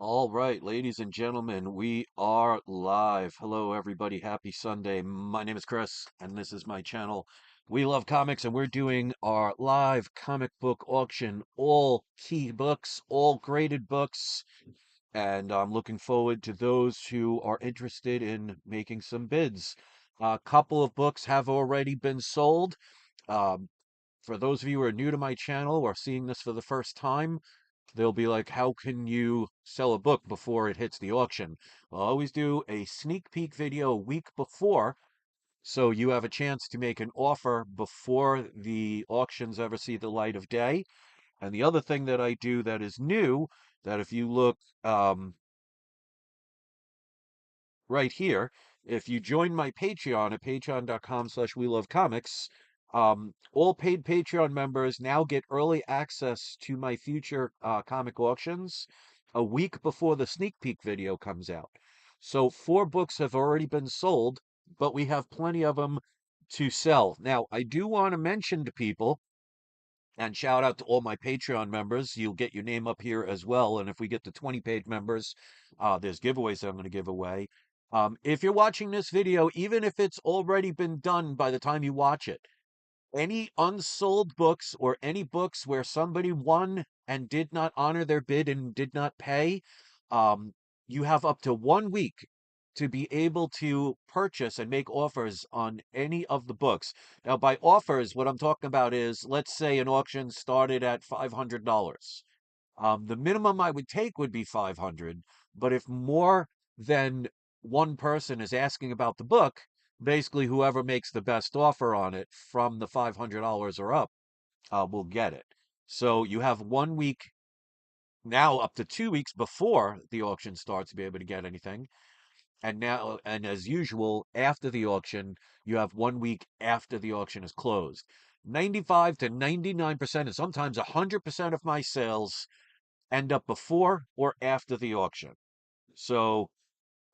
All right, ladies and gentlemen, we are live. Hello, everybody. Happy Sunday. My name is Chris, and this is my channel. We love comics, and we're doing our live comic book auction. All key books, all graded books, and I'm looking forward to those who are interested in making some bids. A couple of books have already been sold. Um, for those of you who are new to my channel or seeing this for the first time, they'll be like, how can you sell a book before it hits the auction? I'll always do a sneak peek video a week before, so you have a chance to make an offer before the auctions ever see the light of day. And the other thing that I do that is new, that if you look right here, if you join my Patreon at patreon.com/we love comics, all paid Patreon members now get early access to my future comic auctions a week before the sneak peek video comes out. So four books have already been sold, but we have plenty of them to sell. Now, I do want to mention to people and shout out to all my Patreon members. You'll get your name up here as well. And if we get to 20 paid members, there's giveaways that I'm going to give away. If you're watching this video, even if it's already been done by the time you watch it, any unsold books or any books where somebody won and did not honor their bid and did not pay, um, you have up to 1 week to be able to purchase and make offers on any of the books. Now, by offers, what I'm talking about is, let's say an auction started at $500. The minimum I would take would be 500, but if more than one person is asking about the book, basically whoever makes the best offer on it from the $500 or up will get it. So you have 1 week, now up to 2 weeks before the auction starts to be able to get anything. And now, and as usual, after the auction, you have 1 week after the auction is closed. 95 to 99%, and sometimes 100% of my sales end up before or after the auction. So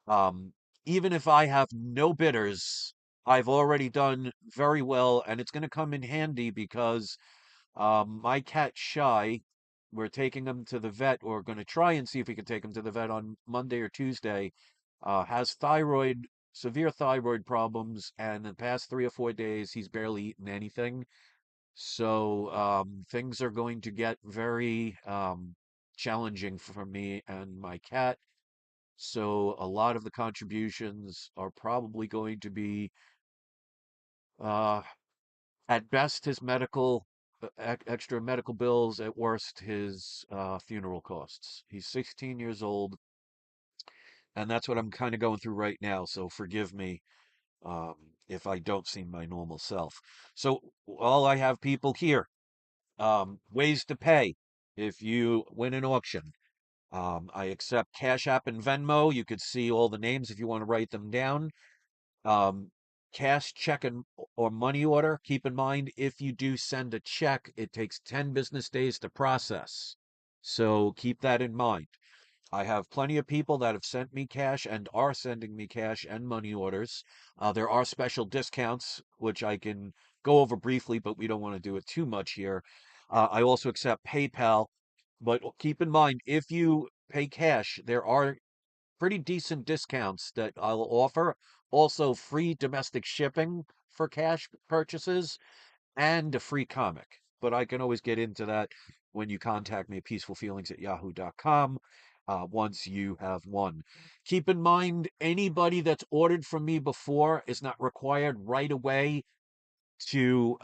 um, even if I have no bidders, I've already done very well, and it's going to come in handy because my cat Shy, we're taking him to the vet, or going to try and see if we can take him to the vet on Monday or Tuesday, has severe thyroid problems, and the past 3 or 4 days, he's barely eaten anything. So things are going to get very challenging for me and my cat. So a lot of the contributions are probably going to be, uh, at best, his extra medical bills, at worst, his funeral costs. He's 16 years old, and that's what I'm kind of going through right now. So forgive me um, if I don't seem my normal self. So all I have people here, ways to pay if you win an auction. I accept Cash App and Venmo. You could see all the names if you want to write them down. Um, Cash, check, and or money order. Keep in mind, if you do send a check, it takes 10 business days to process. So keep that in mind. I have plenty of people that have sent me cash and are sending me cash and money orders. There are special discounts, which I can go over briefly, but we don't want to do it too much here. I also accept PayPal, but keep in mind, if you pay cash, there are pretty decent discounts that I'll offer. Also, free domestic shipping for cash purchases and a free comic. But I can always get into that when you contact me at peacefulfeelings@yahoo.com once you have won. Keep in mind, anybody that's ordered from me before is not required right away to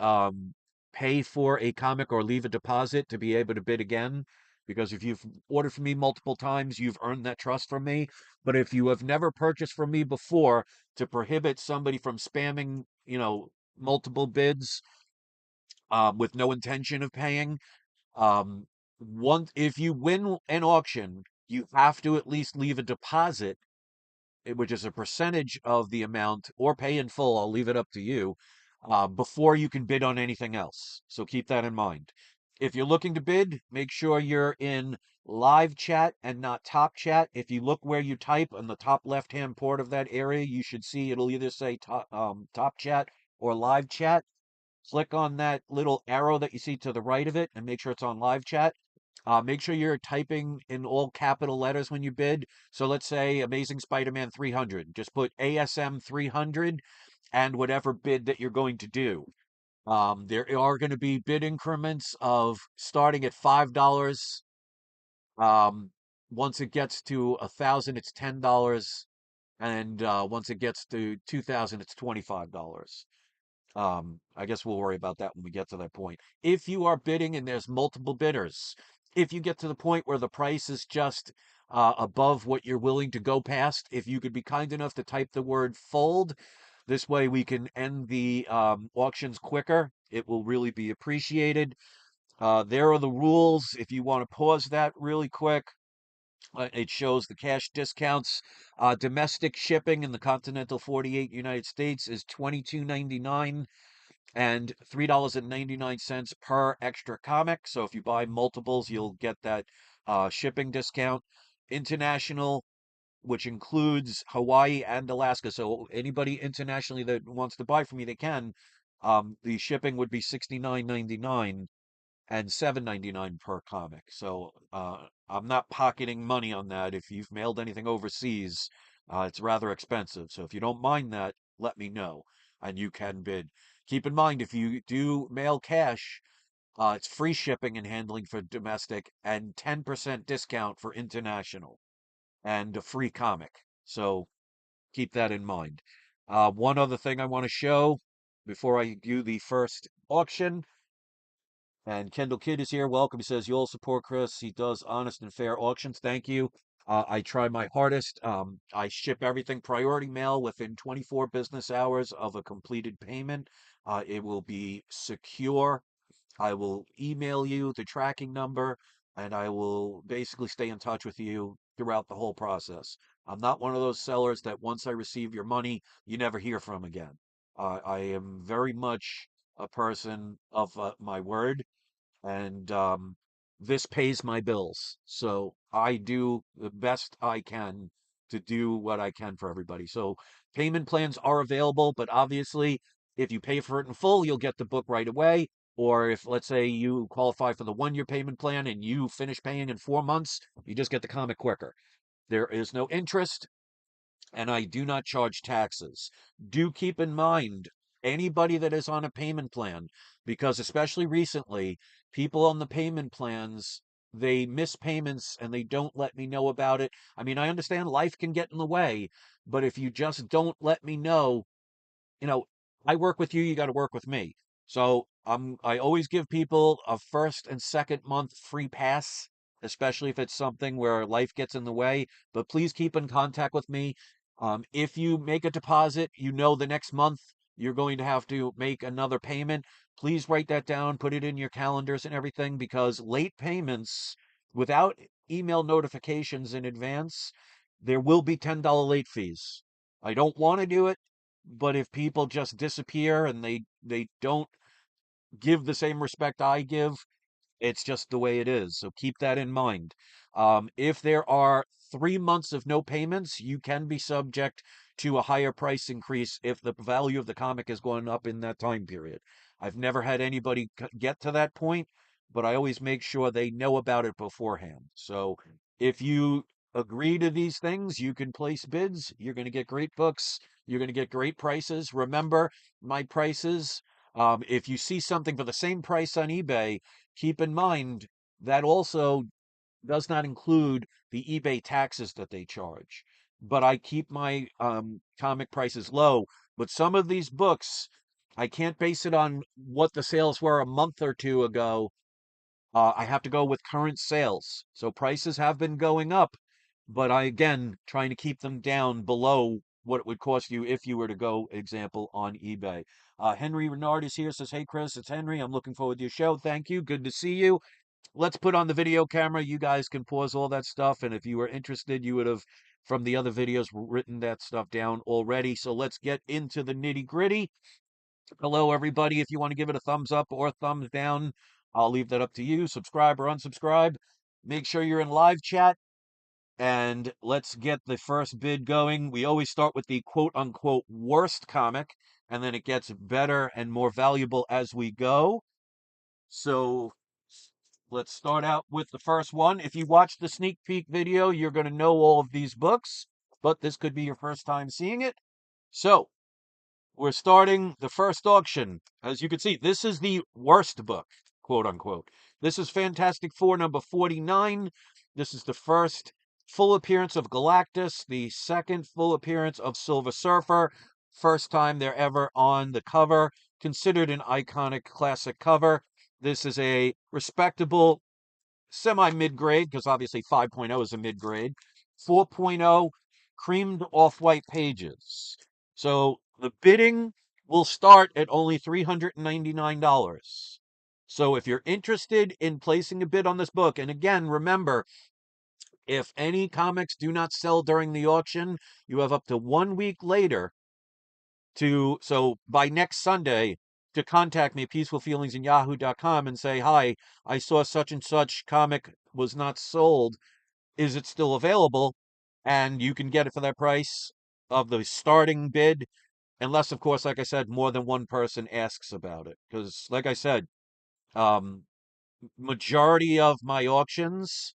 pay for a comic or leave a deposit to be able to bid again. Because if you've ordered from me multiple times, you've earned that trust from me. But if you have never purchased from me before, to prohibit somebody from spamming, multiple bids with no intention of paying, um, if you win an auction, you have to at least leave a deposit, which is a percentage of the amount, or pay in full. I'll leave it up to you, before you can bid on anything else. So keep that in mind. If you're looking to bid, make sure you're in live chat and not top chat. If you look where you type on the top left-hand port of that area, you should see it'll either say top chat or live chat. Click on that little arrow that you see to the right of it and make sure it's on live chat. Make sure you're typing in all capital letters when you bid. So let's say Amazing Spider-Man 300. Just put ASM 300 and whatever bid that you're going to do. There are going to be bid increments of starting at $5. Um, Once it gets to 1,000, it's $10, and once it gets to 2,000, it's $25. I guess we'll worry about that when we get to that point. If you are bidding and there's multiple bidders, if you get to the point where the price is just above what you're willing to go past, if you could be kind enough to type the word fold, this way we can end the auctions quicker. It will really be appreciated. There are the rules. If you want to pause that really quick, it shows the cash discounts. Domestic shipping in the continental 48 United States is $22.99 and $3.99 per extra comic. So if you buy multiples, you'll get that shipping discount. International, which includes Hawaii and Alaska. So anybody internationally that wants to buy from me, they can. The shipping would be $69.99 and $7.99 per comic. So I'm not pocketing money on that. If you've mailed anything overseas, it's rather expensive. So if you don't mind that, let me know, and you can bid. Keep in mind, if you do mail cash, it's free shipping and handling for domestic and 10% discount for international and a free comic. So keep that in mind. One other thing I want to show before I do the first auction, and Kendall Kidd is here. Welcome. He says, you all support Chris. He does honest and fair auctions. Thank you. I try my hardest. I ship everything priority mail within 24 business hours of a completed payment. It will be secure. I will email you the tracking number, and I will basically stay in touch with you throughout the whole process. I'm not one of those sellers that once I receive your money, you never hear from again. I am very much a person of my word, and this pays my bills. So I do the best I can to do what I can for everybody. So payment plans are available, but obviously, if you pay for it in full, you'll get the book right away. Or if, let's say, you qualify for the 1 year payment plan and you finish paying in 4 months, you just get the comic quicker. There is no interest, and I do not charge taxes. Do keep in mind anybody that is on a payment plan, because especially recently, people on the payment plans, they miss payments and they don't let me know about it. I mean, I understand life can get in the way, but if you just don't let me know, you know, I work with you, you got to work with me. So I always give people a first and second month free pass, especially if it's something where life gets in the way. But please keep in contact with me. If you make a deposit, you know the next month you're going to have to make another payment. Please write that down, put it in your calendars and everything, because late payments without email notifications in advance, there will be $10 late fees. I don't want to do it, but if people just disappear and they don't give the same respect I give, it's just the way it is. So keep that in mind. If there are 3 months of no payments, you can be subject to a higher price increase if the value of the comic is going up in that time period. I've never had anybody get to that point, but I always make sure they know about it beforehand. So if you agree to these things, you can place bids. You're going to get great books. You're going to get great prices. Remember my prices. If you see something for the same price on eBay, keep in mind that also does not include the eBay taxes that they charge. But I keep my comic prices low. But some of these books, I can't base it on what the sales were a month or two ago. I have to go with current sales. So prices have been going up, but I, again, trying to keep them down below what it would cost you if you were to go, example, on eBay. Henry Renard is here, says, hey, Chris, it's Henry. I'm looking forward to your show. Thank you. Good to see you. Let's put on the video camera. You guys can pause all that stuff. And if you were interested, you would have, from the other videos, written that stuff down already. So let's get into the nitty gritty. Hello, everybody. If you want to give it a thumbs up or thumbs down, I'll leave that up to you. Subscribe or unsubscribe. Make sure you're in live chat. And let's get the first bid going. We always start with the quote unquote worst comic, and then it gets better and more valuable as we go. So let's start out with the first one. If you watched the sneak peek video, you're going to know all of these books, but this could be your first time seeing it. So, we're starting the first auction. As you can see, this is the worst book, quote unquote. This is Fantastic Four number 49. This is the first full appearance of Galactus, the second full appearance of Silver Surfer. First time they're ever on the cover, considered an iconic classic cover. This is a respectable semi mid grade, because obviously 5.0 is a mid grade. 4.0 creamed off white pages. So the bidding will start at only $399. So if you're interested in placing a bid on this book, and again, remember, if any comics do not sell during the auction, you have up to 1 week later so by next Sunday, to contact me at peacefulfeelings@yahoo.com and say, hi, I saw such and such comic was not sold. Is it still available? And you can get it for that price of the starting bid, unless, of course, like I said, more than one person asks about it. Because, like I said, um, majority of my auctions,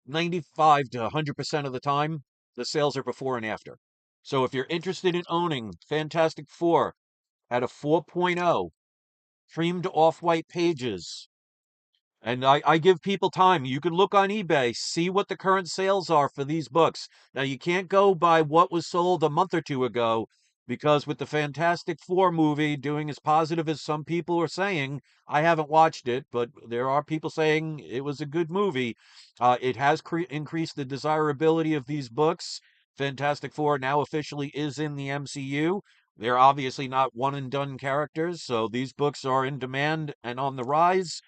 95 to 100% of the time, the sales are before and after. So if you're interested in owning Fantastic Four at a 4.0, creamed off-white pages, and I give people time. You can look on eBay, see what the current sales are for these books. Now, you can't go by what was sold a month or two ago, because with the Fantastic Four movie doing as positive as some people are saying, I haven't watched it, but there are people saying it was a good movie. It has increased the desirability of these books. Fantastic Four now officially is in the MCU. They're obviously not one and done characters, so these books are in demand and on the rise,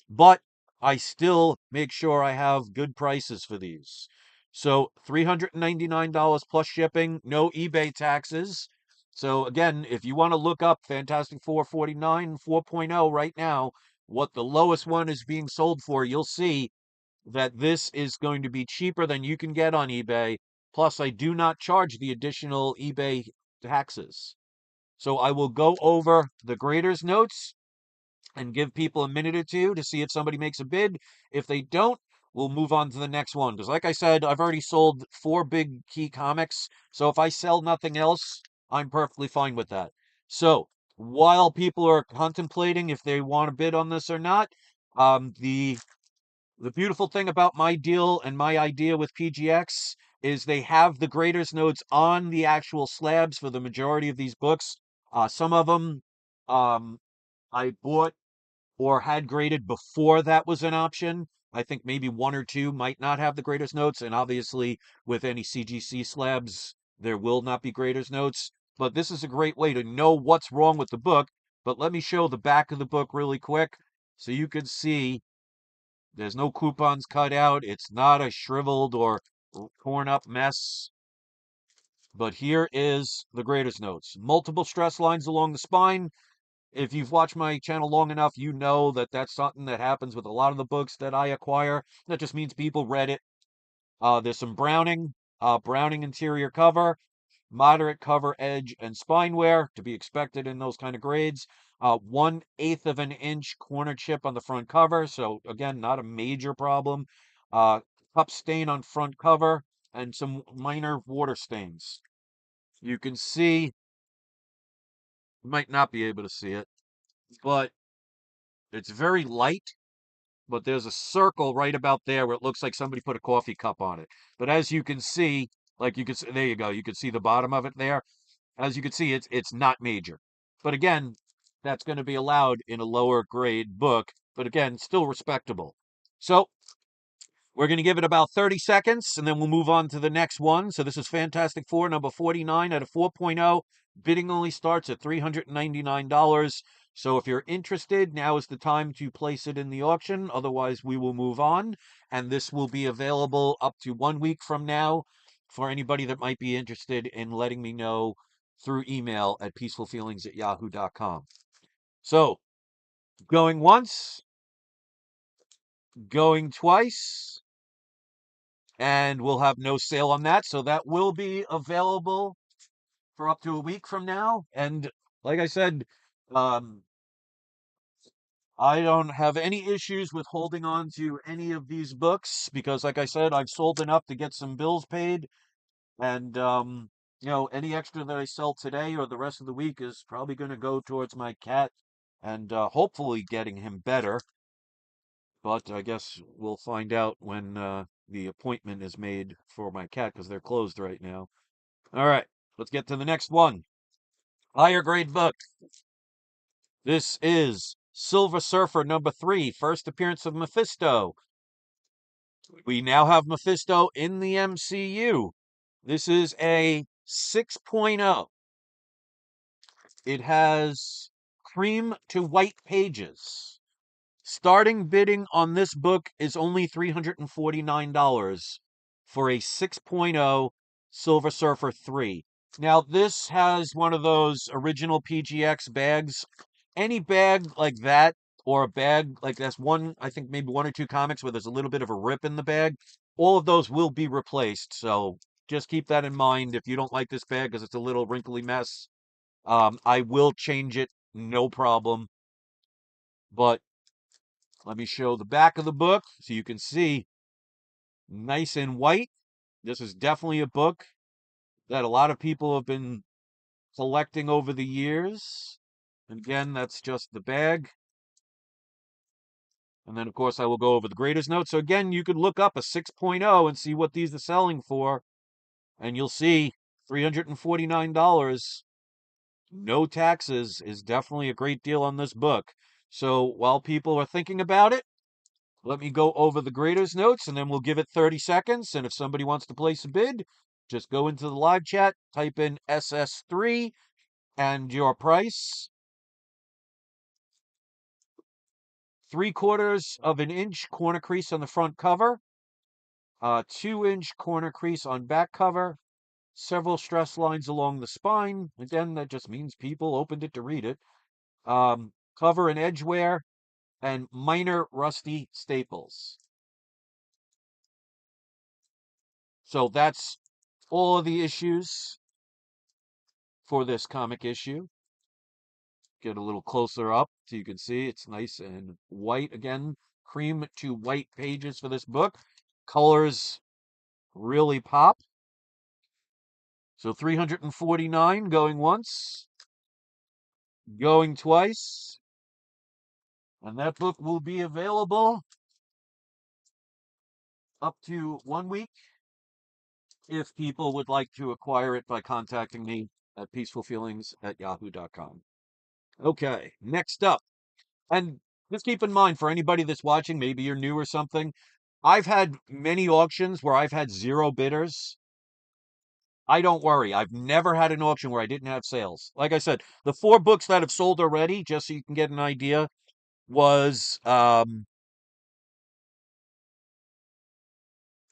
but I still make sure I have good prices for these. So $399 plus shipping, no eBay taxes. So again, if you want to look up Fantastic Four 49 4.0 right now, what the lowest one is being sold for, you'll see that this is going to be cheaper than you can get on eBay. Plus, I do not charge the additional eBay taxes. So I will go over the grader's notes and give people a minute or two to see if somebody makes a bid. If they don't, we'll move on to the next one. Because, like I said, I've already sold 4 big key comics. So if I sell nothing else, I'm perfectly fine with that. So while people are contemplating if they want to bid on this or not, the beautiful thing about my deal and my idea with PGX is they have the graders notes on the actual slabs for the majority of these books. Some of them I bought or had graded before that was an option. I think maybe one or two might not have the graders notes, and obviously with any CGC slabs, there will not be graders notes. But this is a great way to know what's wrong with the book. But let me show the back of the book really quick so you can see there's no coupons cut out. It's not a shriveled or torn up mess. But here is the graders notes. Multiple stress lines along the spine. If you've watched my channel long enough, you know that that's something that happens with a lot of the books that I acquire. That just means people read it. There's some browning interior cover, moderate cover edge and spine wear to be expected in those kind of grades. 1/8 of an inch corner chip on the front cover. So again, not a major problem. Uh, Cup stain on front cover and some minor water stains. You can see, you might not be able to see it, but it's very light, but there's a circle right about there where it looks like somebody put a coffee cup on it. But as you can see, like you can see, there you go. You can see the bottom of it there. As you can see, it's not major. But again, that's going to be allowed in a lower grade book, but again, still respectable. So we're going to give it about 30 seconds and then we'll move on to the next one. So this is Fantastic Four number 49 at a 4.0. Bidding only starts at $399. So if you're interested, now is the time to place it in the auction. Otherwise, we will move on. And this will be available up to 1 week from now for anybody that might be interested in letting me know through email at peacefulfeelings@yahoo.com. So going once, going twice, and we'll have no sale on that. So that will be available for up to a week from now. And like I said, um, I don't have any issues with holding on to any of these books because, like I said, I've sold enough to get some bills paid. And, any extra that I sell today or the rest of the week is probably going to go towards my cat and hopefully getting him better. But I guess we'll find out when the appointment is made for my cat because they're closed right now. All right, let's get to the next one. Higher grade book. This is Silver Surfer number 3, first appearance of Mephisto. We now have Mephisto in the MCU. This is a 6.0. It has cream to white pages. Starting bidding on this book is only $349 for a 6.0 Silver Surfer 3. Now, this has one of those original PGX bags. Any bag like that, or a bag like that's one, I think maybe 1 or 2 comics where there's a little bit of a rip in the bag, all of those will be replaced. So just keep that in mind if you don't like this bag because it's a little wrinkly mess. I will change it, no problem. But let me show the back of the book so you can see nice and white. This is definitely a book that a lot of people have been collecting over the years. And again, that's just the bag. And then, of course, I will go over the greatest notes. So again, you could look up a 6.0 and see what these are selling for. And you'll see $349, no taxes, is definitely a great deal on this book. So while people are thinking about it, let me go over the graders notes and then we'll give it 30 seconds. And if somebody wants to place a bid, just go into the live chat, type in SS3 and your price. 3/4 of an inch corner crease on the front cover, 2-inch corner crease on back cover, several stress lines along the spine. Again, that just means people opened it to read it. Cover and edge wear, and minor rusty staples. So that's all of the issues for this comic issue. Get a little closer up so you can see it's nice and white again. Cream to white pages for this book. Colors really pop. So 349 going once, going twice. And that book will be available up to 1 week if people would like to acquire it by contacting me at peacefulfeelings@yahoo.com. Okay, next up. And just keep in mind for anybody that's watching, maybe you're new or something, I've had many auctions where I've had 0 bidders. I don't worry. I've never had an auction where I didn't have sales. Like I said, the 4 books that have sold already, just so you can get an idea, was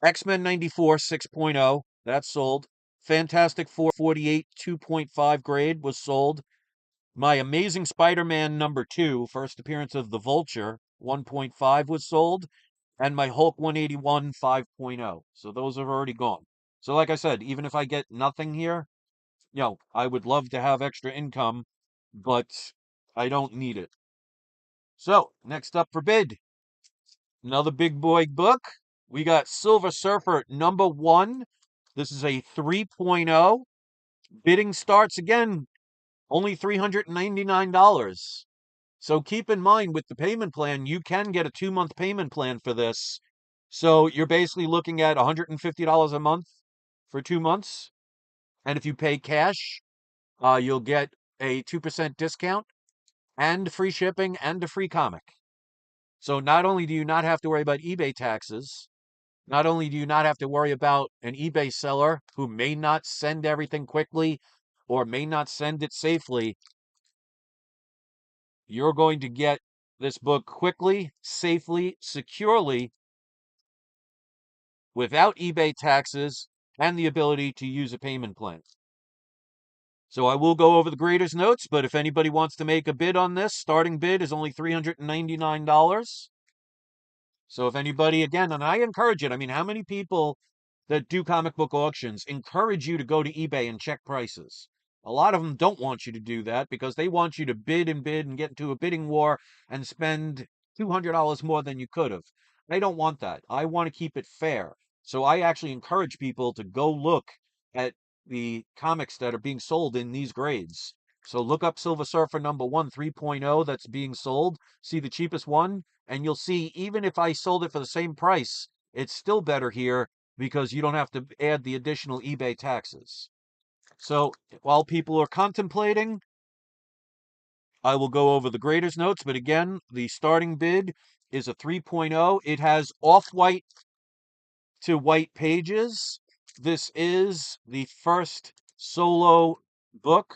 X-Men 94 6.0. That's sold. Fantastic Four 48 2.5 grade was sold. My Amazing Spider-Man number 2, first appearance of the Vulture, 1.5 was sold. And my Hulk 181 5.0. So those have already gone. So like I said, even if I get nothing here, I would love to have extra income, but I don't need it. So next up for bid, another big boy book. We got Silver Surfer number 1. This is a 3.0. Bidding starts again, only $399. So keep in mind with the payment plan, you can get a 2-month payment plan for this. So you're basically looking at $150 a month for 2 months. And if you pay cash, you'll get a 2% discount and free shipping and a free comic. So not only do you not have to worry about eBay taxes, not only do you not have to worry about an eBay seller who may not send everything quickly or may not send it safely, you're going to get this book quickly, safely, securely, without eBay taxes and the ability to use a payment plan. So I will go over the graders notes, but if anybody wants to make a bid on this, starting bid is only $399. So if anybody, again, and I encourage it, I mean, how many people that do comic book auctions encourage you to go to eBay and check prices? A lot of them don't want you to do that because they want you to bid and get into a bidding war and spend $200 more than you could have. I don't want that. I want to keep it fair. So I actually encourage people to go look at the comics that are being sold in these grades. So look up Silver Surfer number 1 3.0 that's being sold, see the cheapest one, and you'll see even if I sold it for the same price, it's still better here because you don't have to add the additional eBay taxes. So while people are contemplating, I will go over the grader's notes. But again, the starting bid is a 3.0. It has off-white to white pages. This is the first solo book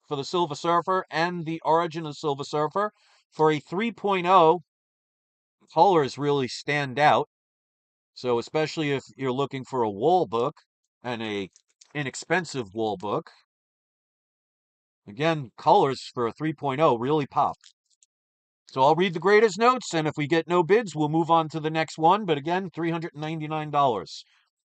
for the Silver Surfer and the origin of Silver Surfer. For a 3.0, colors really stand out. So especially if you're looking for a wall book and a inexpensive wall book, again, colors for a 3.0 really pop. So I'll read the grader's notes, and if we get no bids, we'll move on to the next one. But again, $399.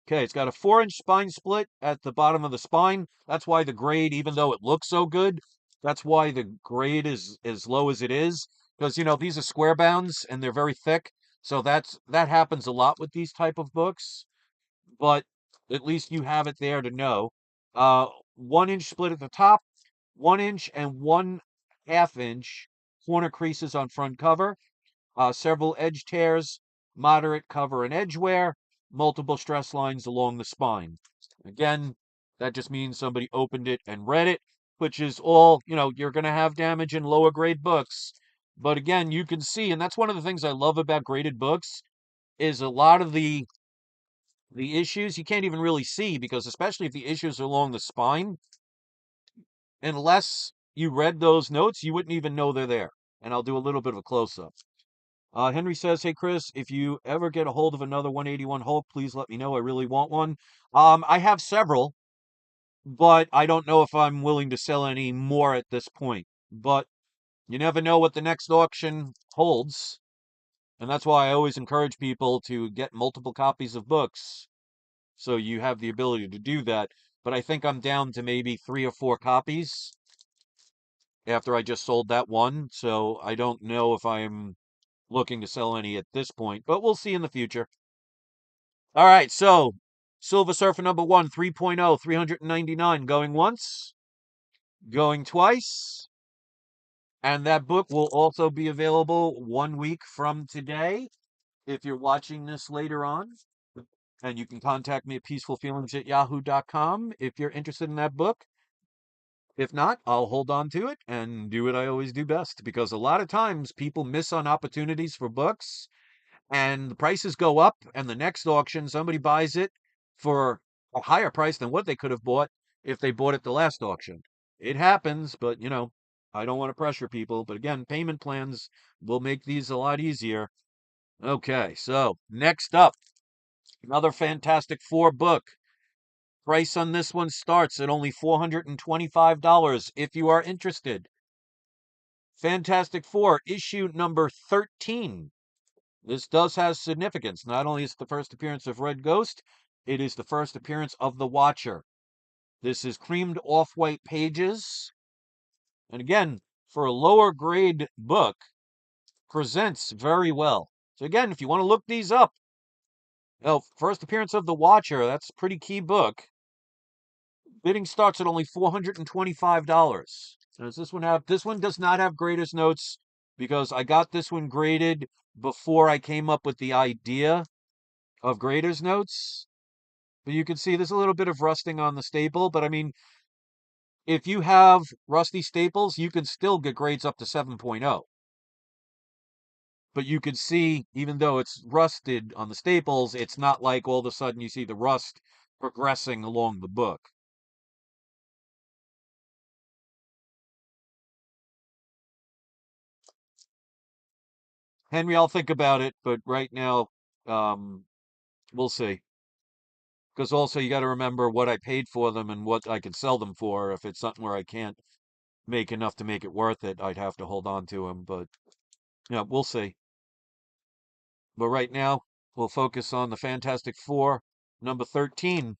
Okay, it's got a 4-inch spine split at the bottom of the spine. That's why the grade, even though it looks so good, that's why the grade is as low as it is. Because, these are square bounds and they're very thick. So that happens a lot with these type of books. But at least you have it there to know. 1-inch split at the top, 1-inch and 1/2-inch corner creases on front cover, several edge tears, moderate cover and edge wear, multiple stress lines along the spine. Again, that just means somebody opened it and read it, which is all, you're going to have damage in lower grade books. But again, you can see, and that's one of the things I love about graded books, is a lot of the issues you can't even really see because especially if the issues are along the spine, unless you read those notes, you wouldn't even know they're there. And I'll do a little bit of a close-up. Henry says, "Hey Chris, if you ever get a hold of another 181 Hulk, please let me know. I really want one." I have several, but I don't know if I'm willing to sell any more at this point. But you never know what the next auction holds, and that's why I always encourage people to get multiple copies of books so you have the ability to do that. But I think I'm down to maybe 3 or 4 copies after I just sold that one, so I don't know if I'm looking to sell any at this point, but we'll see in the future. All right, so Silver Surfer number 1, 3.0, 399, going once, going twice, and that book will also be available 1 week from today if you're watching this later on. And you can contact me at peacefulfeelings@yahoo.com if you're interested in that book. If not, I'll hold on to it and do what I always do best because a lot of times people miss on opportunities for books and the prices go up and the next auction somebody buys it for a higher price than what they could have bought if they bought it the last auction. It happens, but I don't want to pressure people. But again, payment plans will make these a lot easier. Okay, so next up, another Fantastic Four book. Price on this one starts at only $425 if you are interested. Fantastic Four, issue number 13. This does have significance. Not only is it the first appearance of Red Ghost, it is the first appearance of the Watcher. This is creamed off-white pages. And again, for a lower grade book, presents very well. So again, if you want to look these up, first appearance of the Watcher, that's a pretty key book. Bidding starts at only $425. Does this one have? This one does not have grader's notes because I got this one graded before I came up with the idea of grader's notes. But you can see there's a little bit of rusting on the staple. But I mean, if you have rusty staples, you can still get grades up to 7.0. But you can see, even though it's rusted on the staples, it's not like all of a sudden you see the rust progressing along the book. Henry, I'll think about it, but right now, um, we'll see. Because also you got to remember what I paid for them and what I can sell them for. If it's something where I can't make enough to make it worth it, I'd have to hold on to them. But yeah, we'll see. But right now, we'll focus on the Fantastic Four, number 13,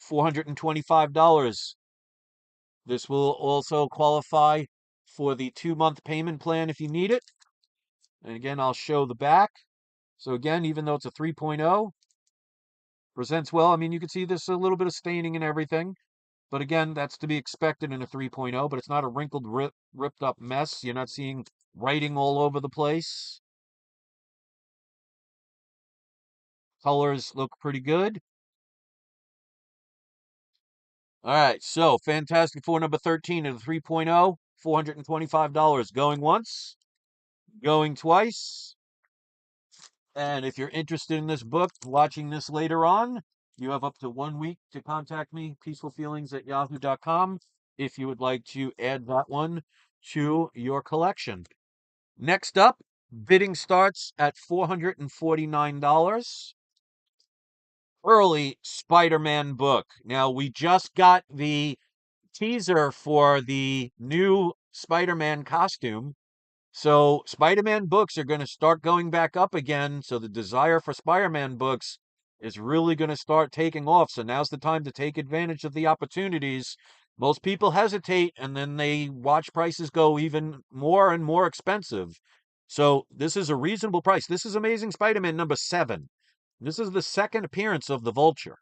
$425. This will also qualify for the 2-month payment plan if you need it. And again, I'll show the back. So again, even though it's a 3.0, presents well. I mean, you can see there's a little bit of staining and everything. But again, that's to be expected in a 3.0, but it's not a wrinkled, ripped up mess. You're not seeing writing all over the place. Colors look pretty good. All right, so Fantastic Four number 13 at a 3.0, $425. Going once, going twice. And if you're interested in this book, watching this later on, you have up to 1 week to contact me, peacefulfeelings@yahoo.com, if you would like to add that one to your collection. Next up, bidding starts at $449. Early Spider-Man book. Now, we just got the teaser for the new Spider-Man costume. So Spider-Man books are going to start going back up again. So the desire for Spider-Man books is really going to start taking off. So now's the time to take advantage of the opportunities. Most people hesitate and then they watch prices go even more and more expensive. So this is a reasonable price. This is Amazing Spider-Man number 7. This is the second appearance of the Vulture.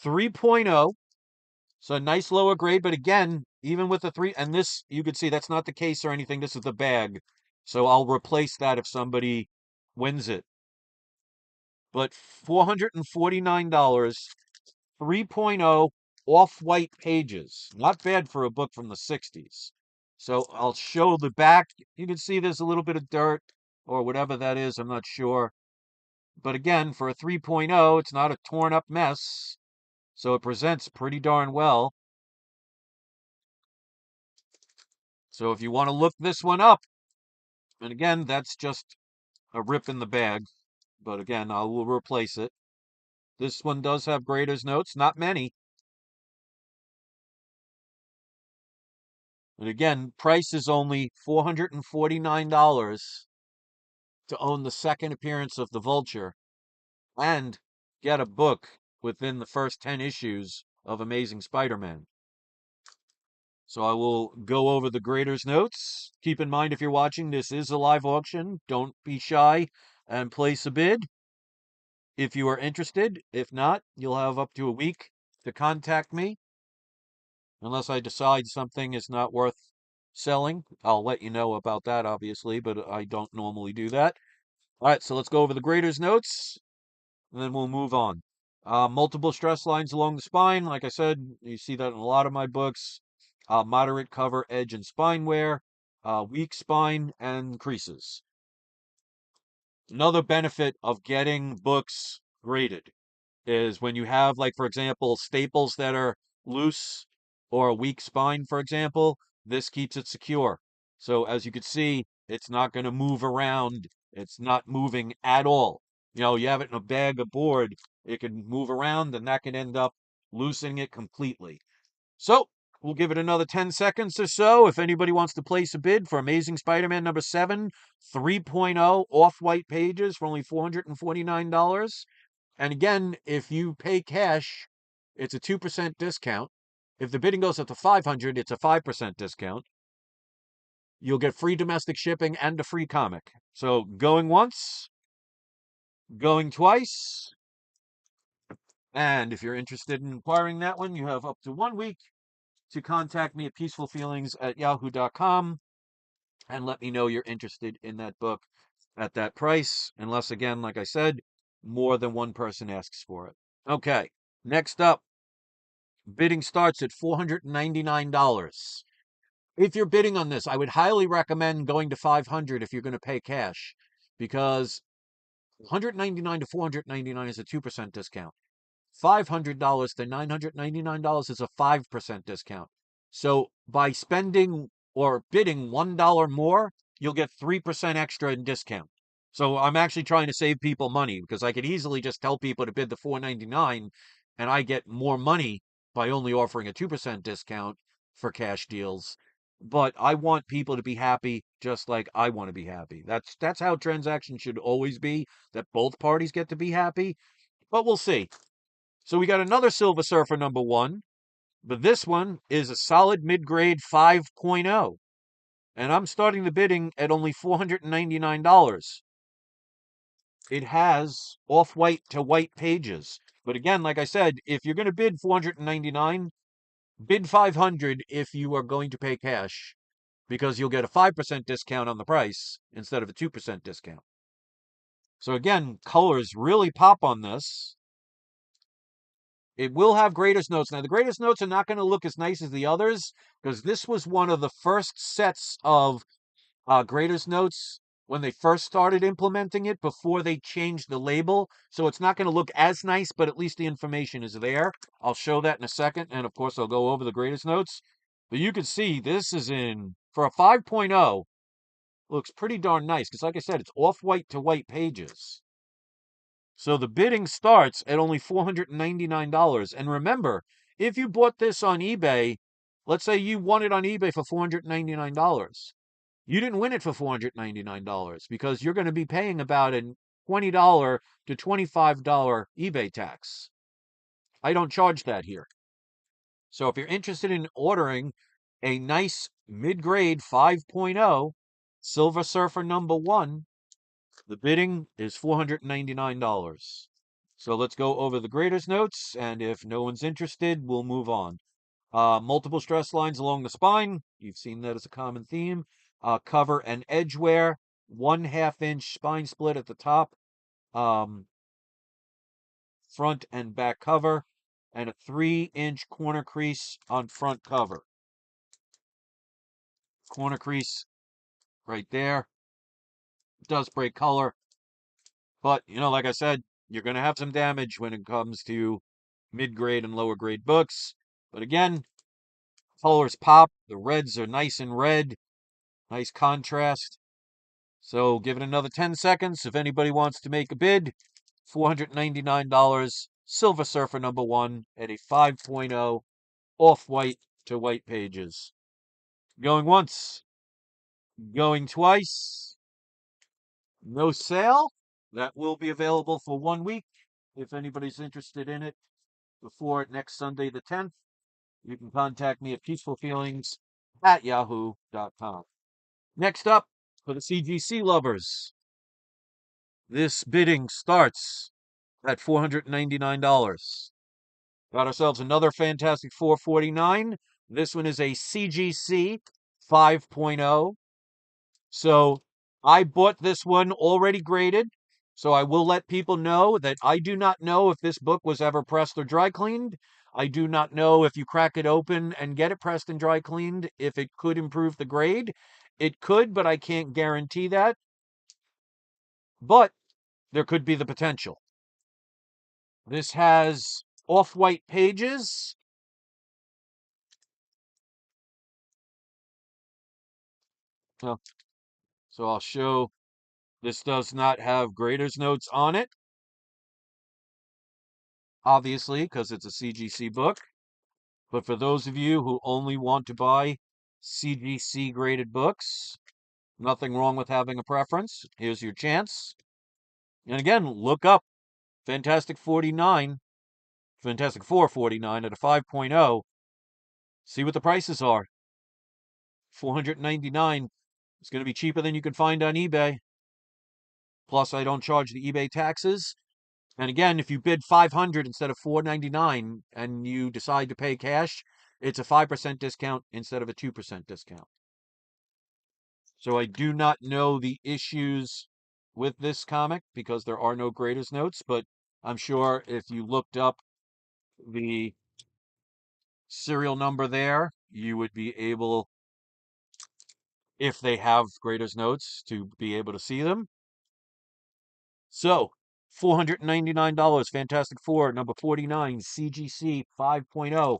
3.0. So a nice lower grade, but again, even with the 3, and this, you can see that's not the case or anything. This is the bag. So I'll replace that if somebody wins it. But $449, 3.0 off-white pages. Not bad for a book from the 60s. So I'll show the back. You can see there's a little bit of dirt or whatever that is. I'm not sure. But again, for a 3.0, it's not a torn up mess. So it presents pretty darn well. So if you want to look this one up, and again, that's just a rip in the bag. But again, I will replace it. This one does have grader's notes, not many. And again, price is only $449 to own the second appearance of the Vulture and get a book within the first 10 issues of Amazing Spider-Man. So I will go over the grader's notes. Keep in mind, if you're watching, this is a live auction. Don't be shy and place a bid if you are interested. If not, you'll have up to a week to contact me. Unless I decide something is not worth selling, I'll let you know about that, obviously, but I don't normally do that. All right, so let's go over the grader's notes, and then we'll move on. Multiple stress lines along the spine. Like I said, you see that in a lot of my books. Moderate cover, edge, and spine wear. Weak spine and creases. Another benefit of getting books graded is when you have, like, for example, staples that are loose or a weak spine, for example, this keeps it secure. So as you can see, it's not going to move around. It's not moving at all. You know, you have it in a bag of board, it can move around and that can end up loosening it completely. So we'll give it another 10 seconds or so. If anybody wants to place a bid for Amazing Spider-Man number 7, 3.0 off-white pages for only $449. And again, if you pay cash, it's a 2% discount. If the bidding goes up to 500, it's a 5% discount. You'll get free domestic shipping and a free comic. So going once, going twice. And if you're interested in acquiring that one, you have up to 1 week to contact me at peacefulfeelings@yahoo.com and let me know you're interested in that book at that price. Unless, again, like I said, more than one person asks for it. Okay, next up. Bidding starts at $499. If you're bidding on this, I would highly recommend going to 500 if you're going to pay cash, because 199 to 499 is a 2% discount. $500 to $999 is a 5% discount. So by spending or bidding $1 more, you'll get 3% extra in discount. So I'm actually trying to save people money, because I could easily just tell people to bid the $499 and I get more money by only offering a 2% discount for cash deals. But I want people to be happy just like I want to be happy. That's how transactions should always be, that both parties get to be happy. But we'll see. So we got another Silver Surfer number 1. But this one is a solid mid-grade 5.0, and I'm starting the bidding at only $499. It has off-white to white pages. But again, like I said, if you're going to bid 499, bid 500 if you are going to pay cash, because you'll get a 5% discount on the price instead of a 2% discount. So again, colors really pop on this. It will have greatest notes. Now, the greatest notes are not going to look as nice as the others, because this was one of the first sets of greatest notes when they first started implementing it before they changed the label. So it's not going to look as nice, but at least the information is there. I'll show that in a second. And of course, I'll go over the greatest notes. But you can see this is in, for a 5.0, looks pretty darn nice. Because like I said, it's off-white to white pages. So the bidding starts at only $499. And remember, if you bought this on eBay, let's say you won it on eBay for $499. You didn't win it for $499 because you're going to be paying about a $20 to $25 eBay tax. I don't charge that here. So if you're interested in ordering a nice mid-grade 5.0 Silver Surfer #1, the bidding is $499. So let's go over the grader's notes, and if no one's interested, we'll move on. Multiple stress lines along the spine. You've seen that as a common theme. Cover and edge wear. 1/2 inch spine split at the top. Front and back cover. And a 3-inch corner crease on front cover. Corner crease right there. It does break color. But, like I said, you're going to have some damage when it comes to mid-grade and lower grade books. But again, colors pop. The reds are nice and red. Nice contrast. So give it another 10 seconds. If anybody wants to make a bid, $499 Silver Surfer #1 at a 5.0 off-white to white pages. Going once, going twice. No sale. That will be available for 1 week. If anybody's interested in it before next Sunday the 10th, you can contact me at peacefulfeelings@yahoo.com. Next up, for the CGC lovers, this bidding starts at $499. Got ourselves another fantastic 449. This one is a CGC 5.0. So I bought this one already graded. So I will let people know that I do not know if this book was ever pressed or dry cleaned. I do not know if you crack it open and get it pressed and dry cleaned, if it could improve the grade. It could, but I can't guarantee that. But there could be the potential. This has off-white pages. So I'll show, this does not have grader's notes on it, obviously, because it's a CGC book. But for those of you who only want to buy CGC graded books, nothing wrong with having a preference. Here's your chance. And again, look up Fantastic 49, Fantastic 449 at a 5.0. See what the prices are. $499. It's going to be cheaper than you can find on eBay. Plus, I don't charge the eBay taxes. And again, if you bid 500 instead of 499 and you decide to pay cash, it's a 5% discount instead of a 2% discount. So I do not know the issues with this comic because there are no grader's notes, but I'm sure if you looked up the serial number there, you would be able, if they have grader's notes, to be able to see them. So, $499, Fantastic Four, #49, CGC 5.0,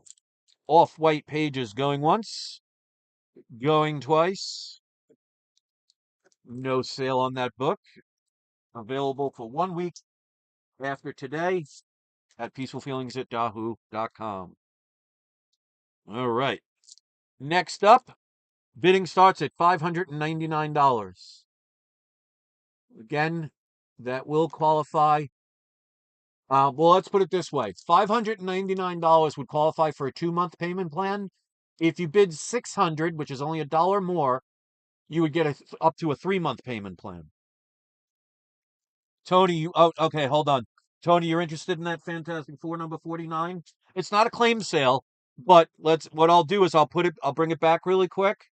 off-white pages, going once, going twice. No sale on that book. Available for 1 week after today at peacefulfeelings@yahoo.com. All right. Next up, bidding starts at $599. Again, that will qualify Well, let's put it this way. $599 would qualify for a 2-month payment plan. If you bid 600, which is only $1 more, you would get up to a 3-month payment plan. Tony, oh, okay, hold on. Tony, you're interested in that Fantastic Four number 49? It's not a claim sale, but what I'll do is I'll bring it back really quick.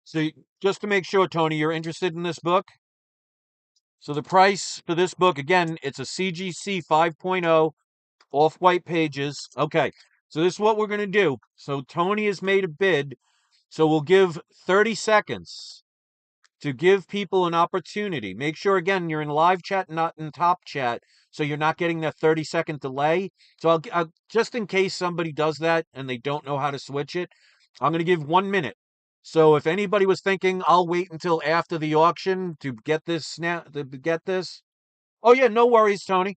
So just to make sure, Tony, you're interested in this book. So the price for this book, again, it's a CGC 5.0, off-white pages. Okay, so this is what we're going to do. So Tony has made a bid, so we'll give 30 seconds to give people an opportunity. Make sure, again, you're in live chat, not in top chat, so you're not getting that 30-second delay. So I'll just in case somebody does that and they don't know how to switch it, I'm going to give 1 minute. So if anybody was thinking I'll wait until after the auction to get this. Oh yeah, no worries, Tony.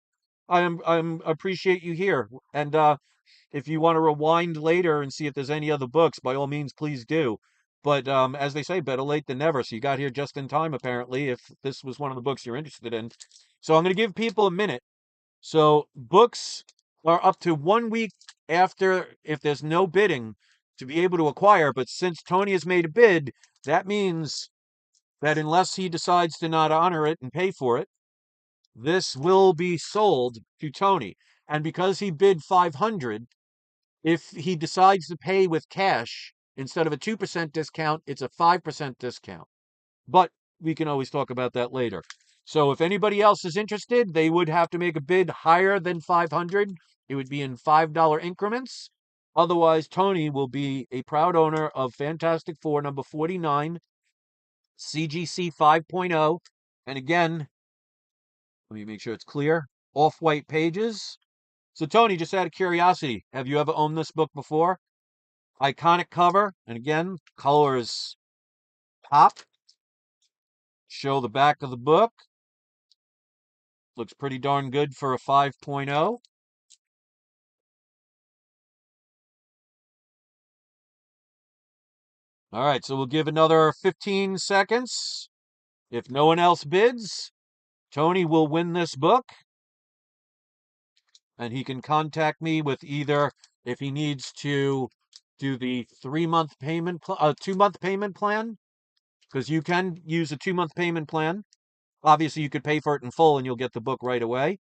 I'm appreciate you here. And if you want to rewind later and see if there's any other books, by all means, please do. But as they say, better late than never. So you got here just in time, apparently, if this was one of the books you're interested in. So I'm going to give people a minute. So books are up to 1 week after, if there's no bidding, to be able to acquire. But since Tony has made a bid, that means that unless he decides to not honor it and pay for it, this will be sold to Tony. And because he bid 500, if he decides to pay with cash, instead of a 2% discount, it's a 5% discount. But we can always talk about that later. So if anybody else is interested, they would have to make a bid higher than 500. It would be in $5 increments. Otherwise, Tony will be a proud owner of Fantastic Four number 49, CGC 5.0. And again, let me make sure it's clear. Off-white pages. So Tony, just out of curiosity, have you ever owned this book before? Iconic cover, and again, colors pop. Show the back of the book. Looks pretty darn good for a 5.0. All right, so we'll give another 15 seconds. If no one else bids, Tony will win this book. And he can contact me with either if he needs to do the 3-month payment, 2-month payment plan, because you can use a 2-month payment plan. Obviously, you could pay for it in full and you'll get the book right away.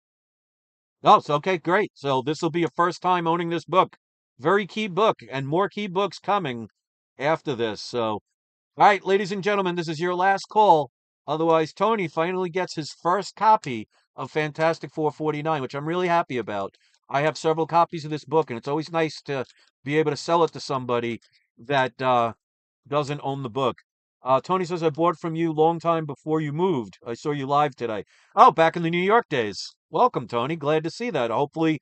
Oh, so okay, great. So this will be a first time owning this book. Very key book, and more key books coming after this. So, all right, ladies and gentlemen, this is your last call. Otherwise, Tony finally gets his first copy of Fantastic 449, which I'm really happy about. I have several copies of this book, and it's always nice to be able to sell it to somebody that doesn't own the book. Tony says, I bought from you long time before you moved. I saw you live today. Oh, back in the New York days. Welcome, Tony. Glad to see that. Hopefully,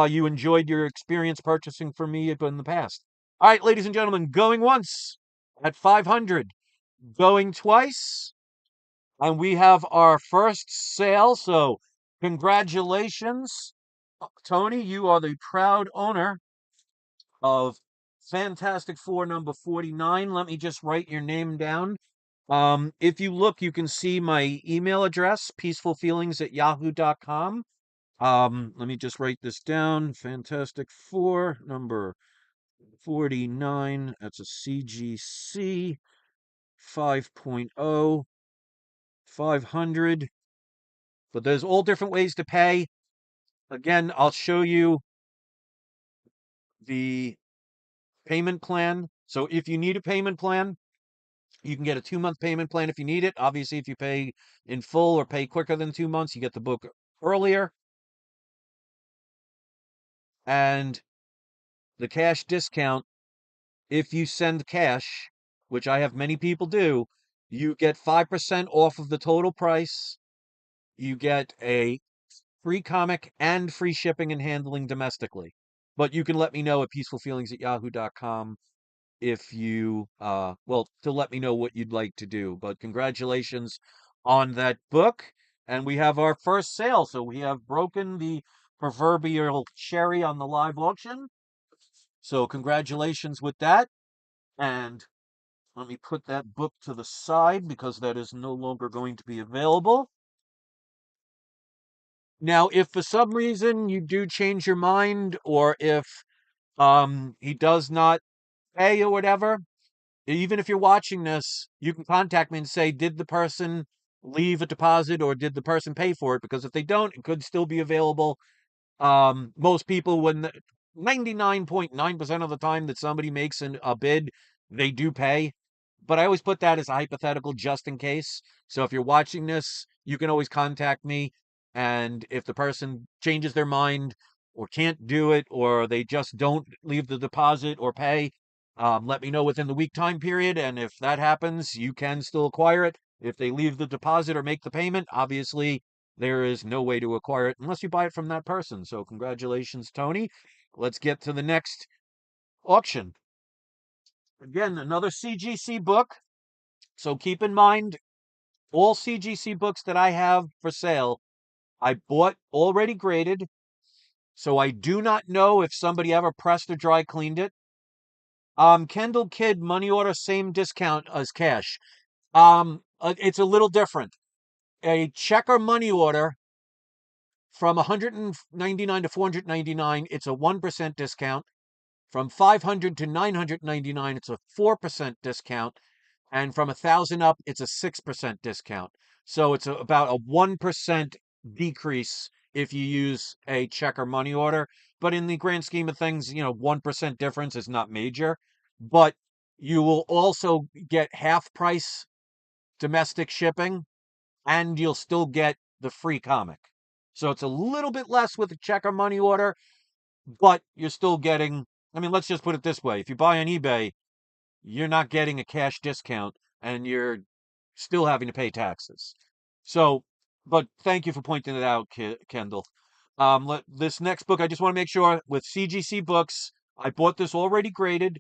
you enjoyed your experience purchasing from me in the past. All right, ladies and gentlemen, going once at 500, going twice, and we have our first sale. So, congratulations, Tony. You are the proud owner of Fantastic Four number 49. Let me just write your name down. If you look, you can see my email address, peacefulfeelings@yahoo.com. Let me just write this down. Fantastic Four number 49. That's a CGC 5.0, 500. But there's all different ways to pay. Again, I'll show you the payment plan. So if you need a payment plan, you can get a 2-month payment plan if you need it. Obviously, if you pay in full or pay quicker than 2 months, you get the book earlier. And the cash discount, if you send cash, which I have many people do, you get 5% off of the total price. You get a free comic and free shipping and handling domestically. But you can let me know at peacefulfeelings@yahoo.com if you well, to let me know what you'd like to do. But congratulations on that book. And we have our first sale. So we have broken the proverbial cherry on the live auction. So congratulations with that. And let me put that book to the side because that is no longer going to be available. Now, if for some reason you do change your mind, or if he does not pay or whatever, even if you're watching this, you can contact me and say, did the person leave a deposit or did the person pay for it? Because if they don't, it could still be available. Most people, when 99.9% of the time that somebody makes a bid, they do pay. But I always put that as a hypothetical just in case. So if you're watching this, you can always contact me. And if the person changes their mind or can't do it, or they just don't leave the deposit or pay, let me know within the week time period. And if that happens, you can still acquire it. If they leave the deposit or make the payment, obviously there is no way to acquire it unless you buy it from that person. So congratulations, Tony. Let's get to the next auction. Again, another CGC book. So keep in mind, all CGC books that I have for sale, I bought already graded. So I do not know if somebody ever pressed or dry cleaned it. Kendall Kid money order, same discount as cash. It's a little different. A check or money order from 199 to 499, it's a 1% discount. From 500 to 999, it's a 4% discount. And from 1,000 up, it's a 6% discount. So it's about a 1% decrease if you use a check or money order. But in the grand scheme of things, 1% difference is not major. But you will also get half price domestic shipping, and you'll still get the free comic. So it's a little bit less with a check or money order, but you're still getting, I mean, let's just put it this way. If you buy on eBay, you're not getting a cash discount and you're still having to pay taxes. So, but thank you for pointing it out, Kendall. This next book, I just want to make sure with CGC books, I bought this already graded.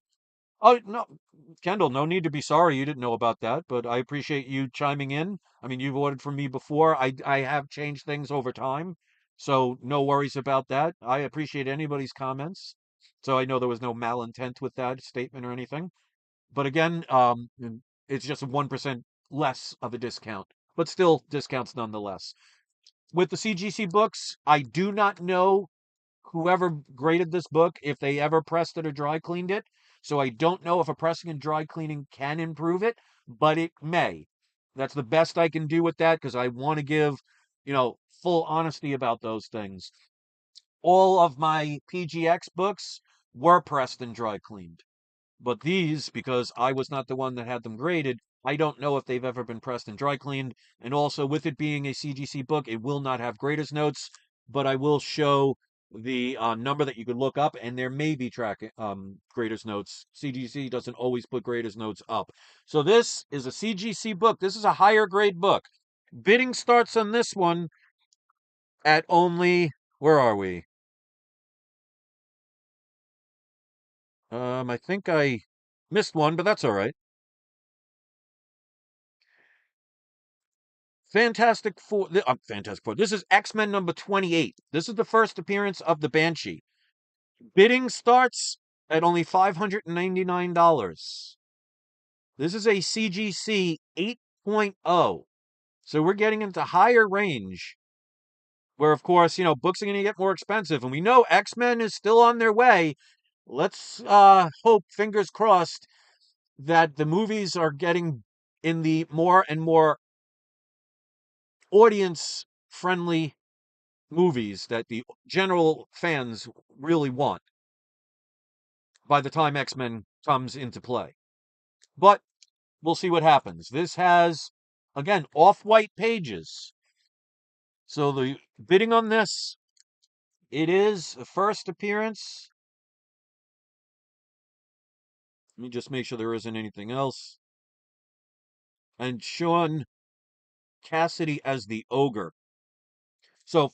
Oh, no, Kendall, no need to be sorry. You didn't know about that, but I appreciate you chiming in. I mean, you've ordered from me before. I have changed things over time, so no worries about that. I appreciate anybody's comments. So I know there was no malintent with that statement or anything. But again, it's just 1% less of a discount, but still discounts nonetheless. With the CGC books, I do not know whoever graded this book, if they ever pressed it or dry cleaned it. So I don't know if a pressing and dry cleaning can improve it, but it may. That's the best I can do with that because I want to give, full honesty about those things. All of my PGX books were pressed and dry cleaned. But these, because I was not the one that had them graded, I don't know if they've ever been pressed and dry cleaned. And also, with it being a CGC book, it will not have grader's notes, but I will show the number that you could look up, and there may be grader's notes. CGC doesn't always put grader's notes up. So this is a CGC book. This is a higher grade book. Bidding starts on this one at only, where are we? I think I missed one, but that's all right. Fantastic Four. This is X-Men number 28. This is the first appearance of the Banshee. Bidding starts at only $599. This is a CGC 8.0. So we're getting into higher range where, of course, books are going to get more expensive. And we know X-Men is still on their way. Let's hope, fingers crossed, that the movies are getting in the more and more audience friendly movies that the general fans really want by the time X-Men comes into play. But we'll see what happens. This has, again, off-white pages. So the bidding on this, it is a first appearance. Let me just make sure there isn't anything else. And Sean Cassidy as the ogre. So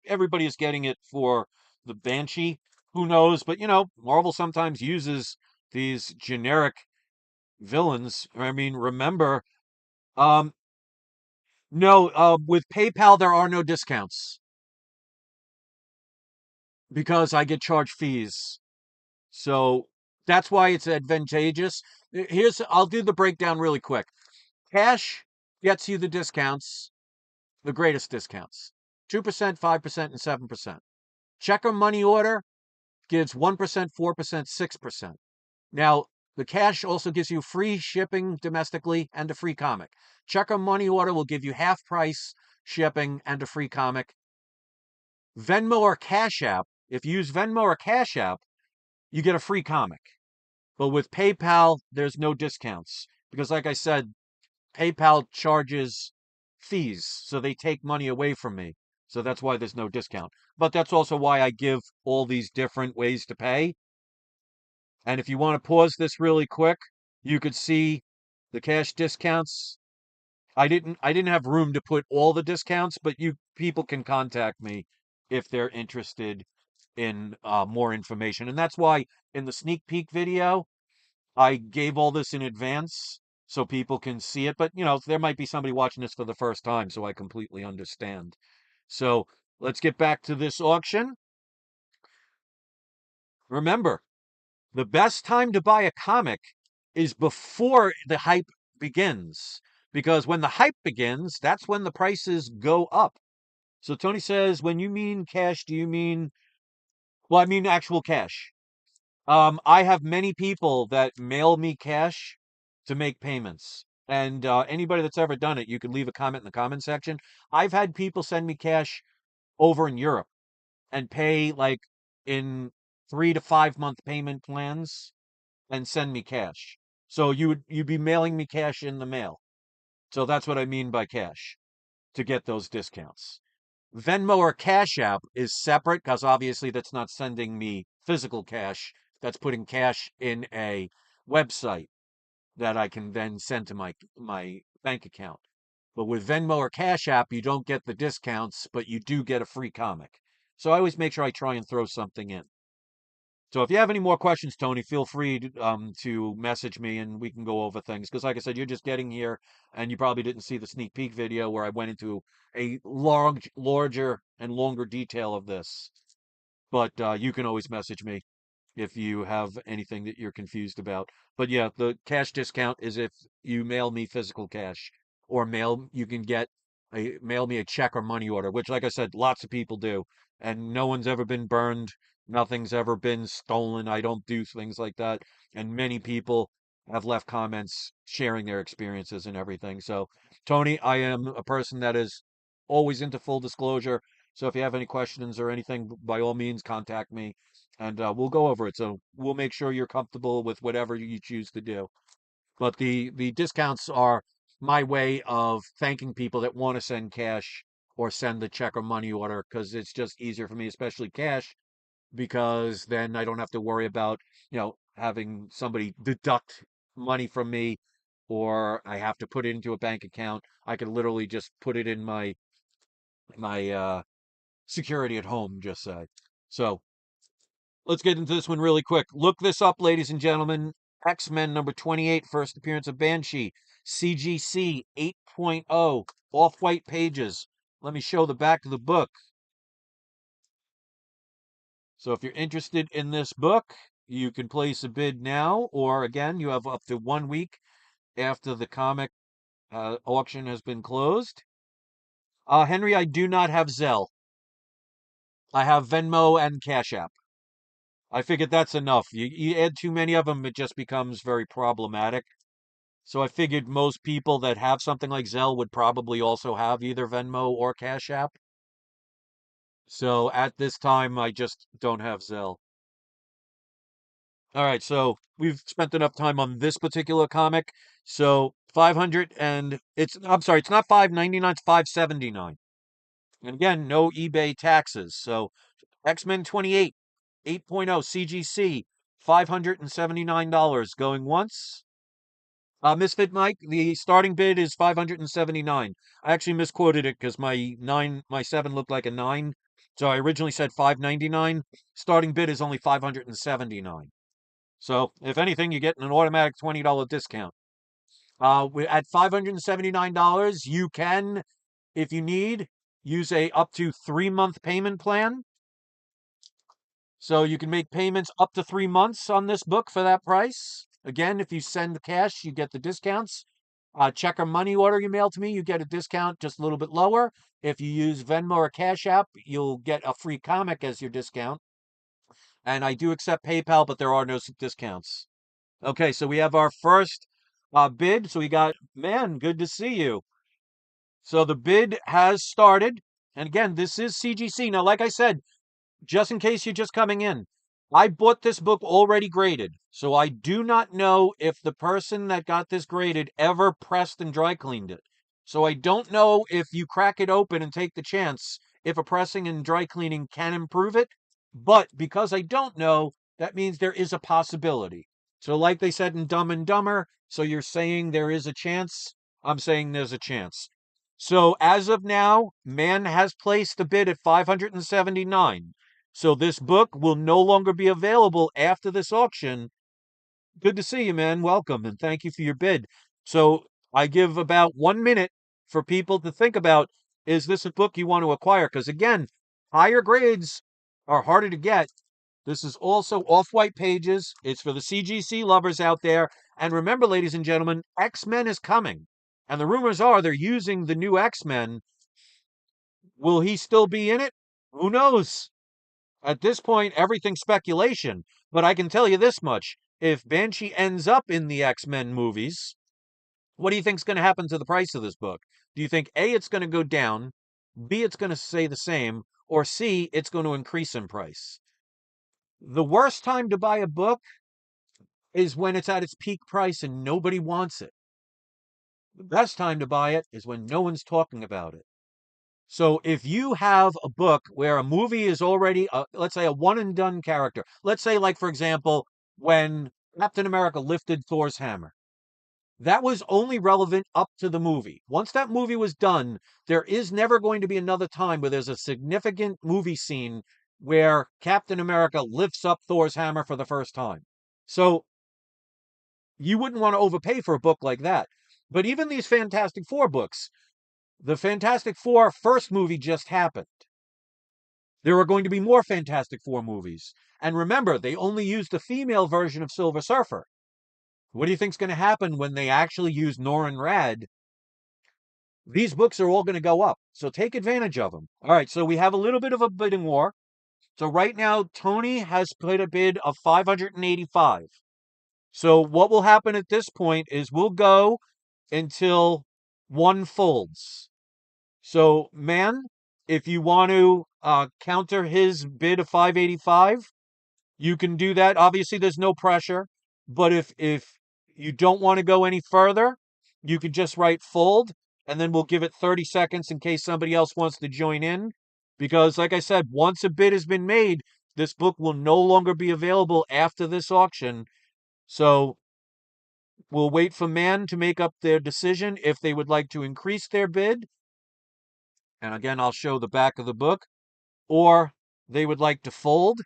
everybody is getting it for the Banshee. Who knows? But Marvel sometimes uses these generic villains. I mean, remember, um, no, with PayPal there are no discounts because I get charged fees. So that's why it's advantageous. I'll do the breakdown really quick. Cash gets you the discounts, the greatest discounts. 2%, 5%, and 7%. Check or money order gives 1%, 4%, 6%. Now, the cash also gives you free shipping domestically and a free comic. Check or money order will give you half price shipping and a free comic. Venmo or Cash App, if you use Venmo or Cash App, you get a free comic. But with PayPal, there's no discounts because, like I said, PayPal charges fees, so they take money away from me. So that's why there's no discount. But that's also why I give all these different ways to pay. And if you want to pause this really quick, you could see the cash discounts. I didn't have room to put all the discounts, but you people can contact me if they're interested in more information. And that's why in the sneak peek video, I gave all this in advance so people can see it. But, there might be somebody watching this for the first time, so I completely understand. So let's get back to this auction. Remember, the best time to buy a comic is before the hype begins. Because when the hype begins, that's when the prices go up. So Tony says, when you mean cash, do you mean, well, I mean actual cash. I have many people that mail me cash to make payments. And anybody that's ever done it, you can leave a comment in the comment section. I've had people send me cash over in Europe and pay like in 3 to 5 month payment plans and send me cash. So you'd be mailing me cash in the mail. So that's what I mean by cash to get those discounts. Venmo or Cash App is separate because obviously that's not sending me physical cash. That's putting cash in a website that I can then send to my bank account. But with Venmo or Cash App, you don't get the discounts, but you do get a free comic. So I always make sure I try and throw something in. So if you have any more questions, Tony, feel free to message me and we can go over things. Because like I said, you're just getting here and you probably didn't see the sneak peek video where I went into a larger and longer detail of this. But you can always message me if you have anything that you're confused about. But yeah, the cash discount is if you mail me physical cash or you can mail me a check or money order, which like I said, lots of people do. And no one's ever been burned. Nothing's ever been stolen. I don't do things like that. And many people have left comments sharing their experiences and everything. So, Tony, I am a person that is always into full disclosure. So if you have any questions or anything, by all means, contact me and we'll go over it. So we'll make sure you're comfortable with whatever you choose to do. But the discounts are my way of thanking people that want to send cash or send the check or money order because it's just easier for me, especially cash, because then I don't have to worry about, having somebody deduct money from me or I have to put it into a bank account. I could literally just put it in my security at home, just say. So let's get into this one really quick. Look this up, ladies and gentlemen. X-Men number 28, first appearance of Banshee. CGC 8.0, off-white pages. Let me show the back of the book. So if you're interested in this book, you can place a bid now, or again, you have up to 1 week after the comic auction has been closed. Henry, I do not have Zelle. I have Venmo and Cash App. I figured that's enough. You add too many of them, it just becomes very problematic. So I figured most people that have something like Zelle would probably also have either Venmo or Cash App. So at this time, I just don't have Zelle. All right, so we've spent enough time on this particular comic. So 500 and I'm sorry, it's not 599, it's 579. And again, no eBay taxes. So X-Men 28, 8.0 CGC, $579 going once. Misfit Mike, the starting bid is 579. I actually misquoted it because my 7 looked like a 9. So I originally said 599. Starting bid is only 579. So if anything, you get an automatic $20 discount. At $579, you can, if you need, use a up to 3 month payment plan. So you can make payments up to 3 months on this book for that price. Again, if you send cash, you get the discounts. check or money order you mail to me, you get a discount just a little bit lower. If you use Venmo or Cash App, you'll get a free comic as your discount. And I do accept PayPal, but there are no discounts. Okay, so we have our first bid. So we got, man, good to see you. So the bid has started. And again, this is CGC. Now, like I said, just in case you're just coming in, I bought this book already graded. So I do not know if the person that got this graded ever pressed and dry cleaned it. So I don't know if you crack it open and take the chance if a pressing and dry cleaning can improve it. But because I don't know, that means there is a possibility. So, like they said in Dumb and Dumber, so you're saying there is a chance. I'm saying there's a chance. So, as of now, man has placed a bid at 579. So this book will no longer be available after this auction. Good to see you, man. Welcome, and thank you for your bid. So I give about 1 minute for people to think about, is this a book you want to acquire? Because again, higher grades are harder to get. This is also off-white pages. It's for the CGC lovers out there. And remember, ladies and gentlemen, X-Men is coming. And the rumors are they're using the new X-Men. Will he still be in it? Who knows? At this point, everything's speculation, but I can tell you this much. If Banshee ends up in the X-Men movies, what do you think's going to happen to the price of this book? Do you think A, it's going to go down, B, it's going to stay the same, or C, it's going to increase in price? The worst time to buy a book is when it's at its peak price and nobody wants it. The best time to buy it is when no one's talking about it. So if you have a book where a movie is already, let's say, a one and done character, let's say, like, for example, when Captain America lifted Thor's hammer, that was only relevant up to the movie. Once that movie was done, there is never going to be another time where there's a significant movie scene where Captain America lifts up Thor's hammer for the first time. So you wouldn't want to overpay for a book like that. But even these Fantastic Four books, the Fantastic Four first movie just happened. There are going to be more Fantastic Four movies. And remember, they only used the female version of Silver Surfer. What do you think's going to happen when they actually use Norrin Rad? These books are all going to go up. So take advantage of them. All right, so we have a little bit of a bidding war. So right now, Tony has put a bid of 585. So what will happen at this point is we'll go until one folds. So, man, if you want to counter his bid of 585, you can do that. Obviously, there's no pressure. But if you don't want to go any further, you could just write fold, and then we'll give it 30 seconds in case somebody else wants to join in. Because, like I said, once a bid has been made, this book will no longer be available after this auction. So we'll wait for man to make up their decision if they would like to increase their bid. And again, I'll show the back of the book. Or they would like to fold.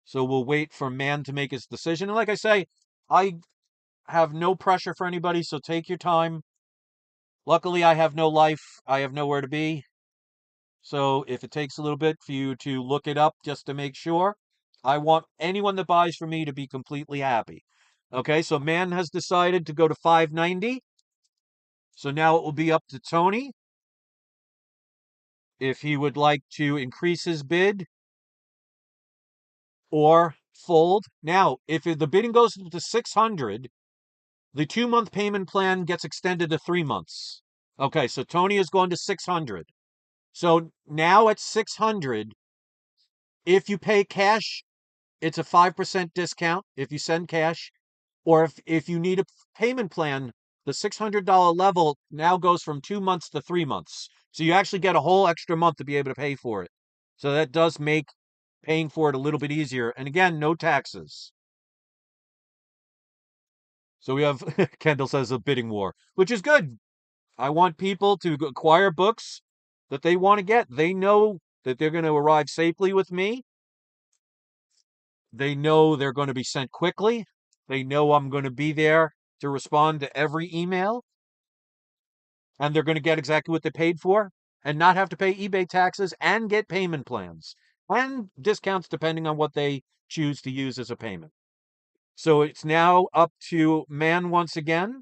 So we'll wait for man to make his decision. And like I say, I have no pressure for anybody, so take your time. Luckily, I have no life. I have nowhere to be. So if it takes a little bit for you to look it up just to make sure, I want anyone that buys from me to be completely happy. Okay, so man has decided to go to 590. So now it will be up to Tony if he would like to increase his bid or fold. Now, if the bidding goes to 600, the 2-month payment plan gets extended to 3 months. Okay, so Tony is going to 600. So now at 600, if you pay cash, it's a 5% discount if you send cash. Or if you need a payment plan, the $600 level now goes from 2 months to 3 months. So you actually get a whole extra month to be able to pay for it. So that does make paying for it a little bit easier. And again, no taxes. So we have, Kendall says, a bidding war, which is good. I want people to acquire books that they want to get. They know that they're going to arrive safely with me. They know they're going to be sent quickly. They know I'm going to be there to respond to every email. And they're going to get exactly what they paid for and not have to pay eBay taxes and get payment plans and discounts depending on what they choose to use as a payment. So it's now up to man once again.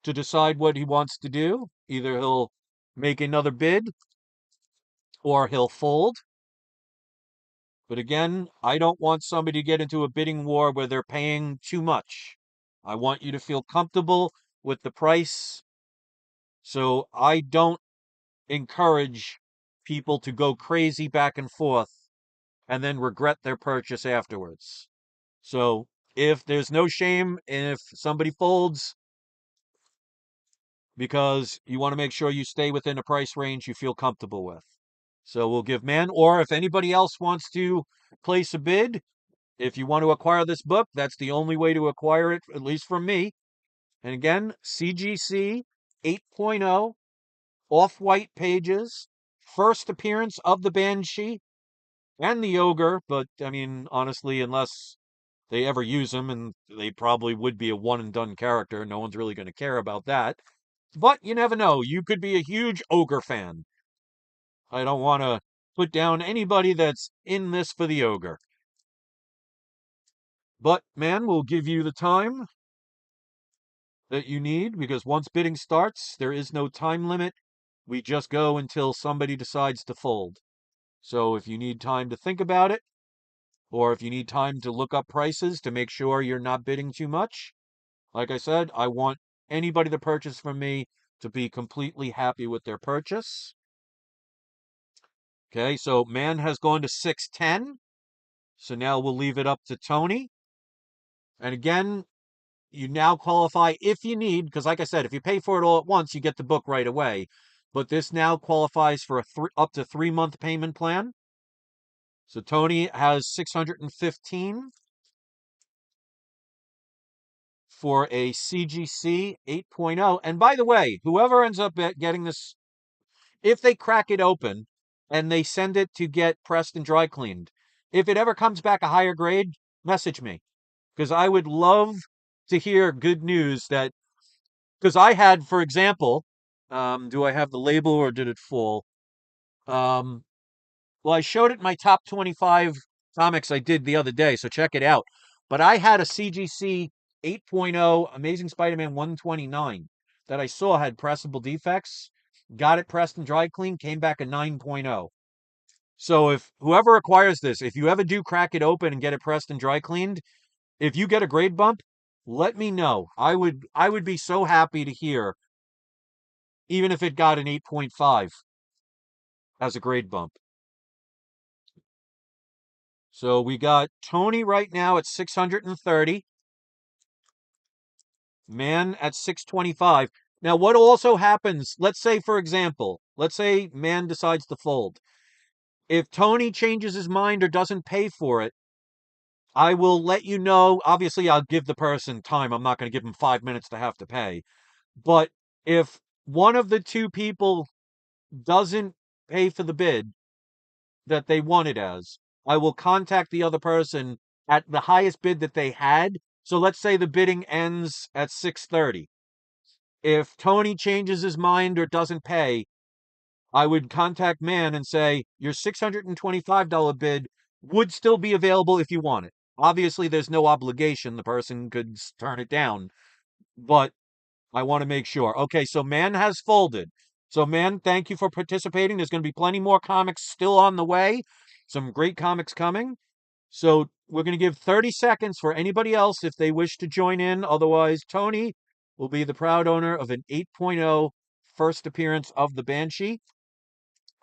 to decide what he wants to do. Either he'll make another bid or he'll fold. But again, I don't want somebody to get into a bidding war where they're paying too much. I want you to feel comfortable with the price. So I don't encourage people to go crazy back and forth and then regret their purchase afterwards. So if there's no shame if somebody folds because you want to make sure you stay within a price range you feel comfortable with. So we'll give man, or if anybody else wants to place a bid, if you want to acquire this book, that's the only way to acquire it, at least from me. And again, CGC 8.0, off-white pages, first appearance of the Banshee and the Ogre, but I mean, honestly, unless they ever use them, and they probably would be a one and done character, no one's really going to care about that. But you never know. You could be a huge Ogre fan. I don't want to put down anybody that's in this for the Ogre. But, man, we'll give you the time that you need because once bidding starts, there is no time limit. We just go until somebody decides to fold. So if you need time to think about it, or if you need time to look up prices to make sure you're not bidding too much, like I said, I want anybody to purchase from me to be completely happy with their purchase. Okay, so man has gone to 610. So now we'll leave it up to Tony. And again, you now qualify if you need, because like I said, if you pay for it all at once, you get the book right away. But this now qualifies for up to 3 month payment plan. So Tony has 615 for a CGC 8.0. And by the way, whoever ends up getting this, if they crack it open and they send it to get pressed and dry cleaned, if it ever comes back a higher grade, message me. Because I would love to hear good news that, because I had, for example, do I have the label or did it fall? Um, well, I showed it in my top 25 comics I did the other day, so check it out. But I had a CGC 8.0 Amazing Spider-Man 129 that I saw had pressable defects, got it pressed and dry clean, came back a 9.0. So if whoever acquires this, if you ever do crack it open and get it pressed and dry cleaned, if you get a grade bump, let me know. I would be so happy to hear, even if it got an 8.5 as a grade bump. So we got Tony right now at 630, man at 625. Now, what also happens, let's say, for example, let's say man decides to fold. If Tony changes his mind or doesn't pay for it, I will let you know. Obviously, I'll give the person time. I'm not going to give them 5 minutes to have to pay. But if one of the two people doesn't pay for the bid that they want it as, I will contact the other person at the highest bid that they had. So let's say the bidding ends at 630. If Tony changes his mind or doesn't pay, I would contact Man and say, your $625 bid would still be available if you want it. Obviously, there's no obligation. The person could turn it down, but I want to make sure. Okay, so Man has folded. So, Man, thank you for participating. There's going to be plenty more comics still on the way. Some great comics coming. So, we're going to give 30 seconds for anybody else if they wish to join in. Otherwise, Tony will be the proud owner of an 8.0 first appearance of the Banshee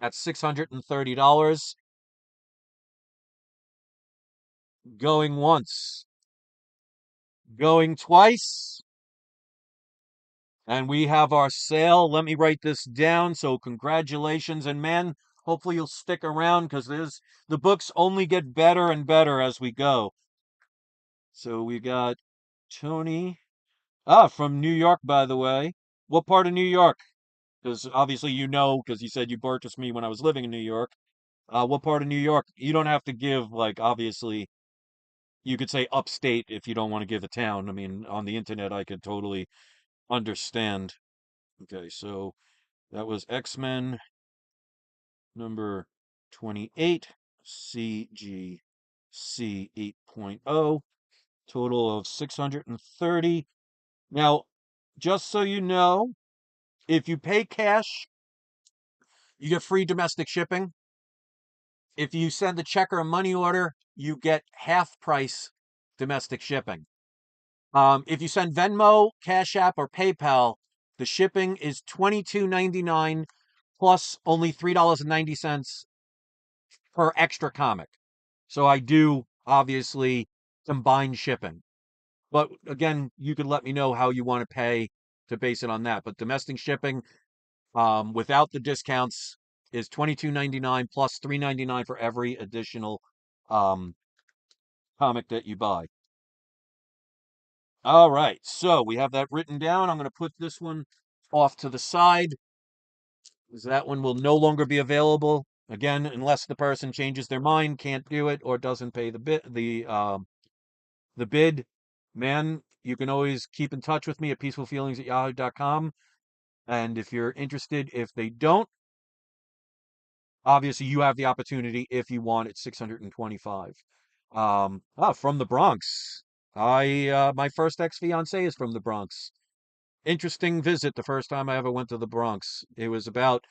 at $630. Going once, going twice. And we have our sale. Let me write this down. So congratulations. And man, hopefully you'll stick around because the books only get better and better as we go. So we got Tony. From New York, by the way. What part of New York? Because obviously you know, because you said you purchased me when I was living in New York. What part of New York? You don't have to give, like, obviously, you could say upstate if you don't want to give a town. I mean, on the internet, I could totally understand. Okay, so that was X-Men number 28, CGC 8.0, total of 630. Now, just so you know, if you pay cash, you get free domestic shipping. If you send a check or a money order, you get half price domestic shipping. If you send Venmo, Cash App, or PayPal, the shipping is $22.99 plus only $3.90 per extra comic. So I do obviously combine shipping. But again, you could let me know how you want to pay to base it on that. But domestic shipping, without the discounts, is $22.99 plus $3.99 for every additional um, comic that you buy. All right, so we have that written down. I'm going to put this one off to the side, because that one will no longer be available again unless the person changes their mind, can't do it, or doesn't pay the bid. Man, you can always keep in touch with me at peacefulfeelings@yahoo.com. And if you're interested, if they don't, obviously you have the opportunity if you want at 625. From the Bronx. My first ex-fiance is from the Bronx. Interesting visit the first time I ever went to the Bronx. It was about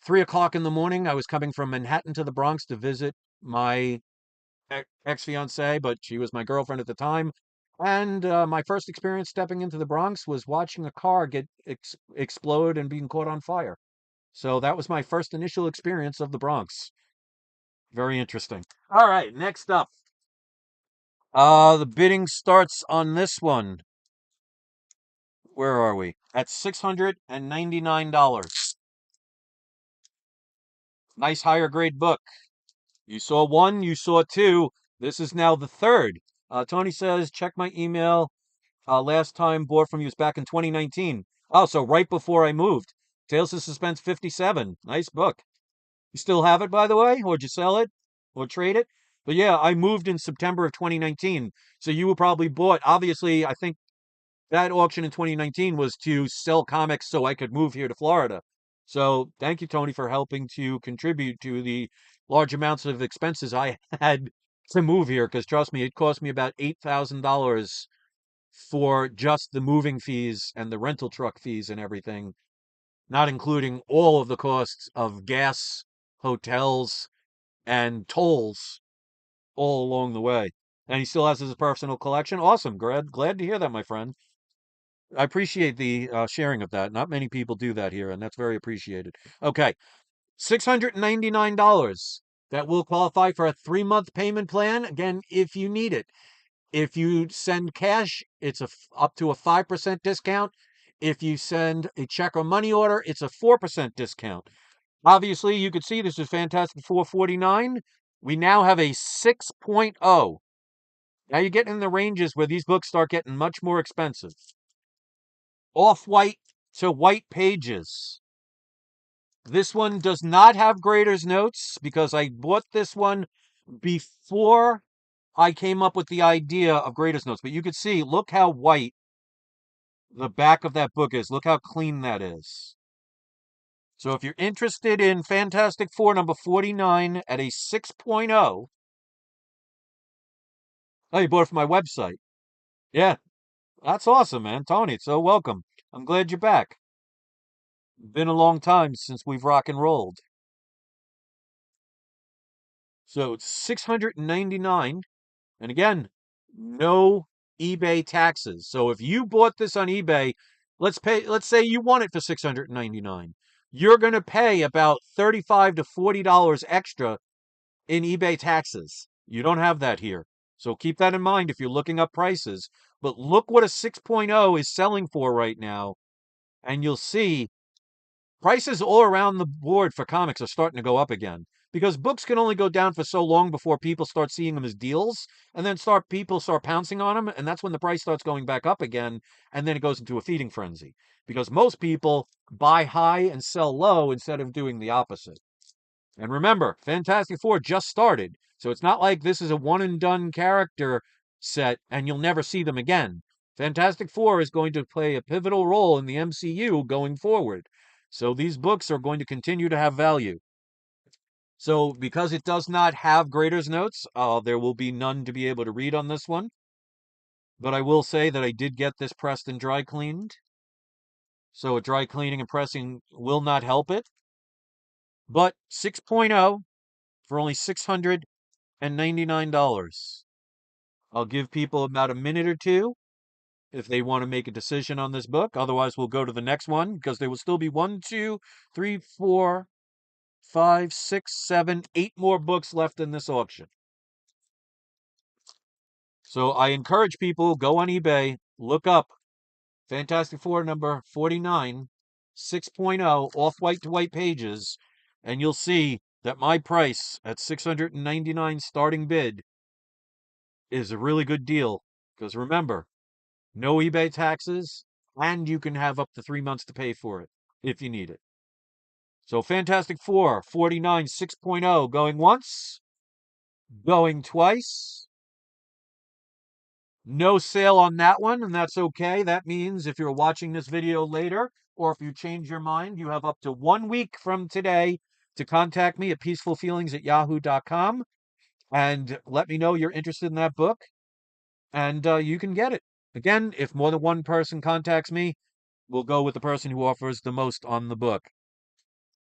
3 o'clock in the morning. I was coming from Manhattan to the Bronx to visit my ex-fiance, but she was my girlfriend at the time. And my first experience stepping into the Bronx was watching a car get explode and being caught on fire. So that was my first initial experience of the Bronx. Very interesting. All right, next up. The bidding starts on this one. Where are we? At $699. Nice higher grade book. You saw one, you saw two. This is now the third. Tony says, check my email. Last time bought from you was back in 2019. Oh, so right before I moved. Tales of Suspense 57. Nice book. You still have it, by the way? Or did you sell it? Or trade it? But yeah, I moved in September of 2019. So you were probably bought. Obviously, I think that auction in 2019 was to sell comics so I could move here to Florida. So thank you, Tony, for helping to contribute to the large amounts of expenses I had to move here. Because trust me, it cost me about $8,000 for just the moving fees and the rental truck fees and everything, not including all of the costs of gas, hotels, and tolls all along the way. And he still has his personal collection. Awesome. Glad to hear that, my friend. I appreciate the sharing of that. Not many people do that here, and that's very appreciated. Okay, $699. That will qualify for a 3-month payment plan. Again, if you need it. If you send cash, it's up to a 5% discount. If you send a check or money order, it's a 4% discount. Obviously, you could see this is Fantastic 449. We now have a 6.0. Now you're getting in the ranges where these books start getting much more expensive. Off-white to white pages. This one does not have grader's notes because I bought this one before I came up with the idea of grader's notes. But you could see, look how white the back of that book is. Look how clean that is. So if you're interested in Fantastic Four number 49 at a 6.0, oh, you bought it from my website. Yeah, that's awesome, man. Tony, so welcome. I'm glad you're back. Been a long time since we've rock and rolled. So it's 699, and again, no eBay taxes. So if you bought this on eBay, let's say you want it for 699. You're going to pay about $35 to $40 extra in eBay taxes. You don't have that here. So keep that in mind if you're looking up prices. But look what a 6.0 is selling for right now, and you'll see prices all around the board for comics are starting to go up again because books can only go down for so long before people start seeing them as deals, and then people start pouncing on them, and that's when the price starts going back up again, and then it goes into a feeding frenzy because most people buy high and sell low instead of doing the opposite. And remember, Fantastic Four just started, so it's not like this is a one and done character set and you'll never see them again. Fantastic Four is going to play a pivotal role in the MCU going forward. So these books are going to continue to have value. So because it does not have grader's notes, there will be none to be able to read on this one. But I will say that I did get this pressed and dry cleaned. So a dry cleaning and pressing will not help it. But 6.0 for only $699. I'll give people about a minute or two if they want to make a decision on this book. Otherwise, we'll go to the next one because there will still be 1, 2, 3, 4, 5, 6, 7, 8 more books left in this auction. So I encourage people, go on eBay, look up Fantastic Four number 49, 6.0, off-white to white pages, and you'll see that my price at $699 starting bid is a really good deal. Because remember, no eBay taxes, and you can have up to 3 months to pay for it if you need it. So Fantastic Four 49, 6.0 going once, going twice. No sale on that one, and that's okay. That means if you're watching this video later, or if you change your mind, you have up to 1 week from today to contact me at peacefulfeelings@yahoo.com and let me know you're interested in that book, and you can get it. Again, if more than one person contacts me, we'll go with the person who offers the most on the book.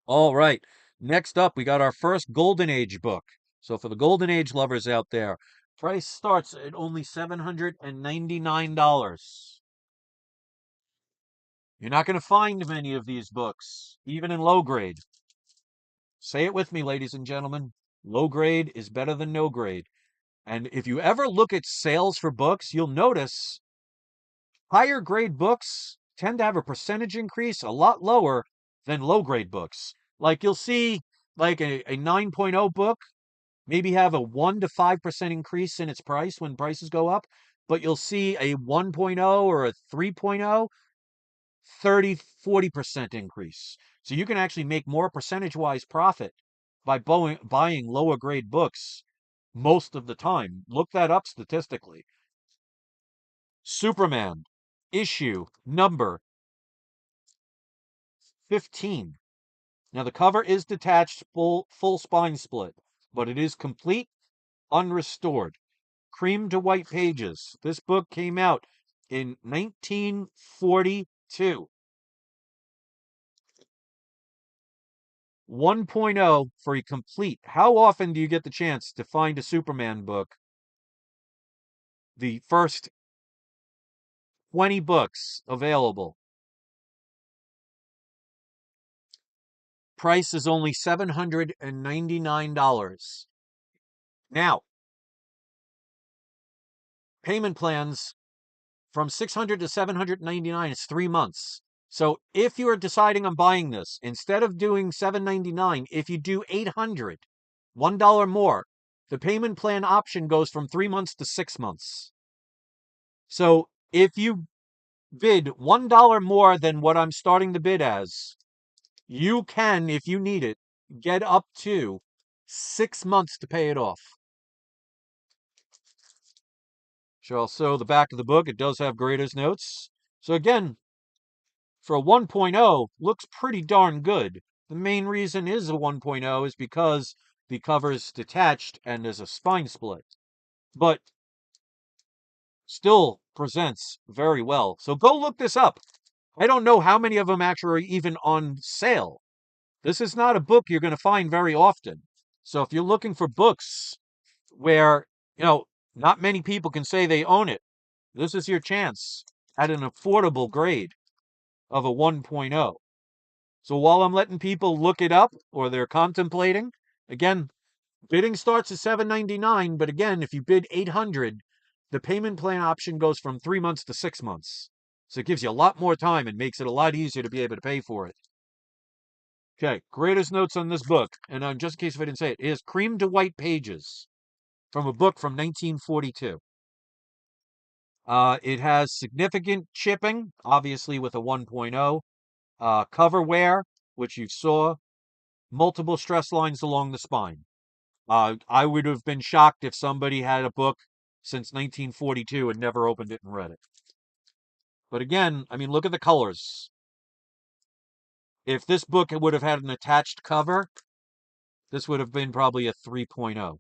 All right. Next up, we got our first Golden Age book. So for the Golden Age lovers out there, price starts at only $799. You're not going to find many of these books, even in low grade. Say it with me, ladies and gentlemen. Low grade is better than no grade. And if you ever look at sales for books, you'll notice higher grade books tend to have a percentage increase a lot lower than low grade books. Like you'll see like a 9.0 book maybe have a 1 to 5% increase in its price when prices go up, but you'll see a 1.0 or a 3.0 30-40% increase. So you can actually make more percentage wise profit by buying lower grade books most of the time. Look that up statistically. Superman, issue number 15. Now the cover is detached, full spine split, but it is complete, unrestored. Cream to white pages. This book came out in 1942. 1.0 for a complete. How often do you get the chance to find a Superman book? The first 20 books available. Price is only $799. Now, payment plans from $600 to $799 is 3 months. So if you are deciding on buying this, instead of doing $799, if you do $800, $1 more, the payment plan option goes from 3 months to 6 months. So if you bid $1 more than what I'm starting the bid as, you can, if you need it, get up to 6 months to pay it off. So the back of the book, it does have grader's notes. So again, for a 1.0, looks pretty darn good. The main reason is a 1.0 is because the cover is detached and there's a spine split. But still presents very well. So go look this up. I don't know how many of them actually are even on sale. This is not a book you're going to find very often. So if you're looking for books where, not many people can say they own it, this is your chance at an affordable grade of a 1.0. So while I'm letting people look it up or they're contemplating, again, bidding starts at $799, but again, if you bid $800, the payment plan option goes from 3 months to 6 months. So it gives you a lot more time and makes it a lot easier to be able to pay for it. Okay, greatest notes on this book, and just in case if I didn't say it, is cream to white pages from a book from 1942. It has significant chipping, obviously with a 1.0, cover wear, which you saw, multiple stress lines along the spine. I would have been shocked if somebody had a book since 1942 and never opened it and read it. But again, I mean, look at the colors. If this book would have had an attached cover, this would have been probably a 3.0.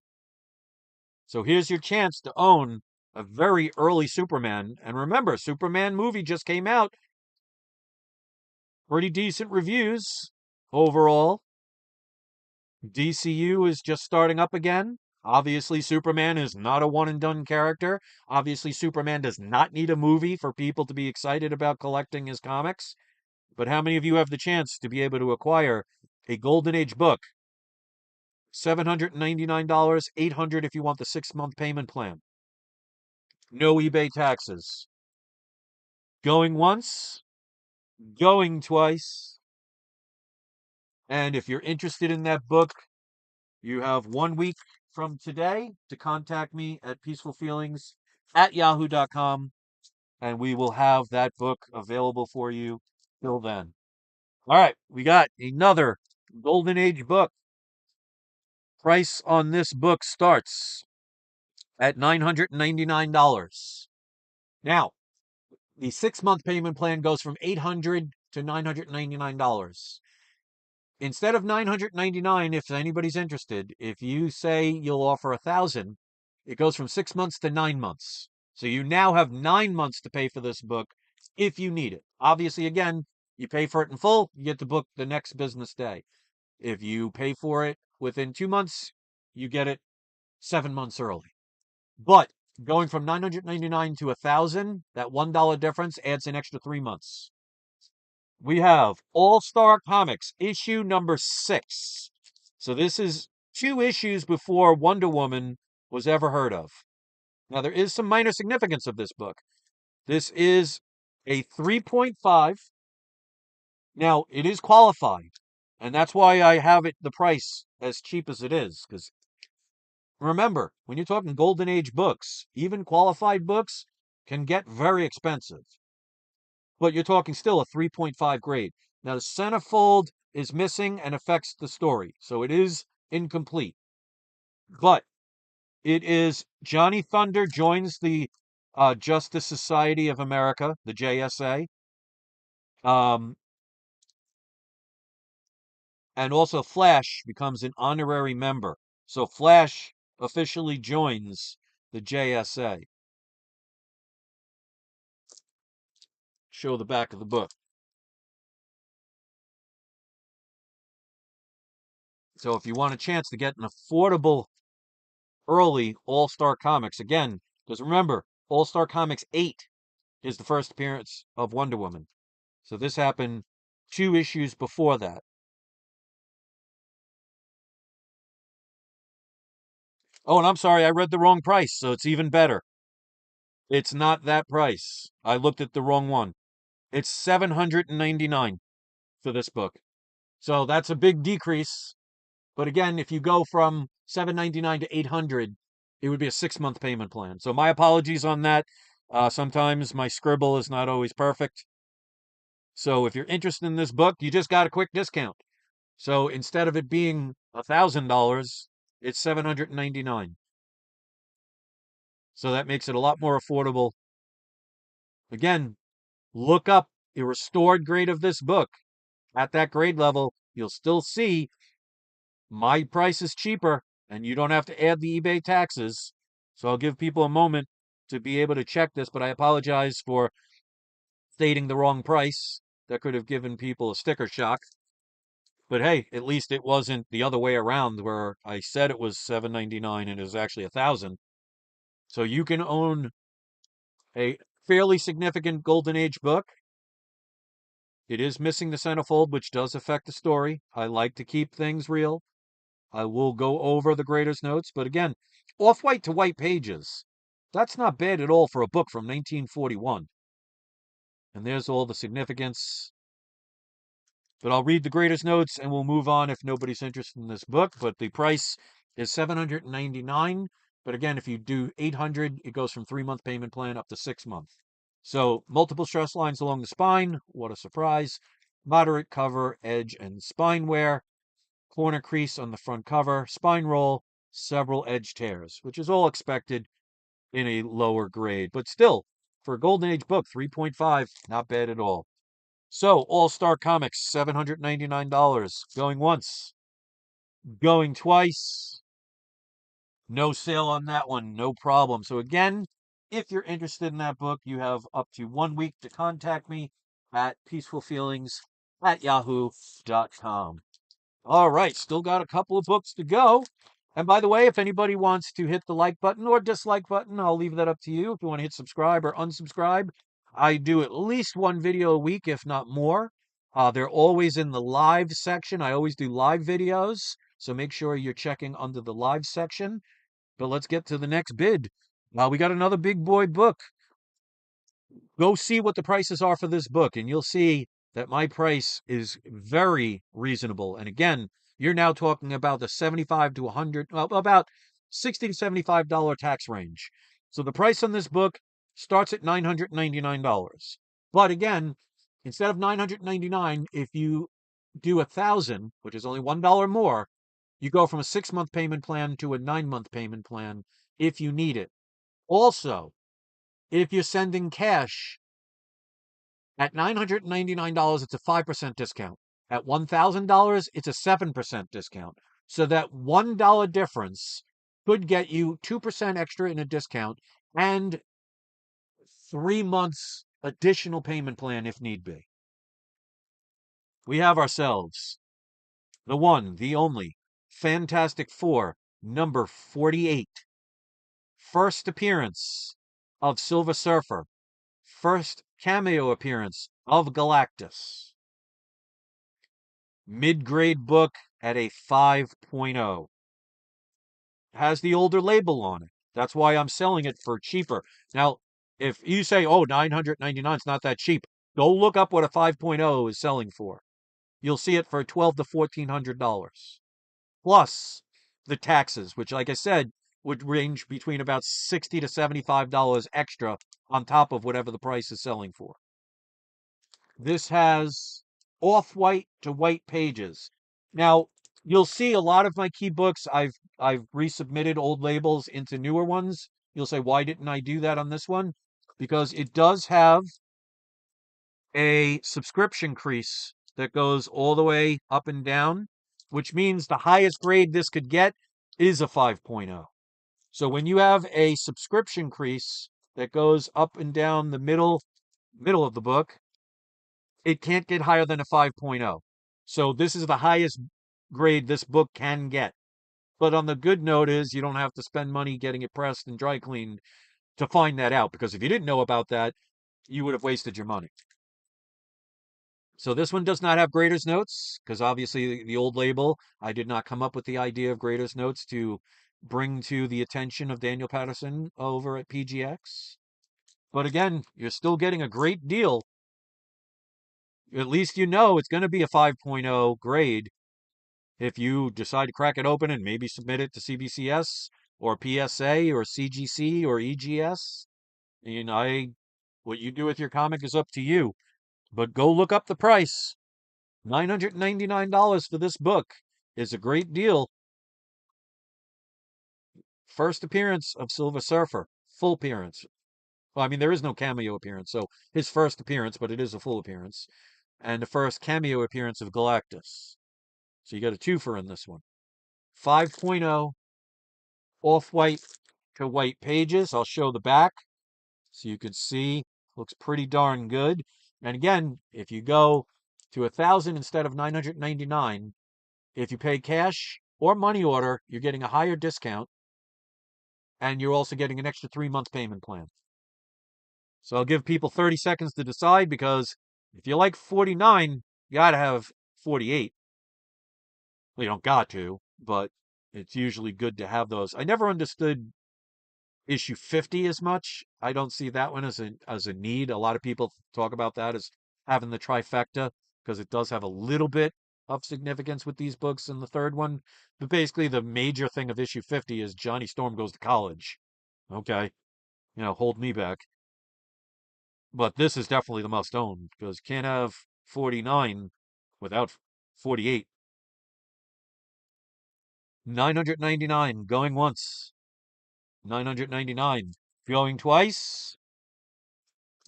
So here's your chance to own A very early Superman. And remember, Superman movie just came out. Pretty decent reviews overall. DCU is just starting up again. Obviously, Superman is not a one and done character. Obviously, Superman does not need a movie for people to be excited about collecting his comics. But how many of you have the chance to be able to acquire a Golden Age book? $799, $800 if you want the 6-month payment plan. No eBay taxes. Going once, going twice. And if you're interested in that book, you have 1 week from today to contact me at peacefulfeelings@yahoo.com, and we will have that book available for you till then. All right, we got another Golden Age book. Price on this book starts at $999. Now, the 6-month payment plan goes from $800 to $999. Instead of $999, if anybody's interested, if you say you'll offer $1,000, it goes from 6 months to 9 months. So you now have 9 months to pay for this book if you need it. Obviously, again, you pay for it in full, you get the book the next business day. If you pay for it within 2 months, you get it 7 months early. But going from $999 to $1,000, that $1 difference adds an extra 3 months. We have All-Star Comics, issue number 6. So this is 2 issues before Wonder Woman was ever heard of. Now, there is some minor significance of this book. This is a 3.5. Now, it is qualified, and that's why I have it the price as cheap as it is, because remember, when you're talking Golden Age books, even qualified books can get very expensive. But you're talking still a 3.5 grade. Now, the centerfold is missing and affects the story, so it is incomplete. But it is Johnny Thunder joins the Justice Society of America, the JSA, um, and also Flash becomes an honorary member. So Flash officially joins the JSA. Show the back of the book. So if you want a chance to get an affordable early All-Star Comics, again, because remember, All-Star Comics 8 is the first appearance of Wonder Woman. So this happened 2 issues before that. Oh, and I'm sorry, I read the wrong price, so it's even better. It's not that price. I looked at the wrong one. It's $799 for this book. So that's a big decrease. But again, if you go from $799 to $800, it would be a 6-month payment plan. So my apologies on that. Sometimes my scribble is not always perfect. So if you're interested in this book, you just got a quick discount. So instead of it being $1,000, it's $799. So that makes it a lot more affordable. Again, look up the restored grade of this book. At that grade level, you'll still see my price is cheaper and you don't have to add the eBay taxes. So I'll give people a moment to be able to check this, but I apologize for stating the wrong price. That could have given people a sticker shock. But hey, at least it wasn't the other way around where I said it was $799 and it was actually $1,000. So you can own a fairly significant Golden Age book. It is missing the centerfold, which does affect the story. I like to keep things real. I will go over the Grader's notes, but again, off-white to white pages. That's not bad at all for a book from 1941. And there's all the significance. But I'll read the Grader's notes and we'll move on if nobody's interested in this book. But the price is $799. But again, if you do $800, it goes from 3-month payment plan up to 6-month. So multiple stress lines along the spine. What a surprise. Moderate cover, edge, and spine wear. Corner crease on the front cover. Spine roll. Several edge tears, which is all expected in a lower grade. But still, for a Golden Age book, 3.5, not bad at all. So, All-Star Comics, $799. Going once. Going twice. No sale on that one. No problem. So again, If you're interested in that book, you have up to 1 week to contact me at peacefulfeelings@yahoo.com. All right, still got a couple of books to go. And by the way, if anybody wants to hit the like button or dislike button, I'll leave that up to you. If you want to hit subscribe or unsubscribe, I do at least one video a week, if not more. They're always in the live section. I always do live videos, so make sure you're checking under the live section. But let's get to the next bid. We got another big boy book. Go see what the prices are for this book, and you'll see that my price is very reasonable. And again, you're now talking about the 75 to 100, well, about 60 to $75 tax range. So the price on this book starts at $999. But again, instead of $999, if you do 1,000, which is only $1 more, you go from a 6-month payment plan to a 9-month payment plan if you need it. Also, if you're sending cash at $999, it's a 5% discount. At $1,000, it's a 7% discount. So that $1 difference could get you 2% extra in a discount and 3 months additional payment plan if need be. We have ourselves the one, the only, Fantastic Four, number 48. First appearance of Silver Surfer. First cameo appearance of Galactus. Mid-grade book at a 5.0. Has the older label on it. That's why I'm selling it for cheaper. Now, if you say, oh, $999 is not that cheap, go look up what a 5.0 is selling for. You'll see it for $1,200 to $1,400. Plus the taxes, which, like I said, would range between about $60 to $75 extra on top of whatever the price is selling for. This has off-white to white pages. Now, you'll see a lot of my key books, I've resubmitted old labels into newer ones. You'll say, why didn't I do that on this one? Because it does have a subscription crease that goes all the way up and down, which means the highest grade this could get is a 5.0. So when you have a subscription crease that goes up and down the middle of the book, it can't get higher than a 5.0. So this is the highest grade this book can get. But on the good note is you don't have to spend money getting it pressed and dry cleaned to find that out, because if you didn't know about that, you would have wasted your money. So this one does not have grader's notes, because obviously the old label, I did not come up with the idea of grader's notes to bring to the attention of Daniel Patterson over at PGX. But again, you're still getting a great deal. At least you know it's going to be a 5.0 grade if you decide to crack it open and maybe submit it to CBCS or PSA or CGC or EGS. And what you do with your comic is up to you. But go look up the price. $999 for this book is a great deal. First appearance of Silver Surfer. Full appearance. Well, I mean, there is no cameo appearance, so his first appearance, but it is a full appearance. And the first cameo appearance of Galactus. So you got a twofer in this one. 5.0 off-white to white pages. I'll show the back so you can see. Looks pretty darn good. And again, if you go to 1,000 instead of 999, if you pay cash or money order, you're getting a higher discount, and you're also getting an extra 3-month payment plan. So I'll give people 30 seconds to decide, because if you like 49, you got to have 48. Well, you don't got to, but it's usually good to have those. I never understood issue 50 as much. I don't see that one as a need. A lot of people talk about that as having the trifecta, because it does have a little bit of significance with these books in the third one. But basically the major thing of issue 50 is Johnny Storm goes to college. Okay. Hold me back. But this is definitely the must own, because you can't have 49 without 48. 999 going once. 999 going twice.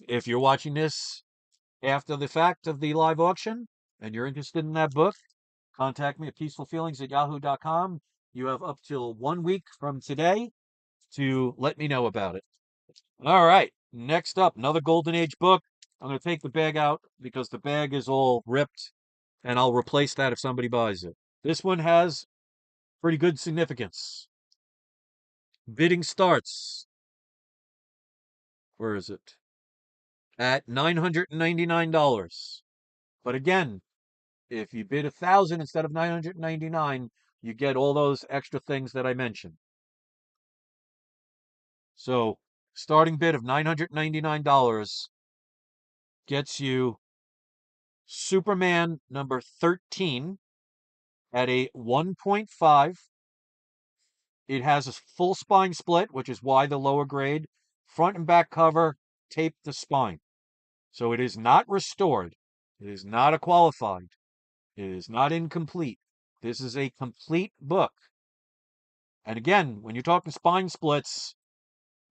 If you're watching this after the fact of the live auction and you're interested in that book, contact me at peacefulfeelings@yahoo.com. You have up till 1 week from today to let me know about it. All right. Next up, another Golden Age book. I'm going to take the bag out because the bag is all ripped, and I'll replace that if somebody buys it. This one has pretty good significance. Bidding starts. Where is it? At $999. But again, if you bid 1,000 instead of 999, you get all those extra things that I mentioned. So, starting bid of $999 gets you Superman number 13 at a 1.5. It has a full spine split, which is why the lower grade. Front and back cover taped the spine. So it is not restored. It is not a qualified. It is not incomplete. This is a complete book. And again, when you're talking spine splits,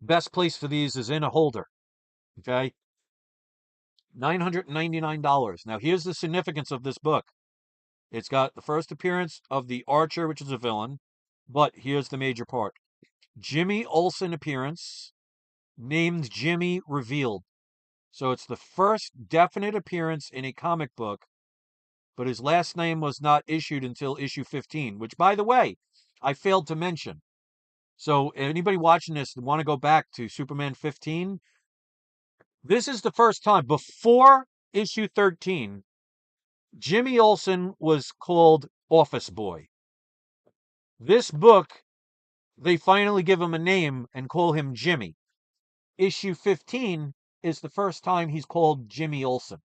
best place for these is in a holder. Okay? $999. Now, here's the significance of this book. It's got the first appearance of the Archer, which is a villain. But here's the major part. Jimmy Olsen appearance, named Jimmy revealed. So it's the first definite appearance in a comic book, but his last name was not issued until issue 15, which, by the way, I failed to mention. So anybody watching this want to go back to Superman 15? This is the first time. Before issue 13, Jimmy Olsen was called Office Boy. This book, they finally give him a name and call him Jimmy. Issue 15 is the first time he's called Jimmy Olsen.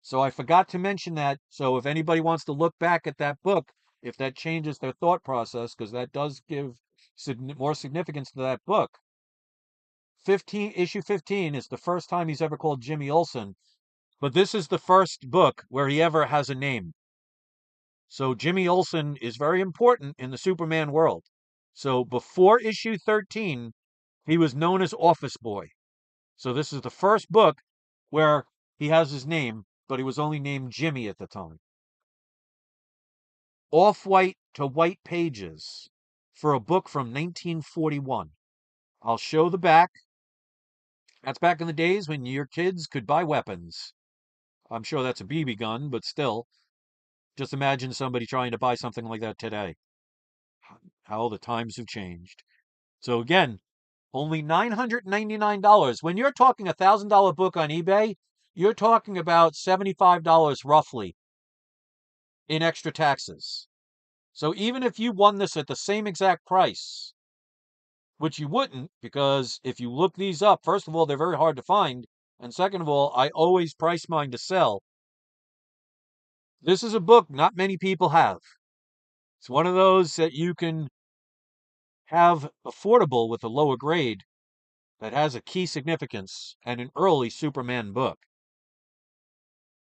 So I forgot to mention that. So if anybody wants to look back at that book, if that changes their thought process, because that does give more significance to that book. Issue 15 is the first time he's ever called Jimmy Olsen, but this is the first book where he ever has a name. So Jimmy Olsen is very important in the Superman world. So before issue 13, he was known as Office Boy. So this is the first book where he has his name, but he was only named Jimmy at the time. Off-white to white pages for a book from 1941. I'll show the back. That's back in the days when your kids could buy weapons. I'm sure that's a BB gun, but still, just imagine somebody trying to buy something like that today. How the times have changed. So again, only $999. When you're talking $1,000 book on eBay, you're talking about $75 roughly in extra taxes. So even if you won this at the same exact price, which you wouldn't, because if you look these up, first of all, they're very hard to find. And second of all, I always price mine to sell. This is a book not many people have. It's one of those that you can have affordable with a lower grade that has a key significance and an early Superman book.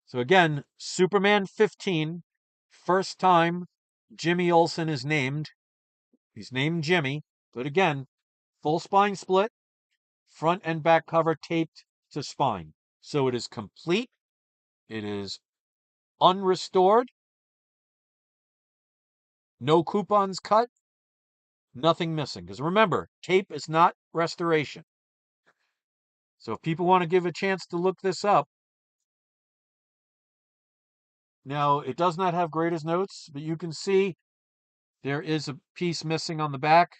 So again, Superman 15, first time Jimmy Olsen is named. He's named Jimmy, but again, full spine split, front and back cover taped to spine. So it is complete. It is unrestored. No coupons cut. Nothing missing. Because remember, tape is not restoration. So if people want to give a chance to look this up, now it does not have graders notes, but you can see there is a piece missing on the back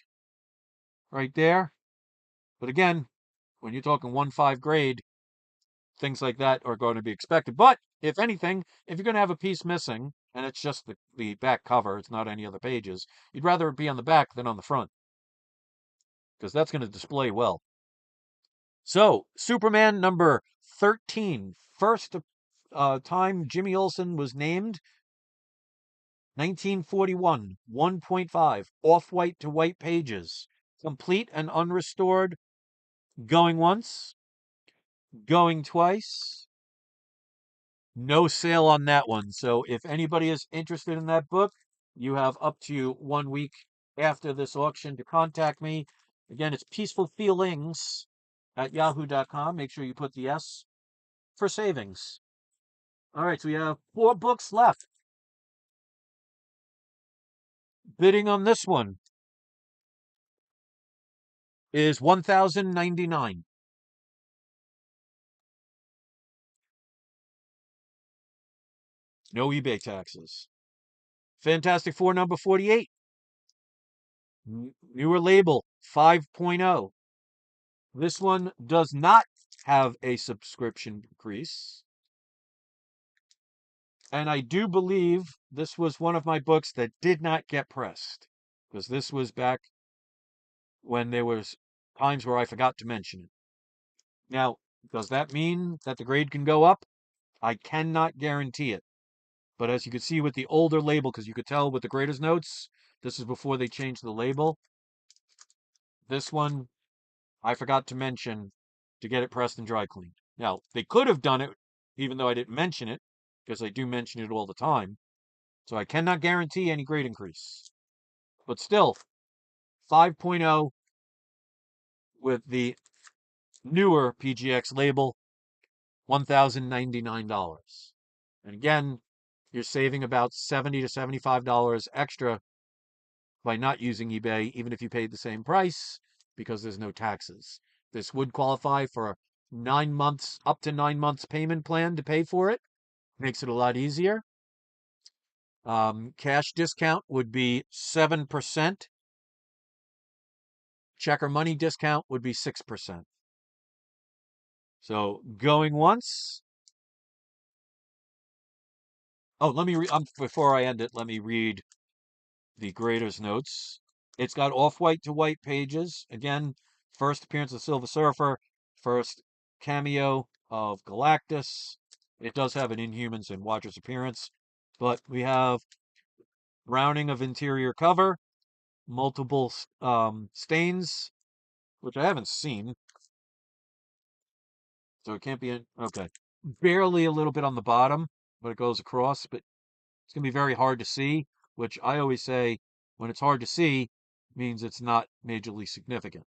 right there. But again, when you're talking 1.5 grade, things like that are going to be expected. But if anything, if you're going to have a piece missing and it's just the back cover, it's not any other pages, you'd rather it be on the back than on the front because that's going to display well. So, Superman number 13, first time Jimmy Olsen was named, 1941, 1.5, off-white to white pages, complete and unrestored, going once, going twice. No sale on that one. So if anybody is interested in that book, you have up to 1 week after this auction to contact me. Again, it's peacefulfeelings@yahoo.com. Make sure you put the S for savings. All right, so we have 4 books left. Bidding on this one is $1,099. No eBay taxes. Fantastic Four number 48. Newer label 5.0. This one does not have a subscription increase. And I do believe this was one of my books that did not get pressed. Because this was back when there was times where I forgot to mention it. Now, does that mean that the grade can go up? I cannot guarantee it. But as you can see with the older label, because you could tell with the grader's notes, this is before they changed the label. This one, I forgot to mention to get it pressed and dry cleaned. Now, they could have done it, even though I didn't mention it, because I do mention it all the time. So I cannot guarantee any grade increase. But still, 5.0 with the newer PGX label, $1,099. And again, you're saving about $70 to $75 extra by not using eBay, even if you paid the same price, because there's no taxes. This would qualify for a 9 months, up to 9 months payment plan to pay for it. Makes it a lot easier. Cash discount would be 7%. Checker money discount would be 6%. So going once. Oh, let me read. Before I end it, let me read the grader's notes. It's got off-white to white pages. Again, first appearance of Silver Surfer, first cameo of Galactus. It does have an Inhumans and Watchers appearance, but we have browning of interior cover, multiple stains, which I haven't seen, so it can't be in. Okay, barely a little bit on the bottom, but it goes across, but it's going to be very hard to see, which I always say when it's hard to see means it's not majorly significant.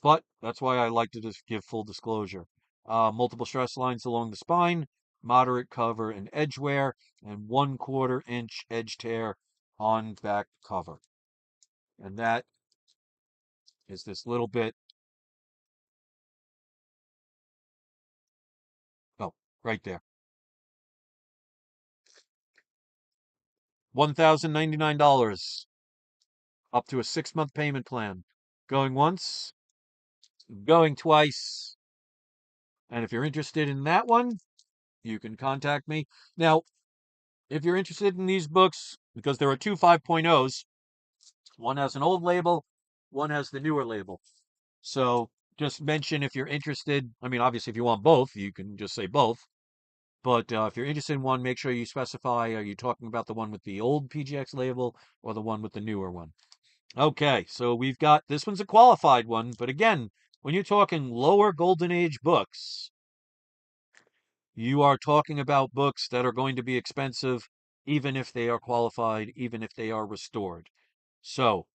But that's why I like to just give full disclosure. Multiple stress lines along the spine, moderate cover and edge wear, and 1/4 inch edge tear on back cover. And that is this little bit. Oh, right there. $1,099 up to a 6 month payment plan. Going once, going twice. And if you're interested in that one, you can contact me. Now, if you're interested in these books, because there are two 5.0s, one has an old label, one has the newer label. So just mention if you're interested. I mean, obviously, if you want both, you can just say both. But if you're interested in one, make sure you specify, are you talking about the one with the old PGX label or the one with the newer one? Okay, so we've got, this one's a qualified one, but again, when you're talking lower Golden Age books, you are talking about books that are going to be expensive, even if they are qualified, even if they are restored. So,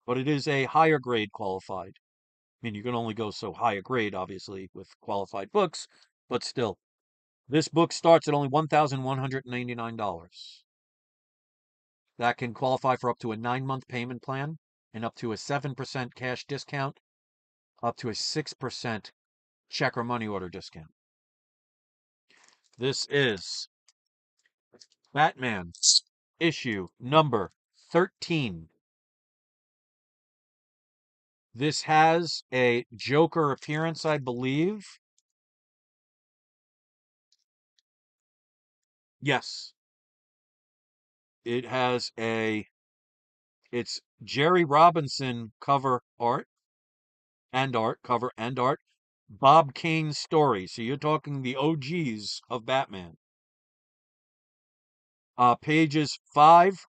but it is a higher grade qualified. I mean, you can only go so high a grade, obviously, with qualified books, but still. This book starts at only $1,199. That can qualify for up to a 9 month payment plan and up to a 7% cash discount, up to a 6% check or money order discount. This is Batman issue number 13. This has a Joker appearance, I believe. Yes. It has it's Jerry Robinson cover and art. Bob Kane's story. So you're talking the OGs of Batman. Pages 5,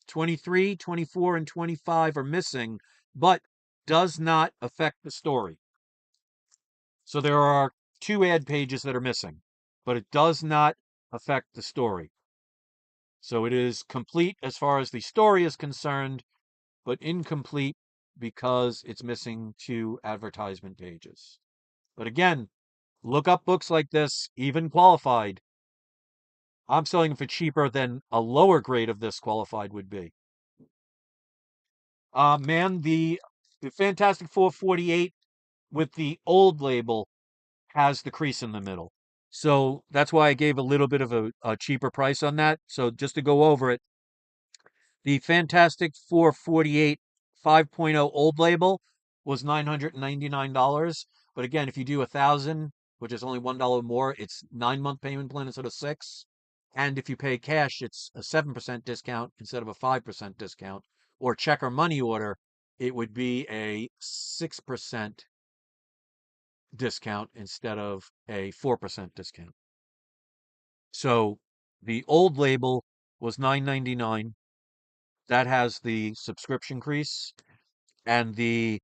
23, 24, and 25 are missing, but does not affect the story. So there are 2 ad pages that are missing, but it does not affect the story. So it is complete as far as the story is concerned, but incomplete because it's missing 2 advertisement pages. But again, look up books like this, even qualified. I'm selling for cheaper than a lower grade of this qualified would be. Man, the Fantastic Four 48 with the old label has the crease in the middle. So that's why I gave a little bit of a cheaper price on that. So just to go over it, the Fantastic 448 5.0 old label was $999. But again, if you do 1,000, which is only $1 more, it's 9-month payment plan instead of six. And if you pay cash, it's a 7% discount instead of a 5% discount. Or check or money order, it would be a 6% discount instead of a 4% discount. So the old label was $999. That has the subscription crease, and the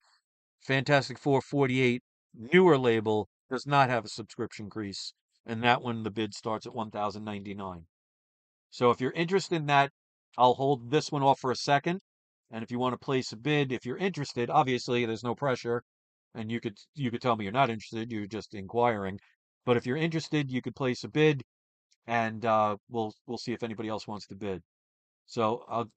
Fantastic Four 48 newer label does not have a subscription crease, and that one the bid starts at 1,099. So if you're interested in that, I'll hold this one off for a second. And if you want to place a bid, if you're interested, obviously there's no pressure, and you could tell me you're not interested, you're just inquiring. But if you're interested, you could place a bid, and we'll see if anybody else wants to bid. So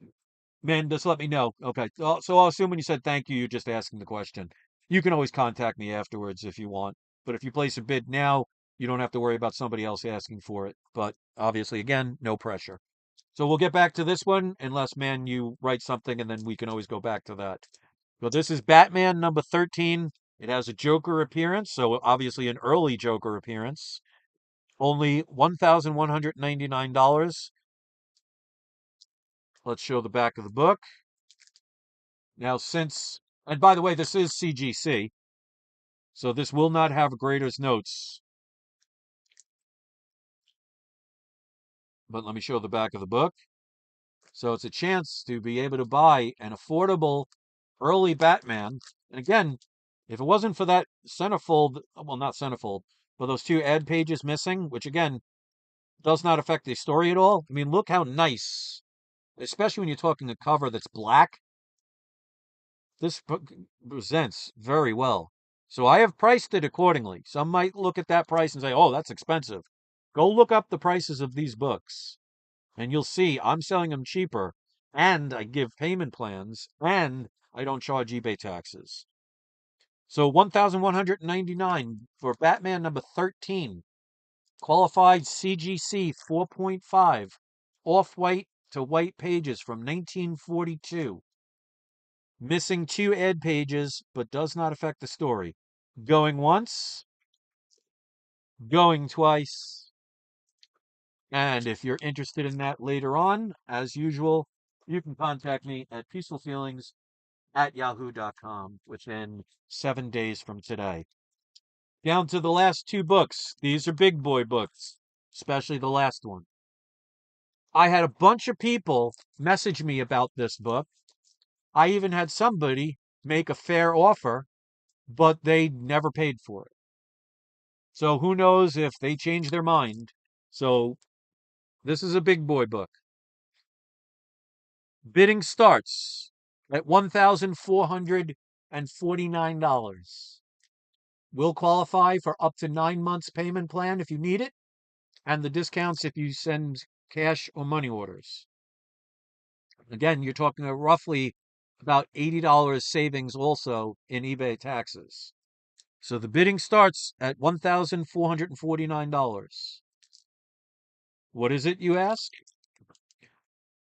man, just let me know. Okay. So I'll assume when you said thank you, you're just asking the question. You can always contact me afterwards if you want. But if you place a bid now, you don't have to worry about somebody else asking for it. But obviously, again, no pressure. So we'll get back to this one unless, man, you write something and then we can always go back to that. So this is Batman number 13. It has a Joker appearance, so obviously an early Joker appearance. Only $1,199. Let's show the back of the book. Now, and by the way, this is CGC, so this will not have grader's notes. But let me show the back of the book. So it's a chance to be able to buy an affordable early Batman. And again, if it wasn't for that centerfold, well, not centerfold, but those two ad pages missing, which again does not affect the story at all. I mean, look how nice, especially when you're talking a cover that's black. This presents very well. So I have priced it accordingly. Some might look at that price and say, oh, that's expensive. Go look up the prices of these books, and you'll see I'm selling them cheaper, and I give payment plans, and I don't charge eBay taxes. So 1,199 for Batman number 13, qualified CGC 4.5, off-white to white pages from 1942. Missing two ad pages, but does not affect the story. Going once, going twice. And if you're interested in that later on, as usual, you can contact me at peacefulfeelings@yahoo.com within 7 days from today. Down to the last two books. These are big boy books, especially the last one. I had a bunch of people message me about this book. I even had somebody make a fair offer, but they never paid for it. So who knows if they change their mind. So this is a big boy book. Bidding starts at $1,449. Will qualify for up to 9 months payment plan if you need it, and the discounts if you send cash or money orders. Again, you're talking roughly about $80 savings also in eBay taxes. So the bidding starts at $1,449. What is it, you ask?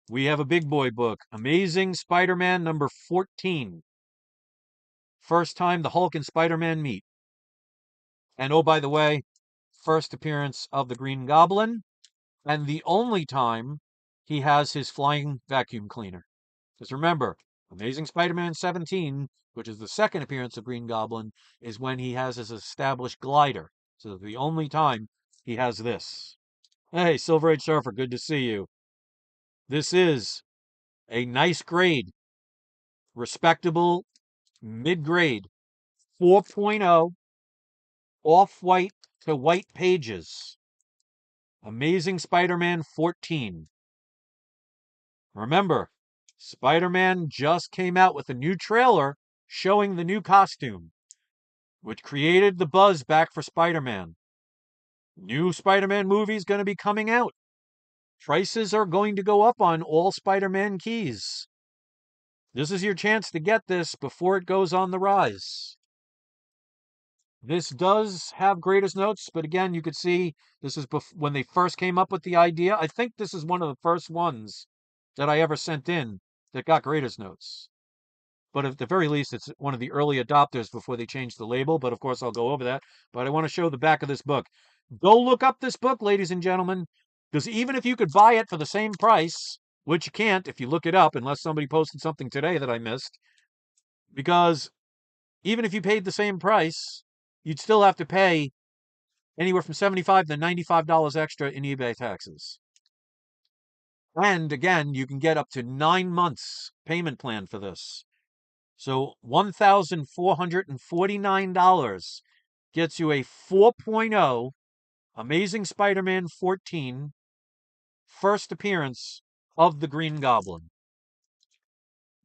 We have a big boy book, Amazing Spider-Man number 14. First time the Hulk and Spider-Man meet. And oh, by the way, first appearance of the Green Goblin, and the only time he has his flying vacuum cleaner. Because remember, Amazing Spider-Man 17, which is the second appearance of Green Goblin, is when he has his established glider. So the only time he has this. Hey, Silver Age Surfer, good to see you. This is a nice grade, respectable mid-grade 4.0 off-white to white pages. Amazing Spider-Man 14. Remember, Spider-Man just came out with a new trailer showing the new costume, which created the buzz back for Spider-Man. New Spider-Man movie's going to be coming out. Prices are going to go up on all Spider-Man keys. This is your chance to get this before it goes on the rise. This does have greatest notes, but again, you could see this is when they first came up with the idea. I think this is one of the first ones that I ever sent in that got greatest notes. But at the very least, it's one of the early adopters before they changed the label. But of course, I'll go over that. But I want to show the back of this book. Go look up this book, ladies and gentlemen, because even if you could buy it for the same price, which you can't if you look it up, unless somebody posted something today that I missed, because even if you paid the same price, you'd still have to pay anywhere from $75 to $95 extra in eBay taxes. And again, you can get up to 9 months payment plan for this. So $1,449 gets you a 4.0 Amazing Spider-Man 14 first appearance of the Green Goblin.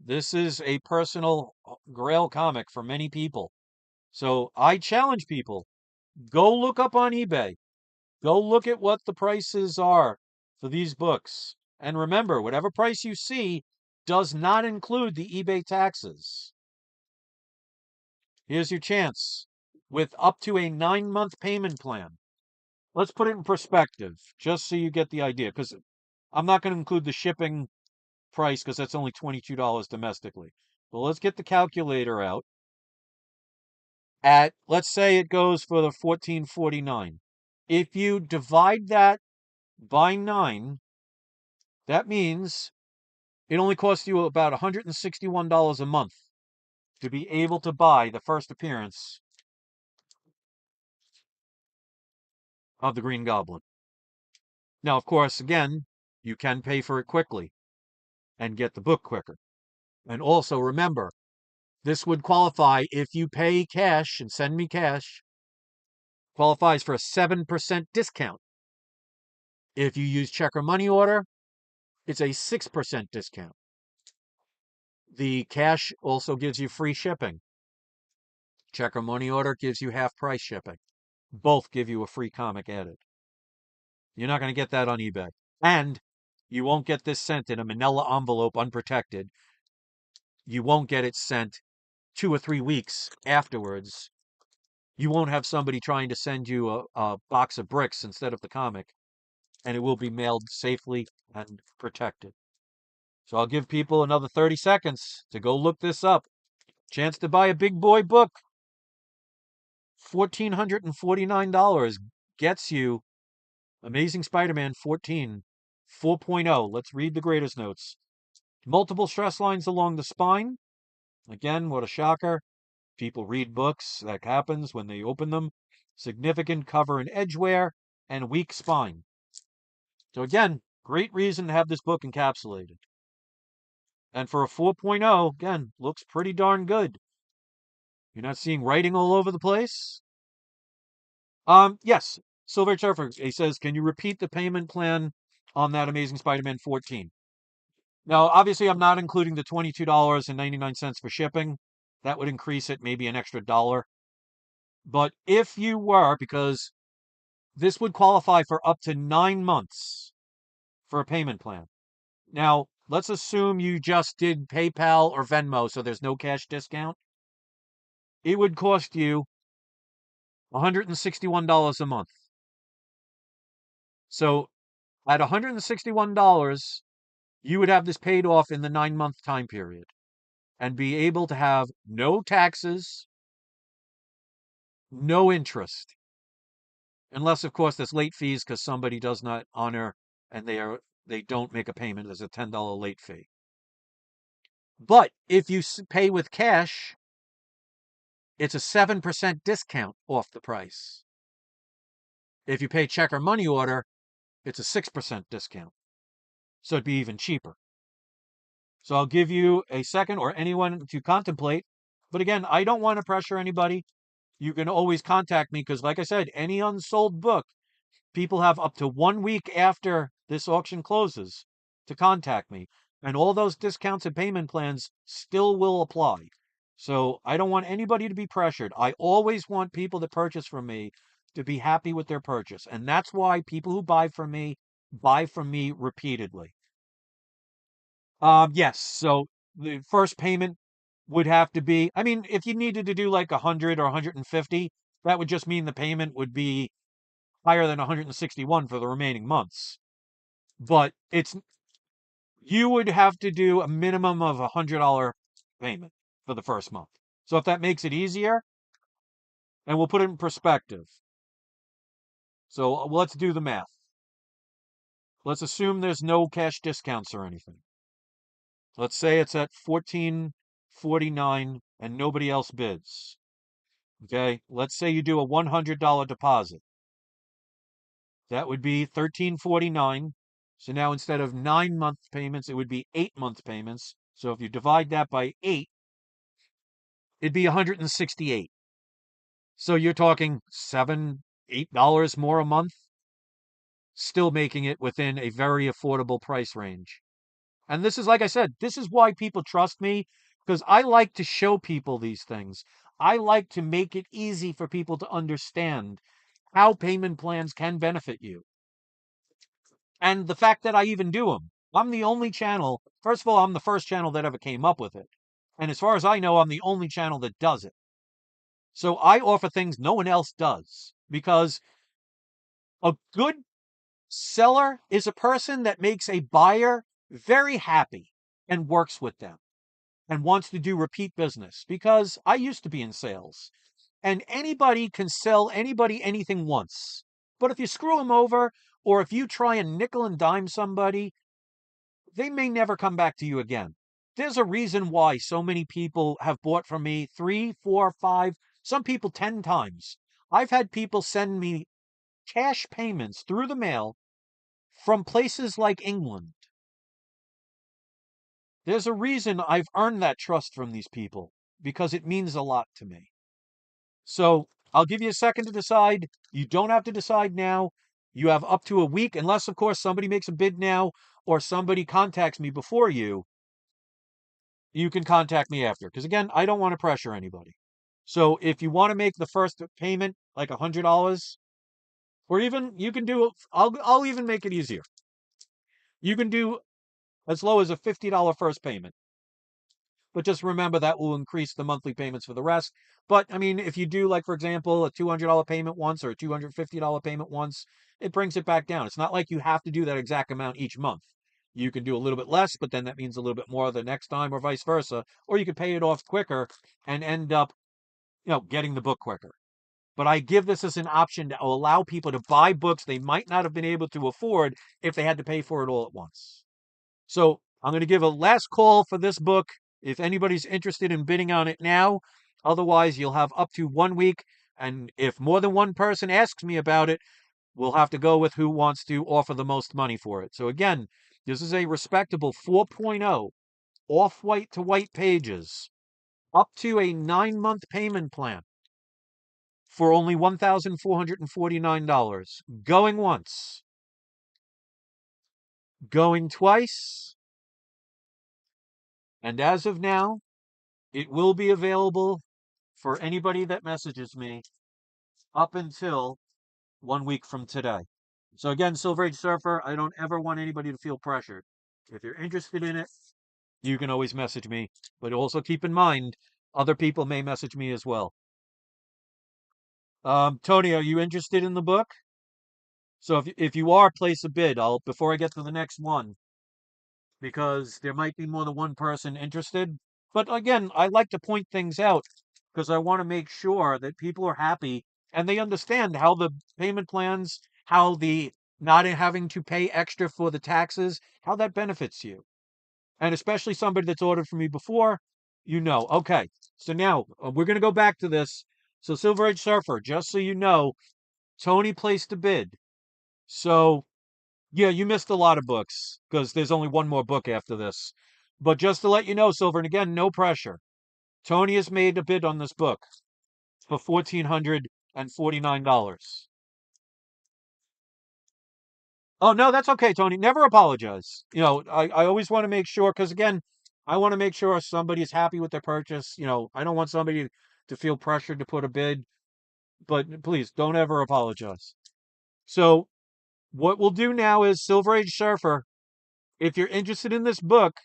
This is a personal grail comic for many people. So I challenge people, go look up on eBay. Go look at what the prices are for these books. And remember, whatever price you see does not include the eBay taxes. Here's your chance with up to a 9-month payment plan. Let's put it in perspective, just so you get the idea, because I'm not going to include the shipping price because that's only $22 domestically. But let's get the calculator out. Let's say it goes for the $14.49. If you divide that by 9, that means it only costs you about $161 a month to be able to buy the first appearance of the Green Goblin. Now, of course, again, you can pay for it quickly and get the book quicker. And also remember, this would qualify if you pay cash and send me cash, qualifies for a 7% discount. If you use check or money order, it's a 6% discount. The cash also gives you free shipping. Check or money order gives you half price shipping. Both give you a free comic added. You're not going to get that on eBay. And you won't get this sent in a manila envelope unprotected. You won't get it sent 2 or 3 weeks afterwards. You won't have somebody trying to send you a box of bricks instead of the comic. And it will be mailed safely and protected. So I'll give people another 30 seconds to go look this up. Chance to buy a big boy book. $1,449 gets you Amazing Spider-Man 14, 4.0. Let's read the greatest notes. Multiple stress lines along the spine. Again, what a shocker. People read books. That happens when they open them. Significant cover and edge wear, and weak spine. So again, great reason to have this book encapsulated. And for a 4.0, again, looks pretty darn good. You're not seeing writing all over the place? Yes. Silver Surfer, he says, can you repeat the payment plan on that Amazing Spider-Man 14? Now, obviously, I'm not including the $22.99 for shipping. That would increase it maybe an extra dollar. But if you were, because this would qualify for up to 9 months for a payment plan. Now, let's assume you just did PayPal or Venmo, so there's no cash discount. It would cost you $161 a month. So at $161, you would have this paid off in the 9-month time period and be able to have no taxes, no interest. Unless, of course, there's late fees because somebody does not honor and they don't make a payment. There's a $10 late fee. But if you pay with cash, it's a 7% discount off the price. If you pay check or money order, it's a 6% discount. So it'd be even cheaper. So I'll give you a second or anyone to contemplate. But again, I don't want to pressure anybody. You can always contact me because, like I said, any unsold book, people have up to 1 week after this auction closes to contact me. And all those discounts and payment plans still will apply. So I don't want anybody to be pressured. I always want people that purchase from me to be happy with their purchase. And that's why people who buy from me repeatedly. Yes. So the first payment would have to be, I mean, if you needed to do like 100 or 150, That would just mean the payment would be higher than 161 for the remaining months. But you would have to do a minimum of $100 payment for the first month. So if that makes it easier, and we'll put it in perspective. So let's do the math. Let's assume there's no cash discounts or anything. Let's say it's at 1449 and nobody else bids. Okay, let's say you do a $100 deposit. That would be 1349. So now instead of 9-month payments, it would be 8-month payments. So if you divide that by 8, it'd be 168. So you're talking $7, $8 more a month, still making it within a very affordable price range. And this is, like I said, this is why people trust me, because I like to show people these things. I like to make it easy for people to understand how payment plans can benefit you. And the fact that I even do them. I'm the only channel. First of all, I'm the first channel that ever came up with it. And as far as I know, I'm the only channel that does it. So I offer things no one else does, because a good seller is a person that makes a buyer very happy and works with them and wants to do repeat business. Because I used to be in sales, and anybody can sell anybody anything once. But if you screw them over, or if you try and nickel and dime somebody, they may never come back to you again. There's a reason why so many people have bought from me 3, 4, 5, some people 10 times. I've had people send me cash payments through the mail from places like England. There's a reason I've earned that trust from these people, because it means a lot to me. So I'll give you a second to decide. You don't have to decide now. You have up to a week, unless, of course, somebody makes a bid now or somebody contacts me before you. You can contact me after, because again, I don't want to pressure anybody. So if you want to make the first payment like $100, or even you can do, I'll even make it easier. You can do as low as a $50 first payment. But just remember that will increase the monthly payments for the rest. But I mean, if you do, like, for example, a $200 payment once or a $250 payment once, it brings it back down. It's not like you have to do that exact amount each month. You can do a little bit less, but then that means a little bit more the next time, or vice versa. Or you could pay it off quicker and end up, getting the book quicker. But I give this as an option to allow people to buy books they might not have been able to afford if they had to pay for it all at once. So I'm going to give a last call for this book if anybody's interested in bidding on it now. Otherwise, you'll have up to 1 week. And if more than one person asks me about it, we'll have to go with who wants to offer the most money for it. So again, this is a respectable 4.0 off-white to white pages, up to a 9-month payment plan for only $1,449. Going once, going twice, and as of now, it will be available for anybody that messages me up until 1 week from today. So again, Silver Age Surfer, I don't ever want anybody to feel pressured. If you're interested in it, you can always message me. But also keep in mind, other people may message me as well. Tony, are you interested in the book? So if you are, place a bid. Before I get to the next one, because there might be more than one person interested. But again, I like to point things out because I want to make sure that people are happy and they understand how the payment plans, how the not having to pay extra for the taxes, how that benefits you. And especially somebody that's ordered from me before, Okay, so now we're going to go back to this. So Silver Age Surfer, just so you know, Tony placed a bid. So yeah, you missed a lot of books because there's only one more book after this. But just to let you know, Silver, and again, no pressure. Tony has made a bid on this book for $1,449. Oh, no, that's okay, Tony. Never apologize. I always want to make sure, because again, I want to make sure somebody is happy with their purchase. I don't want somebody to feel pressured to put a bid, but please don't ever apologize. So what we'll do now is Silver Age Surfer. If you're interested in this book,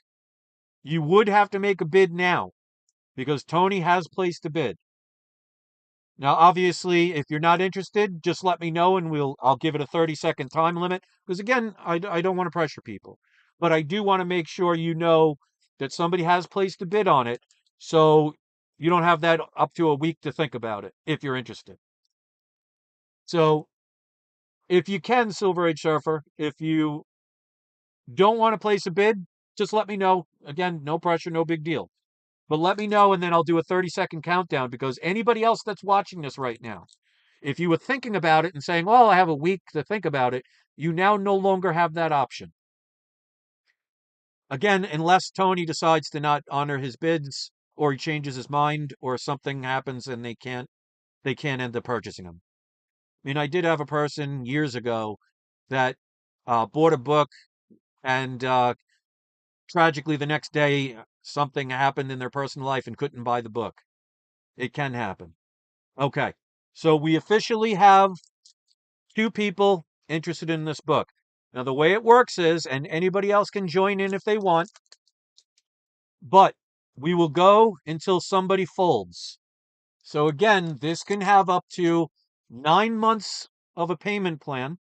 you would have to make a bid now because Tony has placed a bid. Now, obviously, if you're not interested, just let me know and I'll give it a 30-second time limit. Because again, I don't want to pressure people, but I do want to make sure you know that somebody has placed a bid on it. So you don't have that up to a week to think about it if you're interested. So if you can, Silver Age Surfer, if you don't want to place a bid, just let me know. Again, no pressure, no big deal. But let me know, and then I'll do a 30-second countdown because anybody else that's watching this right now, if you were thinking about it and saying, well, I have a week to think about it, you now no longer have that option. Again, unless Tony decides to not honor his bids or he changes his mind or something happens and they can't end up purchasing them. I mean, I did have a person years ago that bought a book and tragically the next day something happened in their personal life and couldn't buy the book. It can happen. Okay. So we officially have two people interested in this book. Now, the way it works is, and anybody else can join in if they want, but we will go until somebody folds. So again, this can have up to 9 months of a payment plan,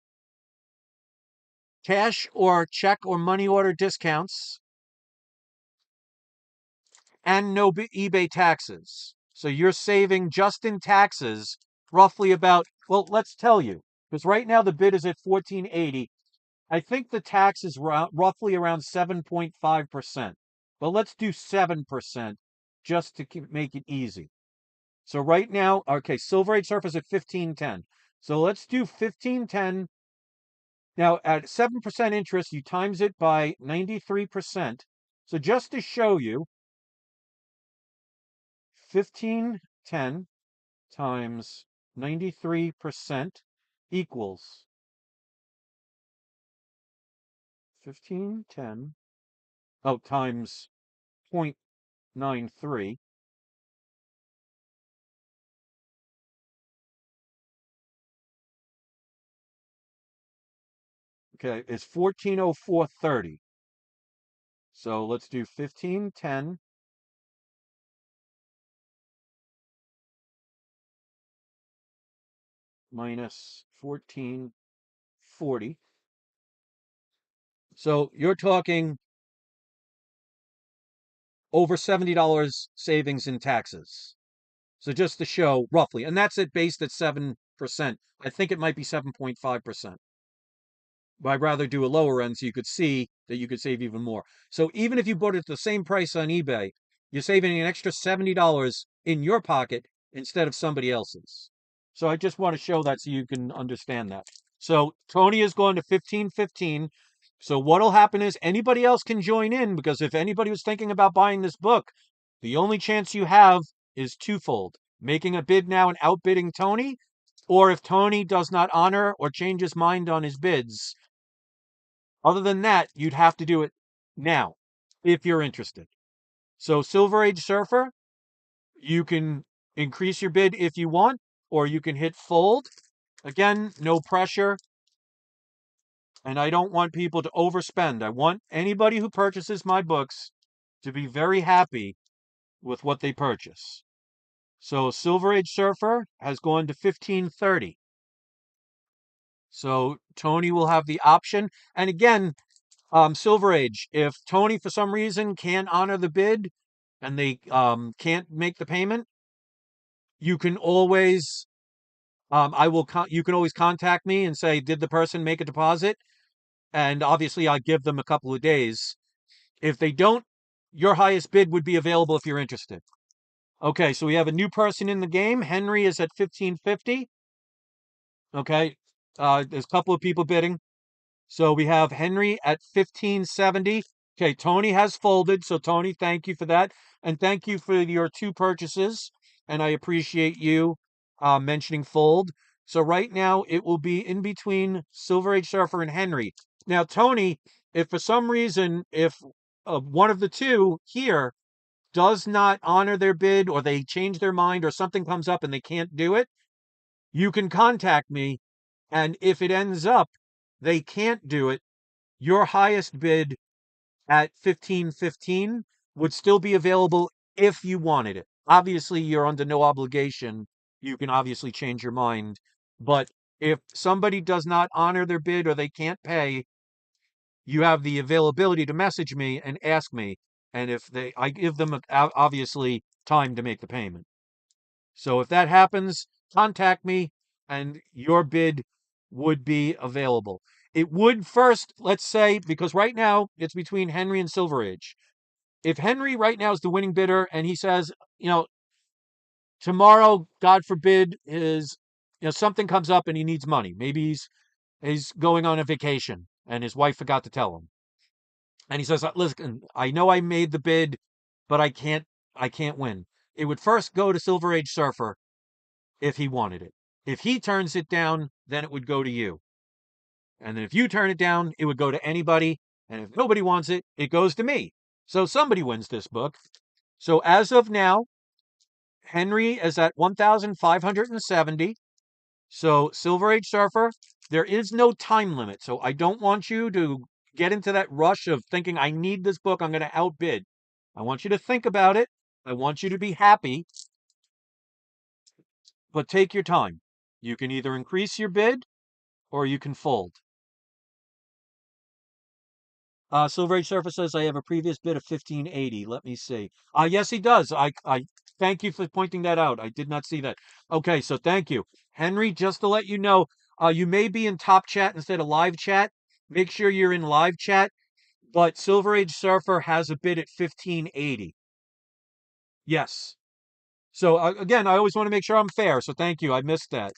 cash or check or money order discounts, and no eBay taxes. So you're saving just in taxes roughly about, well, let's tell you, because right now the bid is at 1480. I think the tax is roughly around 7.5%. But let's do 7% just to make it easy. So right now, okay, Silver Age Surf is at 1510. So let's do 1510. Now at 7% interest, you times it by 93%. So just to show you, 1510 times 93% equals 1510, times 0.93. Okay, is 1404.30. So let's do 1510 minus 1440. So you're talking over $70 savings in taxes. So just to show roughly, and that's it based at 7%. I think it might be 7.5%. But I'd rather do a lower end so you could see that you could save even more. So even if you bought it at the same price on eBay, you're saving an extra $70 in your pocket instead of somebody else's. So I just want to show that so you can understand that. So Tony is going to 1515. So what'll happen is anybody else can join in because if anybody was thinking about buying this book, the only chance you have is twofold. Making a bid now and outbidding Tony, or if Tony does not honor or change his mind on his bids, other than that, you'd have to do it now if you're interested. So, Silver Age Surfer, you can increase your bid if you want, or you can hit fold. Again, no pressure. And I don't want people to overspend. I want anybody who purchases my books to be very happy with what they purchase. So, Silver Age Surfer has gone to 1530. So, Tony will have the option. And again, Silver Age, if Tony for some reason can't honor the bid and they can't make the payment, you can always you can always contact me and say, did the person make a deposit? And obviously I give them a couple of days. If they don't, your highest bid would be available if you're interested. Okay, so we have a new person in the game. Henry is at 1550. Okay. There's a couple of people bidding. So we have Henry at 1570. Okay, Tony has folded. So, Tony, thank you for that. And thank you for your two purchases. And I appreciate you mentioning fold. So, right now, it will be in between Silver Age Surfer and Henry. Now, Tony, if for some reason, if one of the two here does not honor their bid or they change their mind or something comes up and they can't do it, you can contact me. And if it ends up they can't do it, your highest bid at 1515 would still be available if you wanted it. Obviously, you're under no obligation you can obviously change your mind. But if somebody does not honor their bid or they can't pay, you have the availability to message me and ask me. And if I give them obviously time to make the payment. So if that happens, contact me and your bid would be available. It would first, let's say, because right now it's between Henry and Silver Age. If Henry right now is the winning bidder and he says, tomorrow, God forbid, something comes up and he needs money. Maybe he's going on a vacation and his wife forgot to tell him. And he says, listen, I know I made the bid, but I can't win. It would first go to Silver Age Surfer if he wanted it. If he turns it down, then it would go to you. And then if you turn it down, it would go to anybody. And if nobody wants it, it goes to me. So somebody wins this book. So as of now, Henry is at 1,570. So Silver Age Surfer, there is no time limit. So I don't want you to get into that rush of thinking, I need this book, I'm going to outbid. I want you to think about it. I want you to be happy, but take your time. You can either increase your bid or you can fold. Silver Age Surfer says I have a previous bid of 1580. Let me see. Yes, he does. I thank you for pointing that out. I did not see that. Okay, so thank you. Henry, just to let you know, you may be in top chat instead of live chat. Make sure you're in live chat. But Silver Age Surfer has a bid at 1580. Yes. So again, I always want to make sure I'm fair. So thank you. I missed that.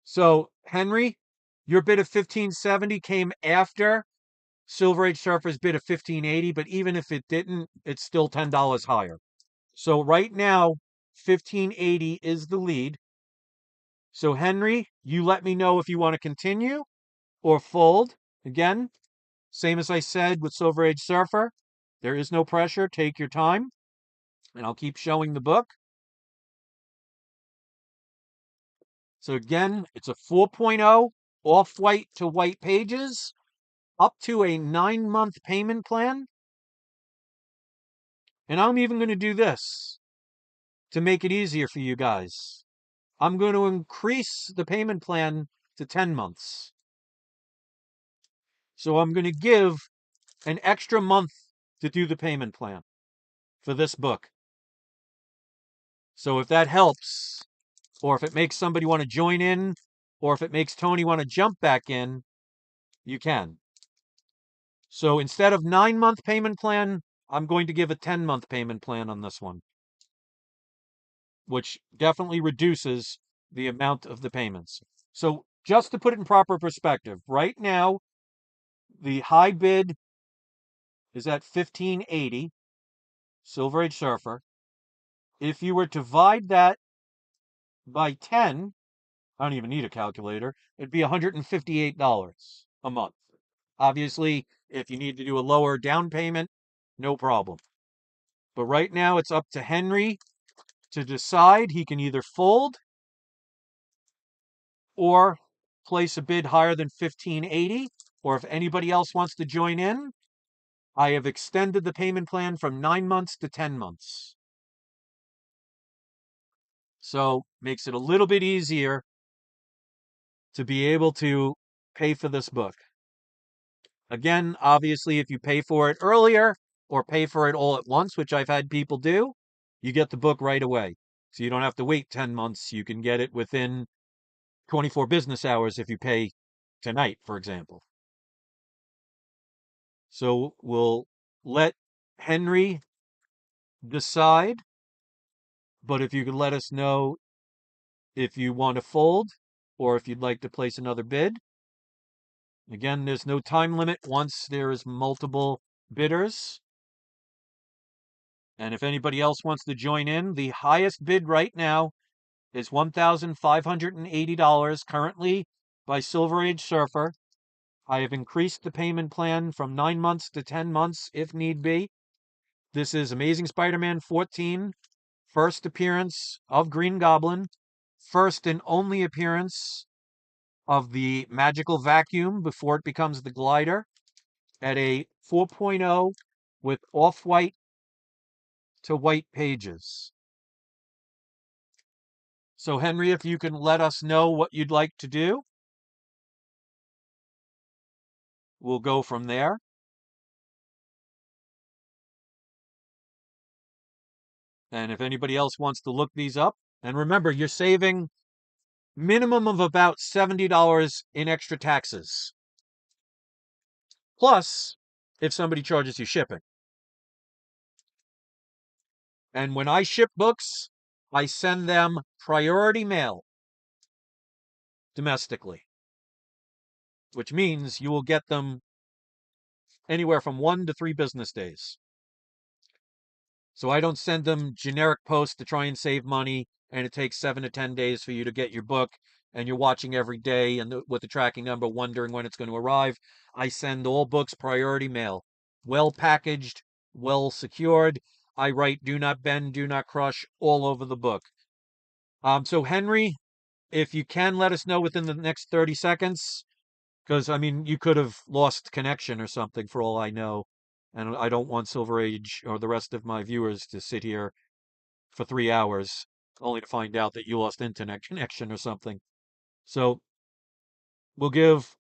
So Henry, your bid of 1570 came after Silver Age Surfer's bid of 1580, but even if it didn't, it's still $10 higher. So right now, 1580 is the lead. So Henry, you let me know if you want to continue or fold. Again, same as I said with Silver Age Surfer, there is no pressure. Take your time, and I'll keep showing the book. So again, it's a 4.0 off-white to white pages, up to a 9-month payment plan. And I'm even going to do this to make it easier for you guys. I'm going to increase the payment plan to 10 months. So I'm going to give an extra month to do the payment plan for this book. So if that helps, or if it makes somebody want to join in, or if it makes Tony want to jump back in, you can. So instead of 9-month payment plan, I'm going to give a 10-month payment plan on this one, which definitely reduces the amount of the payments. So just to put it in proper perspective, right now, the high bid is at 1580, Silver Age Surfer. If you were to divide that by 10, I don't even need a calculator, it'd be $158 a month. Obviously, if you need to do a lower down payment, no problem. But right now, it's up to Henry to decide. He can either fold or place a bid higher than 1580, or if anybody else wants to join in, I have extended the payment plan from 9 months to 10 months. So makes it a little bit easier to be able to pay for this book. Again, obviously, if you pay for it earlier or pay for it all at once, which I've had people do, you get the book right away. So you don't have to wait 10 months. You can get it within 24 business hours if you pay tonight, for example. So we'll let Henry decide, but if you could let us know if you want to fold or if you'd like to place another bid. Again, there's no time limit once there is multiple bidders. And if anybody else wants to join in, the highest bid right now is $1,580 currently by Silver Age Surfer. I have increased the payment plan from 9 months to 10 months if need be. This is Amazing Spider-Man 14, first appearance of Green Goblin, first and only appearance of the magical vacuum before it becomes the glider, at a 4.0 with off-white to white pages. So, Henry, if you can let us know what you'd like to do, we'll go from there. And if anybody else wants to look these up, and remember, you're saving minimum of about $70 in extra taxes. Plus, if somebody charges you shipping. And when I ship books, I send them priority mail domestically, which means you will get them anywhere from 1 to 3 business days. So I don't send them generic post to try and save money, and it takes 7 to 10 days for you to get your book, and you're watching every day and with the tracking number, wondering when it's going to arrive. I send all books priority mail, well packaged, well secured. I write "Do not bend, do not crush" all over the book. So Henry, if you can let us know within the next 30 seconds, because I mean, you could have lost connection or something for all I know. And I don't want Silver Age or the rest of my viewers to sit here for 3 hours only to find out that you lost internet connection or something. So we'll give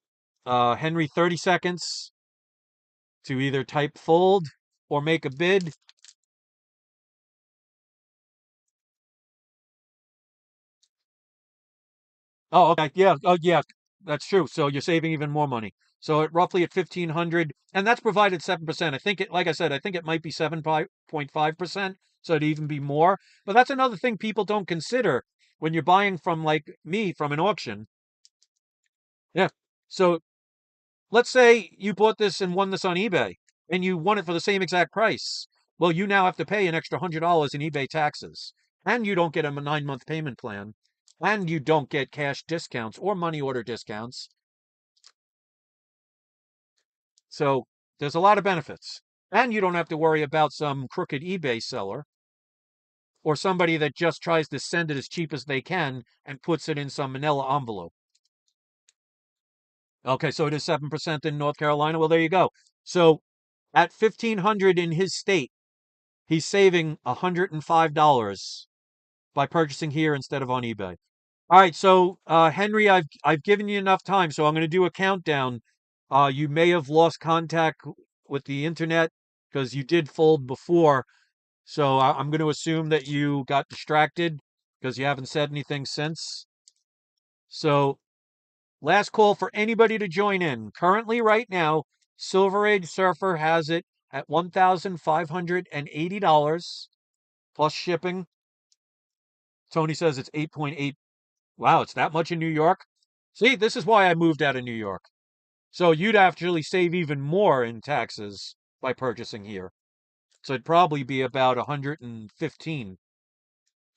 Henry 30 seconds to either type fold or make a bid. Oh, okay. Yeah. Oh, yeah. That's true. So you're saving even more money. So roughly at 1,500, and that's provided 7%. I think it, like I said, I think it might be 7.5%. So it'd even be more. But that's another thing people don't consider when you're buying from like me from an auction. Yeah. So let's say you bought this and won this on eBay and you won it for the same exact price. Well, you now have to pay an extra $100 in eBay taxes, and you don't get a 9-month payment plan, and you don't get cash discounts or money order discounts. So there's a lot of benefits. And you don't have to worry about some crooked eBay seller or somebody that just tries to send it as cheap as they can and puts it in some manila envelope. Okay, so it is 7% in North Carolina. Well, there you go. So at 1,500 in his state, he's saving $105 by purchasing here instead of on eBay. All right, so Henry, I've given you enough time, so I'm going to do a countdown. You may have lost contact with the internet because you did fold before, so I'm going to assume that you got distracted because you haven't said anything since. So last call for anybody to join in. Currently, right now, Silver Age Surfer has it at $1,580 plus shipping. Tony says it's 8.8. Wow, it's that much in New York? See, this is why I moved out of New York. So you'd actually save even more in taxes by purchasing here. So it'd probably be about 115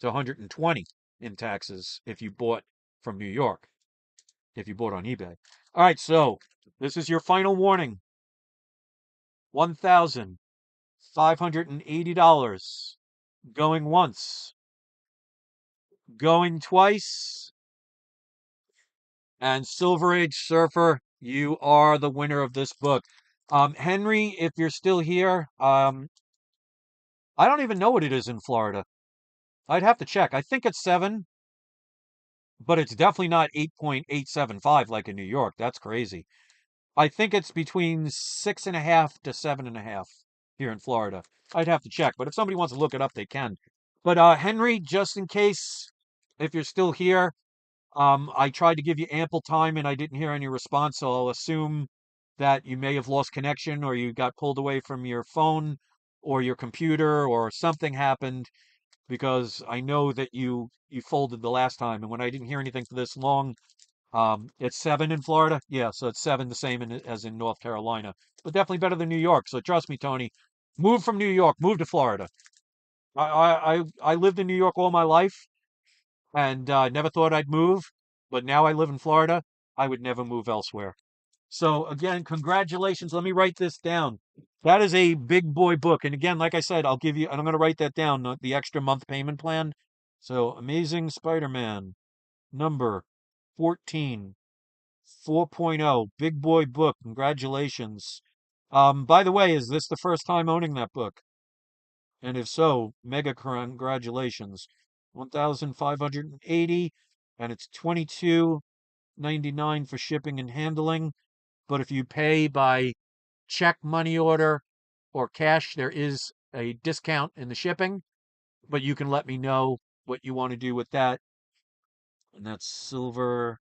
to 120 in taxes if you bought from New York, if you bought on eBay. All right, so this is your final warning. $1,580 going once, going twice, and Silver Age Surfer, you are the winner of this book. Henry, if you're still here, I don't even know what it is in Florida. I'd have to check. I think it's 7, but it's definitely not 8.875 like in New York. That's crazy. I think it's between 6.5 to 7.5 here in Florida. I'd have to check, but if somebody wants to look it up, they can. But Henry, just in case, if you're still here, I tried to give you ample time and I didn't hear any response, so I'll assume that you may have lost connection or you got pulled away from your phone or your computer or something happened because I know that you folded the last time, and when I didn't hear anything for this long, it's 7 in Florida. Yeah, so it's 7 the same as in North Carolina, but definitely better than New York. So trust me, Tony, move from New York, move to Florida. I lived in New York all my life and never thought I'd move, but now I live in Florida. I would never move elsewhere. So again, congratulations. Let me write this down. That is a big boy book. And again, like I said, I'll give you, and I'm going to write that down, the extra month payment plan. So Amazing Spider-Man number 14, 4.0, big boy book. Congratulations. By the way, is this the first time owning that book? And if so, mega congratulations. $1,580, and it's $22.99 for shipping and handling. But if you pay by check, money order, or cash, there is a discount in the shipping. But you can let me know what you want to do with that. And that's Silver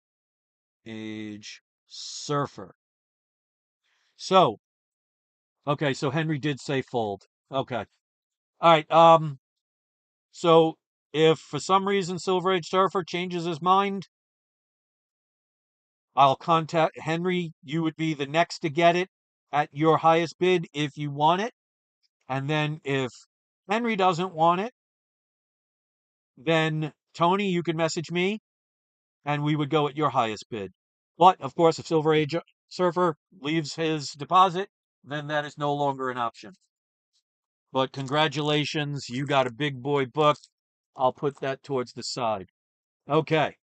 Age Surfer. So, okay, so Henry did say fold. Okay. All right. So if for some reason Silver Age Surfer changes his mind, I'll contact Henry. You would be the next to get it at your highest bid if you want it. And then if Henry doesn't want it, then Tony, you can message me and we would go at your highest bid. But of course, if Silver Age Surfer leaves his deposit, then that is no longer an option. But congratulations, you got a big boy book. I'll put that towards the side. Okay.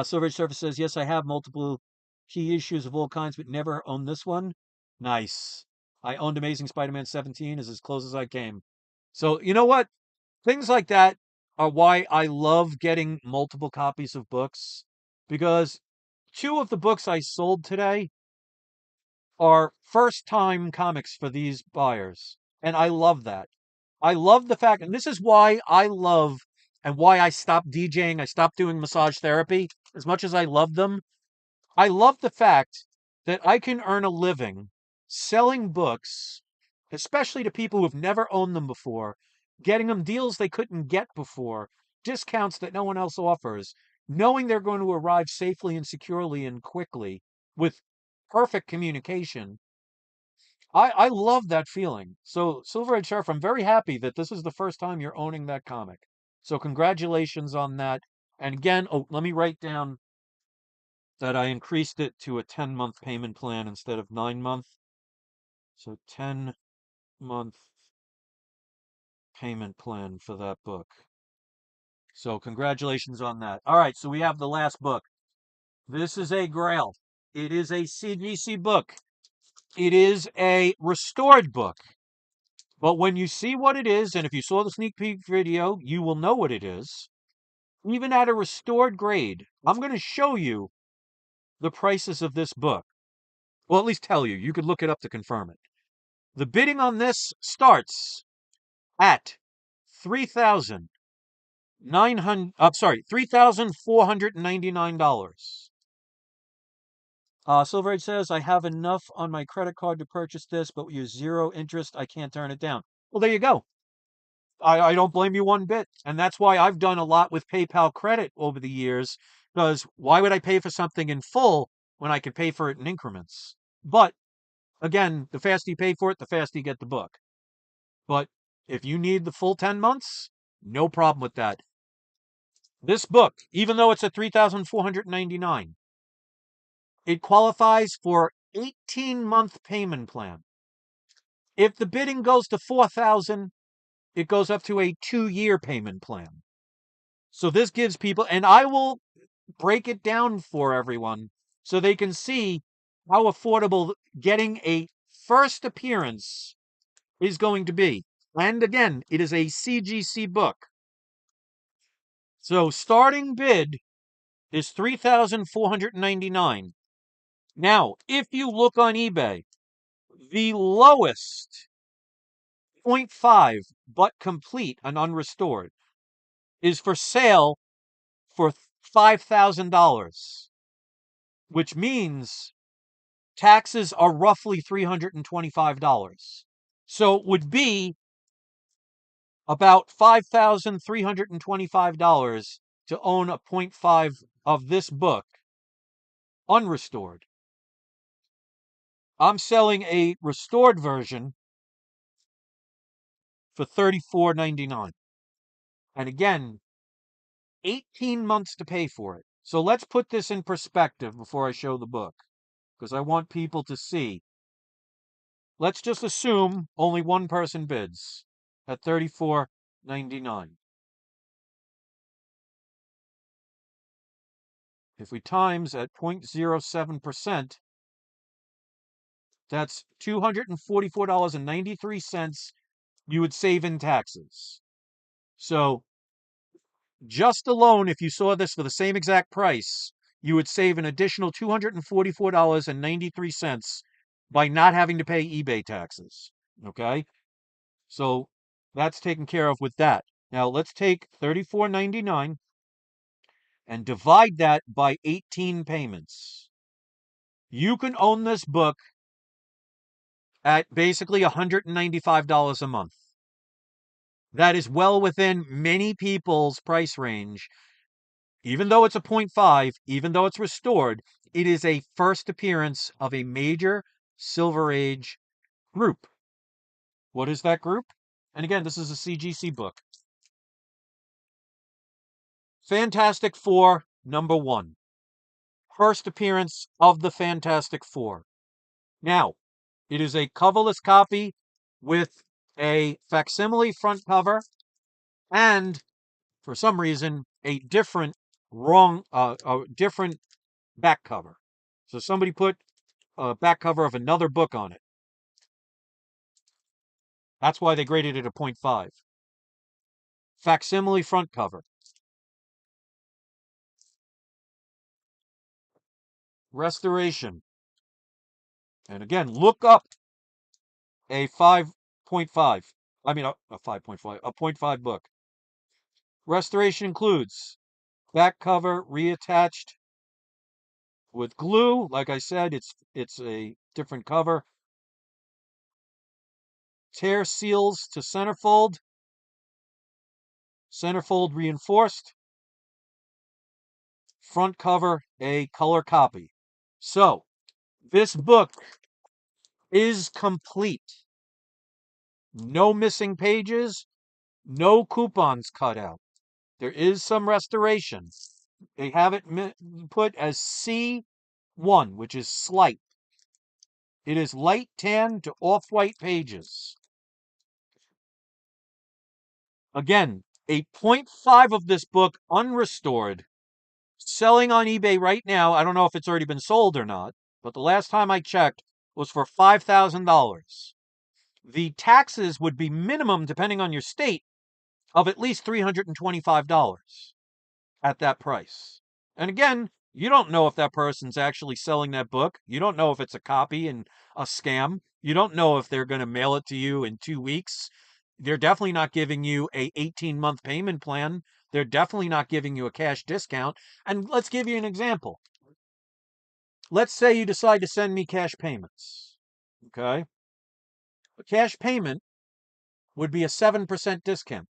Silver Age Surfer says, yes, I have multiple key issues of all kinds, but never owned this one. Nice. I owned Amazing Spider-Man 17 is as close as I came. So, you know what? Things like that are why I love getting multiple copies of books because two of the books I sold today are first time comics for these buyers. And I love that. I love the fact, and this is why I love and why I stopped DJing, I stopped doing massage therapy. As much as I love them, I love the fact that I can earn a living selling books, especially to people who've never owned them before, getting them deals they couldn't get before, discounts that no one else offers, knowing they're going to arrive safely and securely and quickly with perfect communication. I love that feeling. So, Silver Age Sheriff, I'm very happy that this is the first time you're owning that comic. So, congratulations on that. And again, oh, let me write down that I increased it to a 10-month payment plan instead of 9-month. So 10-month payment plan for that book. So congratulations on that. All right, so we have the last book. This is a Grail. It is a CGC book. It is a restored book. But when you see what it is, and if you saw the sneak peek video, you will know what it is. Even at a restored grade, I'm going to show you the prices of this book. Well, at least tell you. You could look it up to confirm it. The bidding on this starts at 3,900. I'm sorry, $3,499. Silver Age says I have enough on my credit card to purchase this, but with your zero interest, I can't turn it down. Well, there you go. I don't blame you one bit, and that's why I've done a lot with PayPal credit over the years. Because why would I pay for something in full when I could pay for it in increments? But again, the faster you pay for it, the faster you get the book. But if you need the full 10 months, no problem with that. This book, even though it's a $3,499, it qualifies for 18-month payment plan. If the bidding goes to 4,000, it goes up to a 2-year payment plan. So this gives people, and I will break it down for everyone so they can see how affordable getting a first appearance is going to be. And again, it is a CGC book. So starting bid is $3,499. Now, if you look on eBay, the lowest 0.5 but complete and unrestored is for sale for $5,000, which means taxes are roughly $325. So it would be about $5,325 to own a 0.5 of this book unrestored. I'm selling a restored version for $34.99. And again, 18 months to pay for it. So let's put this in perspective before I show the book, because I want people to see. Let's just assume only one person bids at $34.99. If we times at 0.07%, that's $244.93 you would save in taxes. So Just alone, if you saw this for the same exact price, you would save an additional $244.93 by not having to pay eBay taxes. Okay? So that's taken care of with that. Now let's take $34.99 and divide that by 18 payments. You can own this book at basically $195 a month. That is well within many people's price range. Even though it's a point 0.5, even though it's restored, it is a first appearance of a major Silver Age group. What is that group? And again, this is a CGC book. Fantastic Four, #1. First appearance of the Fantastic Four. Now, it is a coverless copy with a facsimile front cover and, for some reason, a different different back cover. So somebody put a back cover of another book on it. That's why they graded it a 0.5. Facsimile front cover. Restoration. And again, look up a 5.5. I mean, a 5.5, a 0.5 book. Restoration includes back cover reattached with glue. Like I said, it's a different cover. Tear seals to centerfold. Centerfold reinforced. Front cover a color copy. So, this book is complete. No missing pages, no coupons cut out. There is some restoration. They have it put as C1, which is slight. It is light tan to off-white pages. Again, a 0.5 of this book unrestored, selling on eBay right now. I don't know if it's already been sold or not, but the last time I checked was for $5,000. The taxes would be minimum, depending on your state, of at least $325 at that price. And again, you don't know if that person's actually selling that book. You don't know if it's a copy and a scam. You don't know if they're going to mail it to you in 2 weeks. They're definitely not giving you a 18-month payment plan. They're definitely not giving you a cash discount. And let's give you an example. Let's say you decide to send me cash payments. Okay? A cash payment would be a 7% discount.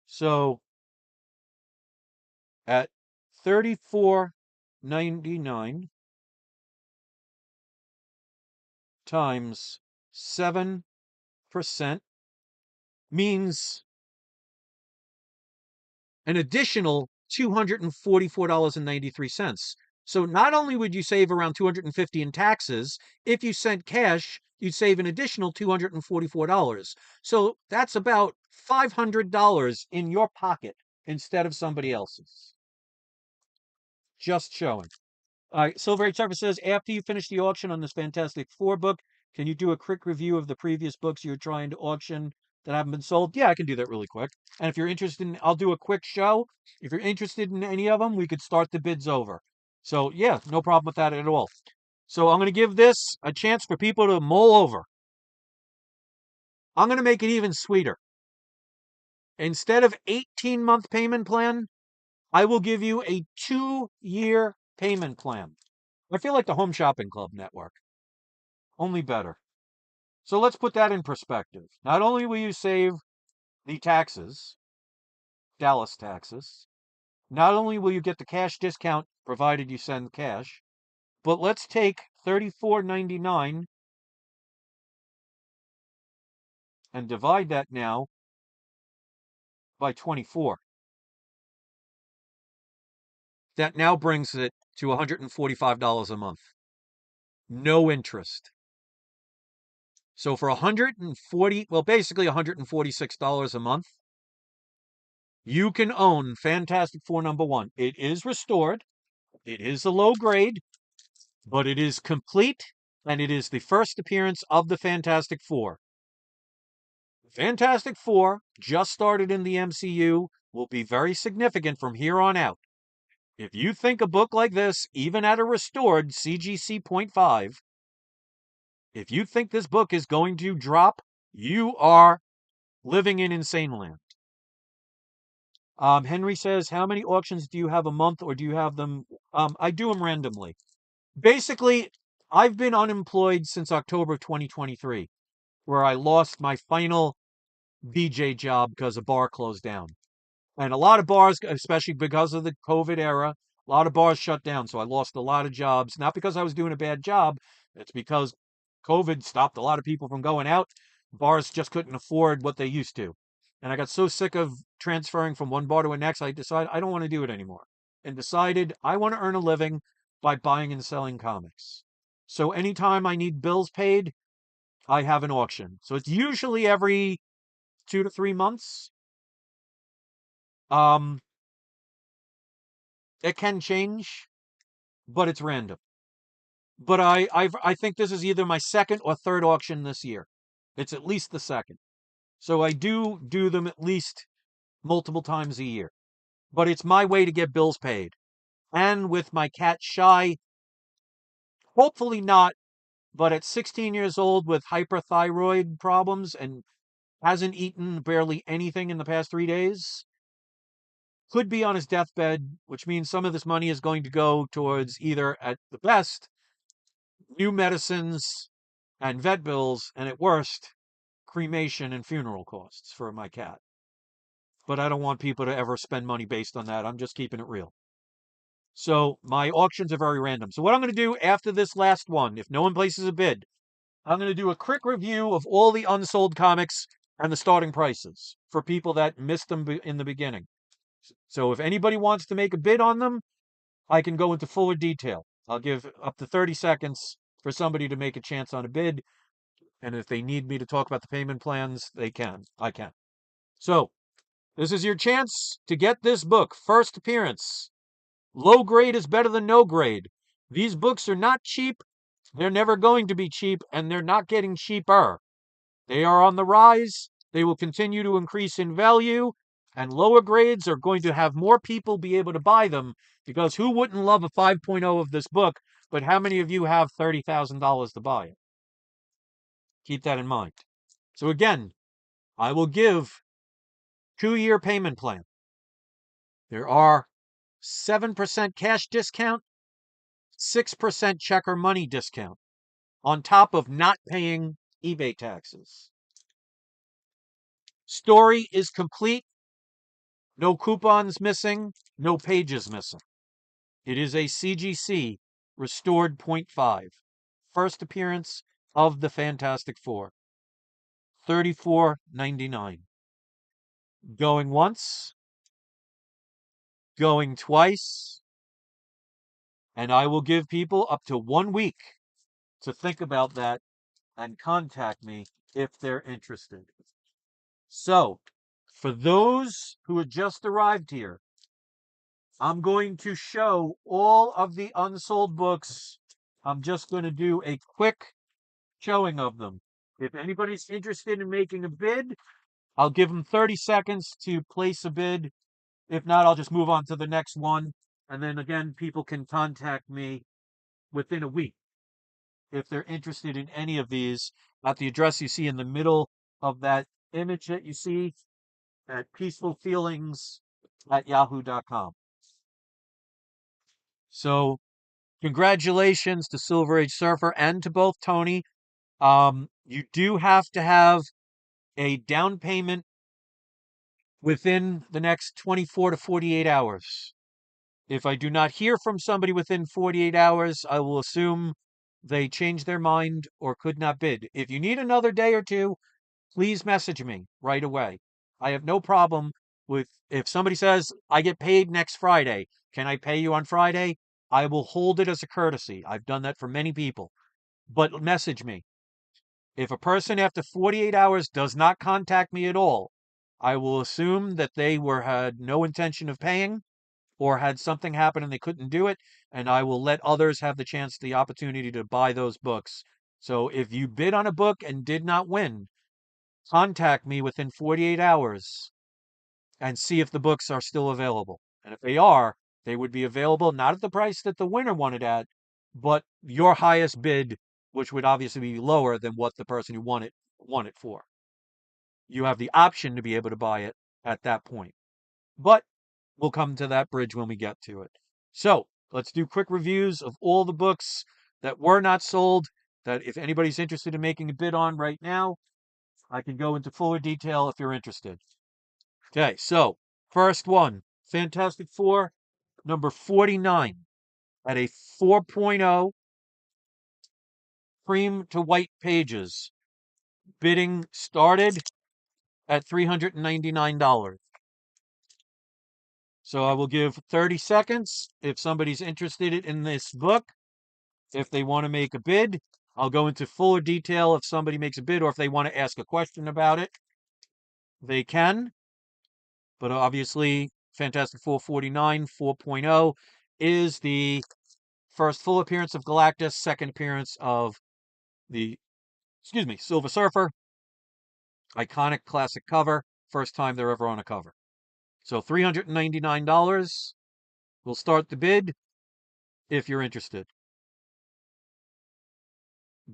So at $34.99 times 7% means an additional $244.93. So not only would you save around $250 in taxes, if you sent cash, you'd save an additional $244. So that's about $500 in your pocket instead of somebody else's. Just showing. All right, Silver Age Surfer says, after you finish the auction on this Fantastic Four book, can you do a quick review of the previous books you're trying to auction that haven't been sold? Yeah, I can do that really quick. And if you're interested in, I'll do a quick show. If you're interested in any of them, we could start the bids over. So yeah, no problem with that at all. So I'm going to give this a chance for people to mull over. I'm going to make it even sweeter. Instead of 18-month payment plan, I will give you a 2-year payment plan. I feel like the Home Shopping Club network. Only better. So let's put that in perspective. Not only will you save the taxes, Dallas taxes, not only will you get the cash discount provided you send cash, but let's take $34.99 and divide that now by 24. That now brings it to $145 a month. No interest. So for basically $146 a month, you can own Fantastic Four #1. It is restored. It is a low grade, but it is complete, and it is the first appearance of the Fantastic Four. Fantastic Four just started in the MCU will be very significant from here on out. If you think a book like this, even at a restored CGC point 0.5, if you think this book is going to drop, you are living in insane land. Henry says, how many auctions do you have a month, or do you have them? I do them randomly. Basically, I've been unemployed since October 2023, where I lost my final DJ job because a bar closed down. And a lot of bars, especially because of the COVID era, a lot of bars shut down. So I lost a lot of jobs, not because I was doing a bad job. It's because COVID stopped a lot of people from going out. Bars just couldn't afford what they used to. And I got so sick of transferring from one bar to the next, I decided I don't want to do it anymore. And decided I want to earn a living by buying and selling comics. So anytime I need bills paid, I have an auction. So it's usually every 2 to 3 months. Um, it can change, but it's random. But I think this is either my second or third auction this year. It's at least the second. So I do them at least multiple times a year. But it's my way to get bills paid. And with my cat Shy, hopefully not, but at 16 years old with hyperthyroid problems and hasn't eaten barely anything in the past 3 days, could be on his deathbed, which means some of this money is going to go towards either, at the best, new medicines and vet bills, and at worst, cremation and funeral costs for my cat. But I don't want people to ever spend money based on that. I'm just keeping it real. So my auctions are very random. So what I'm going to do after this last one, if no one places a bid, I'm going to do a quick review of all the unsold comics and the starting prices for people that missed them in the beginning. So if anybody wants to make a bid on them, I can go into fuller detail. I'll give up to 30 seconds for somebody to make a chance on a bid. And if they need me to talk about the payment plans, they can. I can. So this is your chance to get this book. First appearance. Low grade is better than no grade. These books are not cheap. They're never going to be cheap, and they're not getting cheaper. They are on the rise. They will continue to increase in value, and lower grades are going to have more people be able to buy them, because who wouldn't love a 5.0 of this book, but how many of you have $30,000 to buy it? Keep that in mind. So again, I will give 2-year payment plan. There are 7% cash discount, 6% check or money discount, on top of not paying eBay taxes. Story is complete. No coupons missing, no pages missing. It is a CGC restored point 0.5. First appearance of the Fantastic Four. $34.99. Going once, going twice, and I will give people up to 1 week to think about that and contact me if they're interested. So, for those who have just arrived here, I'm going to show all of the unsold books. I'm just going to do a quick showing of them. If anybody's interested in making a bid, I'll give them 30 seconds to place a bid. If not, I'll just move on to the next one. And then again, people can contact me within a week if they're interested in any of these at the address you see in the middle of that image that you see at peacefulfeelings@yahoo.com. So congratulations to Silver Age Surfer and to both Tony. You do have to have a down payment within the next 24 to 48 hours. If I do not hear from somebody within 48 hours, I will assume they changed their mind or could not bid. If you need another day or two, please message me right away. I have no problem with, if somebody says, I get paid next Friday, can I pay you on Friday? I will hold it as a courtesy. I've done that for many people. But message me. If a person after 48 hours does not contact me at all, I will assume that they had no intention of paying or had something happen and they couldn't do it, and I will let others have the opportunity to buy those books. So if you bid on a book and did not win, contact me within 48 hours and see if the books are still available. And if they are, they would be available not at the price that the winner wanted at, but your highest bid, which would obviously be lower than what the person who won it for. You have the option to be able to buy it at that point. But we'll come to that bridge when we get to it. So let's do quick reviews of all the books that were not sold, that if anybody's interested in making a bid on right now, I can go into fuller detail if you're interested. Okay, so first one, Fantastic Four, number 49, at a 4.0 cream to white pages. Bidding started at $399. So I will give 30 seconds if somebody's interested in this book. If they want to make a bid, I'll go into fuller detail if somebody makes a bid or if they want to ask a question about it. They can, but obviously Fantastic Four 49 4.0 is the first full appearance of Galactus, second appearance of the, Silver Surfer. Iconic classic cover, first time they're ever on a cover. So $399. We'll start the bid if you're interested.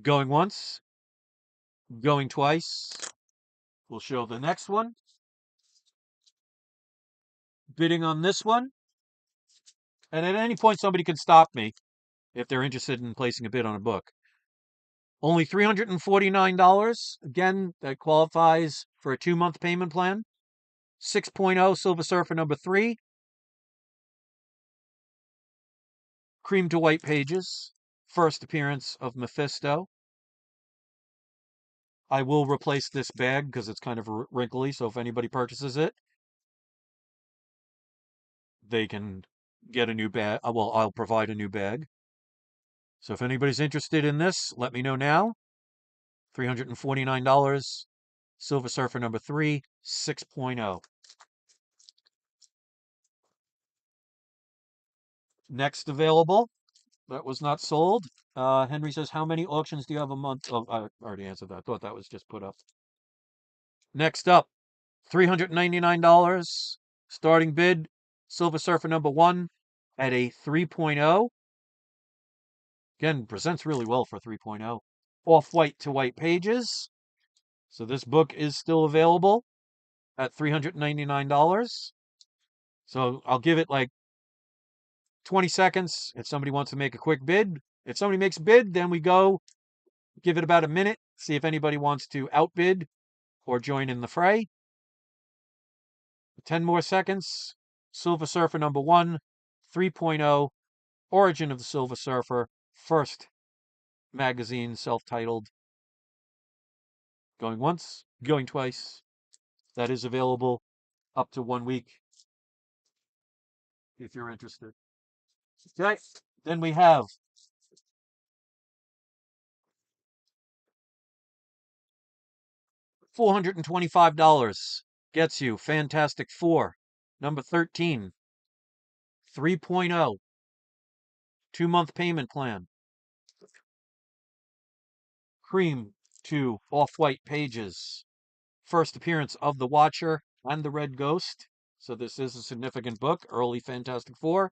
Going once, going twice. We'll show the next one. Bidding on this one. And at any point, somebody can stop me if they're interested in placing a bid on a book. Only $349. Again, that qualifies for a 2-month payment plan. 6.0 Silver Surfer number 3. Cream to white pages. First appearance of Mephisto. I will replace this bag because it's kind of wrinkly, so if anybody purchases it, they can get a new bag. Well, I'll provide a new bag. So if anybody's interested in this, let me know now. $349. Silver Surfer number 3, 6.0. Next available, that was not sold. Henry says, how many auctions do you have a month? Oh, I already answered that. I thought that was just put up. Next up, $399. Starting bid, Silver Surfer number 1 at a 3.0. Again, presents really well for 3.0. Off-white to white pages. So this book is still available at $399. So I'll give it like 20 seconds if somebody wants to make a quick bid. If somebody makes a bid, then we go give it about a minute, see if anybody wants to outbid or join in the fray. 10 more seconds. Silver Surfer number 1, 3.0, Origin of the Silver Surfer, first magazine, self-titled. Going once, going twice. That is available up to 1 week if you're interested. Okay, then we have $425 gets you Fantastic Four, number 13, 3.0, 2-month payment plan. Cream to off-white pages. First appearance of the Watcher and the Red Ghost. So this is a significant book, early Fantastic Four.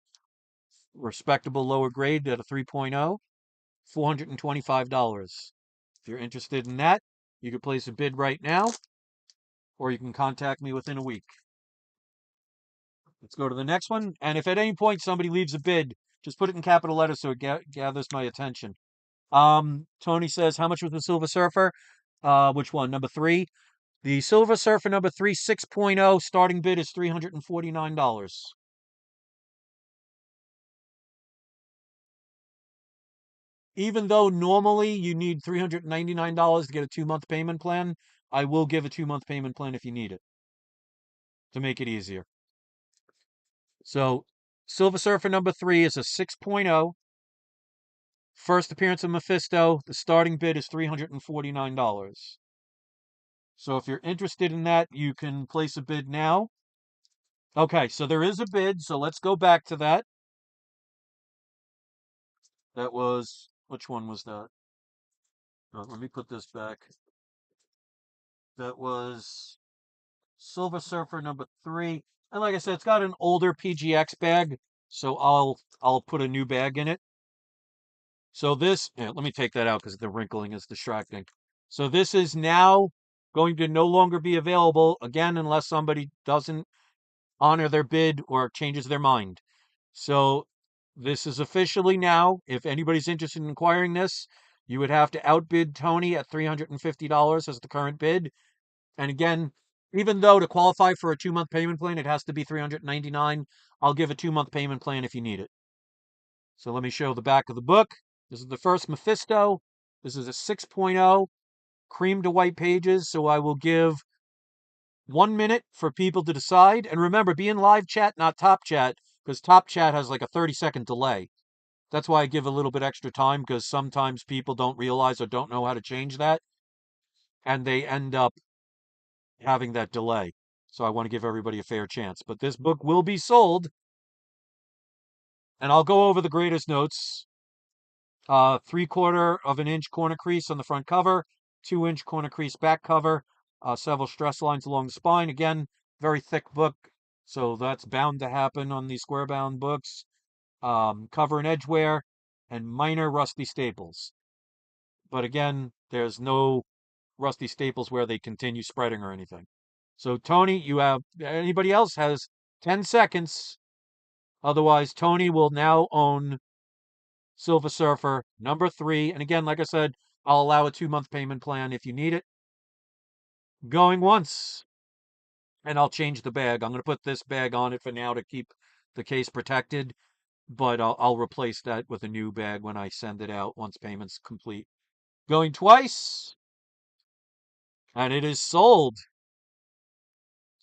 Respectable lower grade at a 3.0, $425. If you're interested in that, you can place a bid right now, or you can contact me within a week. Let's go to the next one. And if at any point somebody leaves a bid, just put it in capital letters so it gathers my attention. Tony says, how much was the Silver Surfer? Which one? Number 3. The Silver Surfer number 3, 6.0, starting bid is $349. Even though normally you need $399 to get a 2-month payment plan, I will give a 2-month payment plan if you need it to make it easier. So, Silver Surfer number 3 is a 6.0. First appearance of Mephisto, the starting bid is $349. So if you're interested in that, you can place a bid now. Okay, so there is a bid, so let's go back to that. That was, which one was that? Let me put this back. That was Silver Surfer number 3. And like I said, it's got an older PGX bag, so I'll put a new bag in it. So this, yeah, let me take that out because the wrinkling is distracting. So this is now going to no longer be available again unless somebody doesn't honor their bid or changes their mind. So this is officially now, if anybody's interested in acquiring this, you would have to outbid Tony at $350 as the current bid. And again, even though to qualify for a 2-month payment plan, it has to be $399, I'll give a 2-month payment plan if you need it. So let me show the back of the book. This is the first Mephisto. This is a 6.0, cream to white pages. So I will give 1 minute for people to decide. And remember, be in live chat, not top chat, because top chat has like a 30-second delay. That's why I give a little bit extra time, because sometimes people don't realize or don't know how to change that, and they end up having that delay. So I want to give everybody a fair chance. But this book will be sold, and I'll go over the greatest notes. 3/4 of an inch corner crease on the front cover, 2-inch corner crease back cover, several stress lines along the spine. Again, very thick book, so that's bound to happen on these square bound books. Cover and edge wear, and minor rusty staples. But again, there's no rusty staples where they continue spreading or anything. So Tony, you have anybody else has 10 seconds. Otherwise, Tony will now own Silver Surfer number 3. And again, like I said, I'll allow a 2-month payment plan if you need it. Going once, and I'll change the bag. I'm going to put this bag on it for now to keep the case protected, but I'll replace that with a new bag when I send it out once payment's complete. Going twice, and it is sold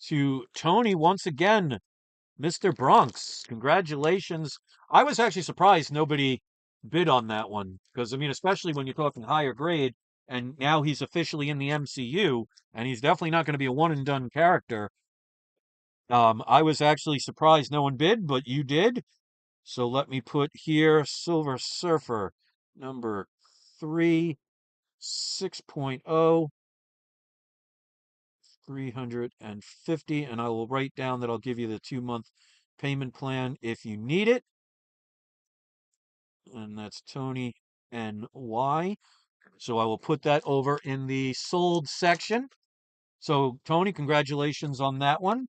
to Tony once again. Mr. Bronx, congratulations. I was actually surprised nobody bid on that one because, I mean, especially when you're talking higher grade, and now he's officially in the MCU, and he's definitely not going to be a one and done character. I was actually surprised no one bid, but you did. So let me put here Silver Surfer number 3, 6.0, 350, and I will write down that I'll give you the 2-month payment plan if you need it. And that's Tony NY. So I will put that over in the sold section. So Tony, congratulations on that one.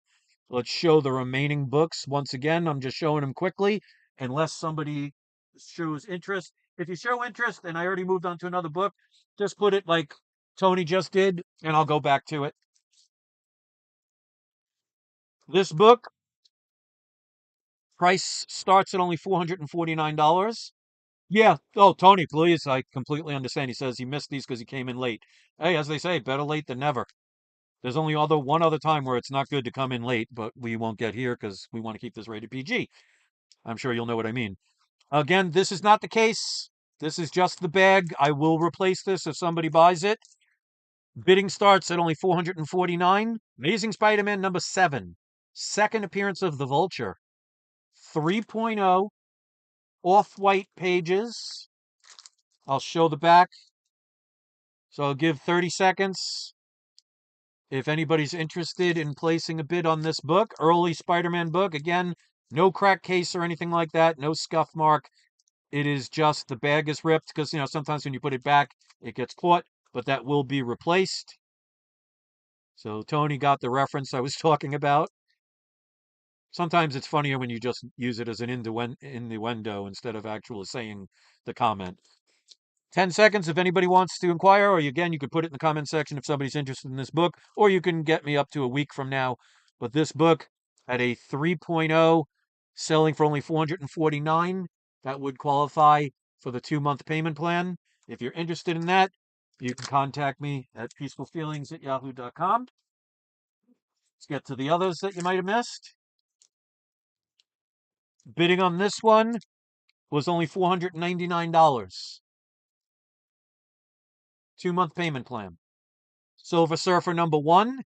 Let's show the remaining books. Once again, I'm just showing them quickly, unless somebody shows interest. If you show interest and I already moved on to another book, just put it like Tony just did, and I'll go back to it. This book, price starts at only $449. Yeah. Oh, Tony, please. I completely understand. He says he missed these because he came in late. Hey, as they say, better late than never. There's only one other time where it's not good to come in late, but we won't get here because we want to keep this rated PG. I'm sure you'll know what I mean. Again, this is not the case. This is just the bag. I will replace this if somebody buys it. Bidding starts at only $449. Amazing Spider-Man number 7. Second appearance of the Vulture. 3.0. Off-white pages. I'll show the back. So I'll give 30 seconds. If anybody's interested in placing a bid on this book, early Spider-Man book, again, no crack case or anything like that, no scuff mark. It is just the bag is ripped because, sometimes when you put it back, it gets caught, but that will be replaced. So Tony got the reference I was talking about. Sometimes it's funnier when you just use it as an innuendo instead of actually saying the comment. 10 seconds if anybody wants to inquire, or again, you could put it in the comment section if somebody's interested in this book, or you can get me up to a week from now. But this book at a 3.0, selling for only $449, that would qualify for the 2-month payment plan. If you're interested in that, you can contact me at peacefulfeelings@yahoo.com. Let's get to the others that you might have missed. Bidding on this one was only $499. 2-month payment plan. Silver Surfer number 1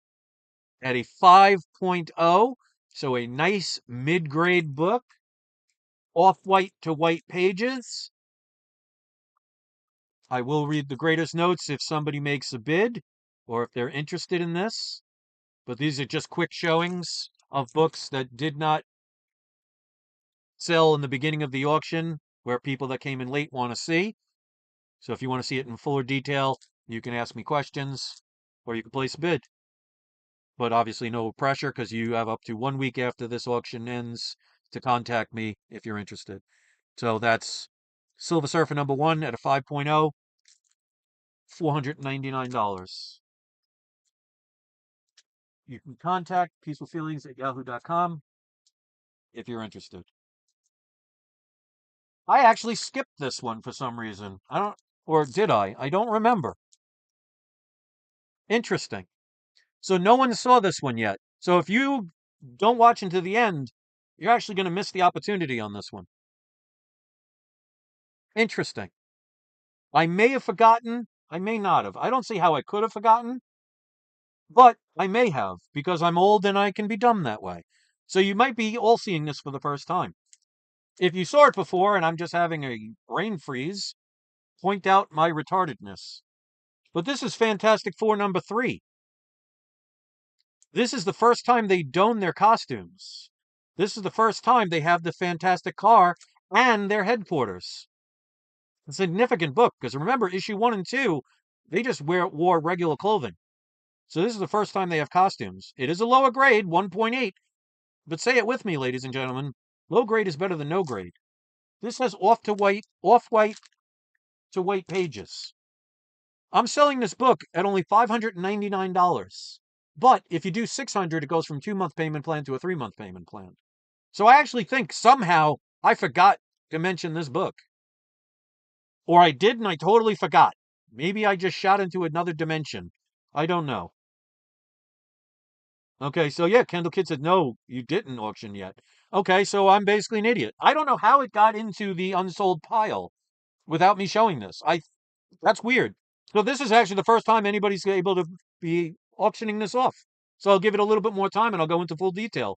at a 5.0, so a nice mid-grade book, off-white to white pages. I will read the greatest notes if somebody makes a bid or if they're interested in this. But these are just quick showings of books that did not sell in the beginning of the auction, where people that came in late want to see. So if you want to see it in fuller detail, you can ask me questions or you can place a bid. But obviously no pressure because you have up to 1 week after this auction ends to contact me if you're interested. So that's Silver Surfer number 1 at a 5.0, $499. You can contact peacefulfeelings@yahoo.com if you're interested. I actually skipped this one for some reason. I don't, or did I? I don't remember. Interesting. So no one saw this one yet. So if you don't watch until the end, you're actually going to miss the opportunity on this one. Interesting. I may have forgotten. I may not have. I don't see how I could have forgotten, but I may have because I'm old and I can be dumb that way. So you might be all seeing this for the first time. If you saw it before and I'm just having a brain freeze, point out my retardedness. But this is Fantastic Four number 3. This is the first time they don their costumes. This is the first time they have the fantastic car and their headquarters. It's a significant book because remember, issue 1 and 2, they just wore regular clothing. So this is the first time they have costumes. It is a lower grade, 1.8, but say it with me, ladies and gentlemen. Low grade is better than no grade. This has off-white to white pages. I'm selling this book at only $599. But if you do 600, it goes from 2-month payment plan to a 3-month payment plan. So I actually think somehow I forgot to mention this book. Or I did and I totally forgot. Maybe I just shot into another dimension. I don't know. Okay, so yeah, Kendall Kid said, no, you didn't auction yet. Okay, so I'm basically an idiot. I don't know how it got into the unsold pile without me showing this. That's weird. So this is actually the first time anybody's able to be auctioning this off. So I'll give it a little bit more time and I'll go into full detail.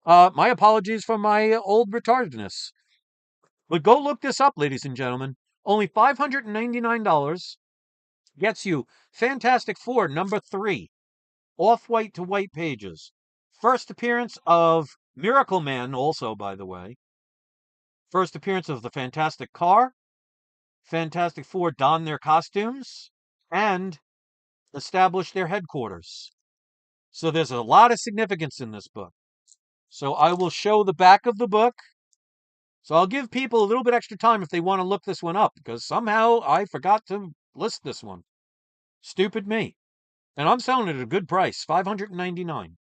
My apologies for my old retardedness. But go look this up, ladies and gentlemen. Only $599 gets you Fantastic Four number 3, off-white to white pages. First appearance of Miracle Man, also, by the way. First appearance of the Fantastic Car. Fantastic Four don their costumes and establish their headquarters. So there's a lot of significance in this book. So I will show the back of the book. So I'll give people a little bit extra time if they want to look this one up, because somehow I forgot to list this one. Stupid me. And I'm selling it at a good price, $599.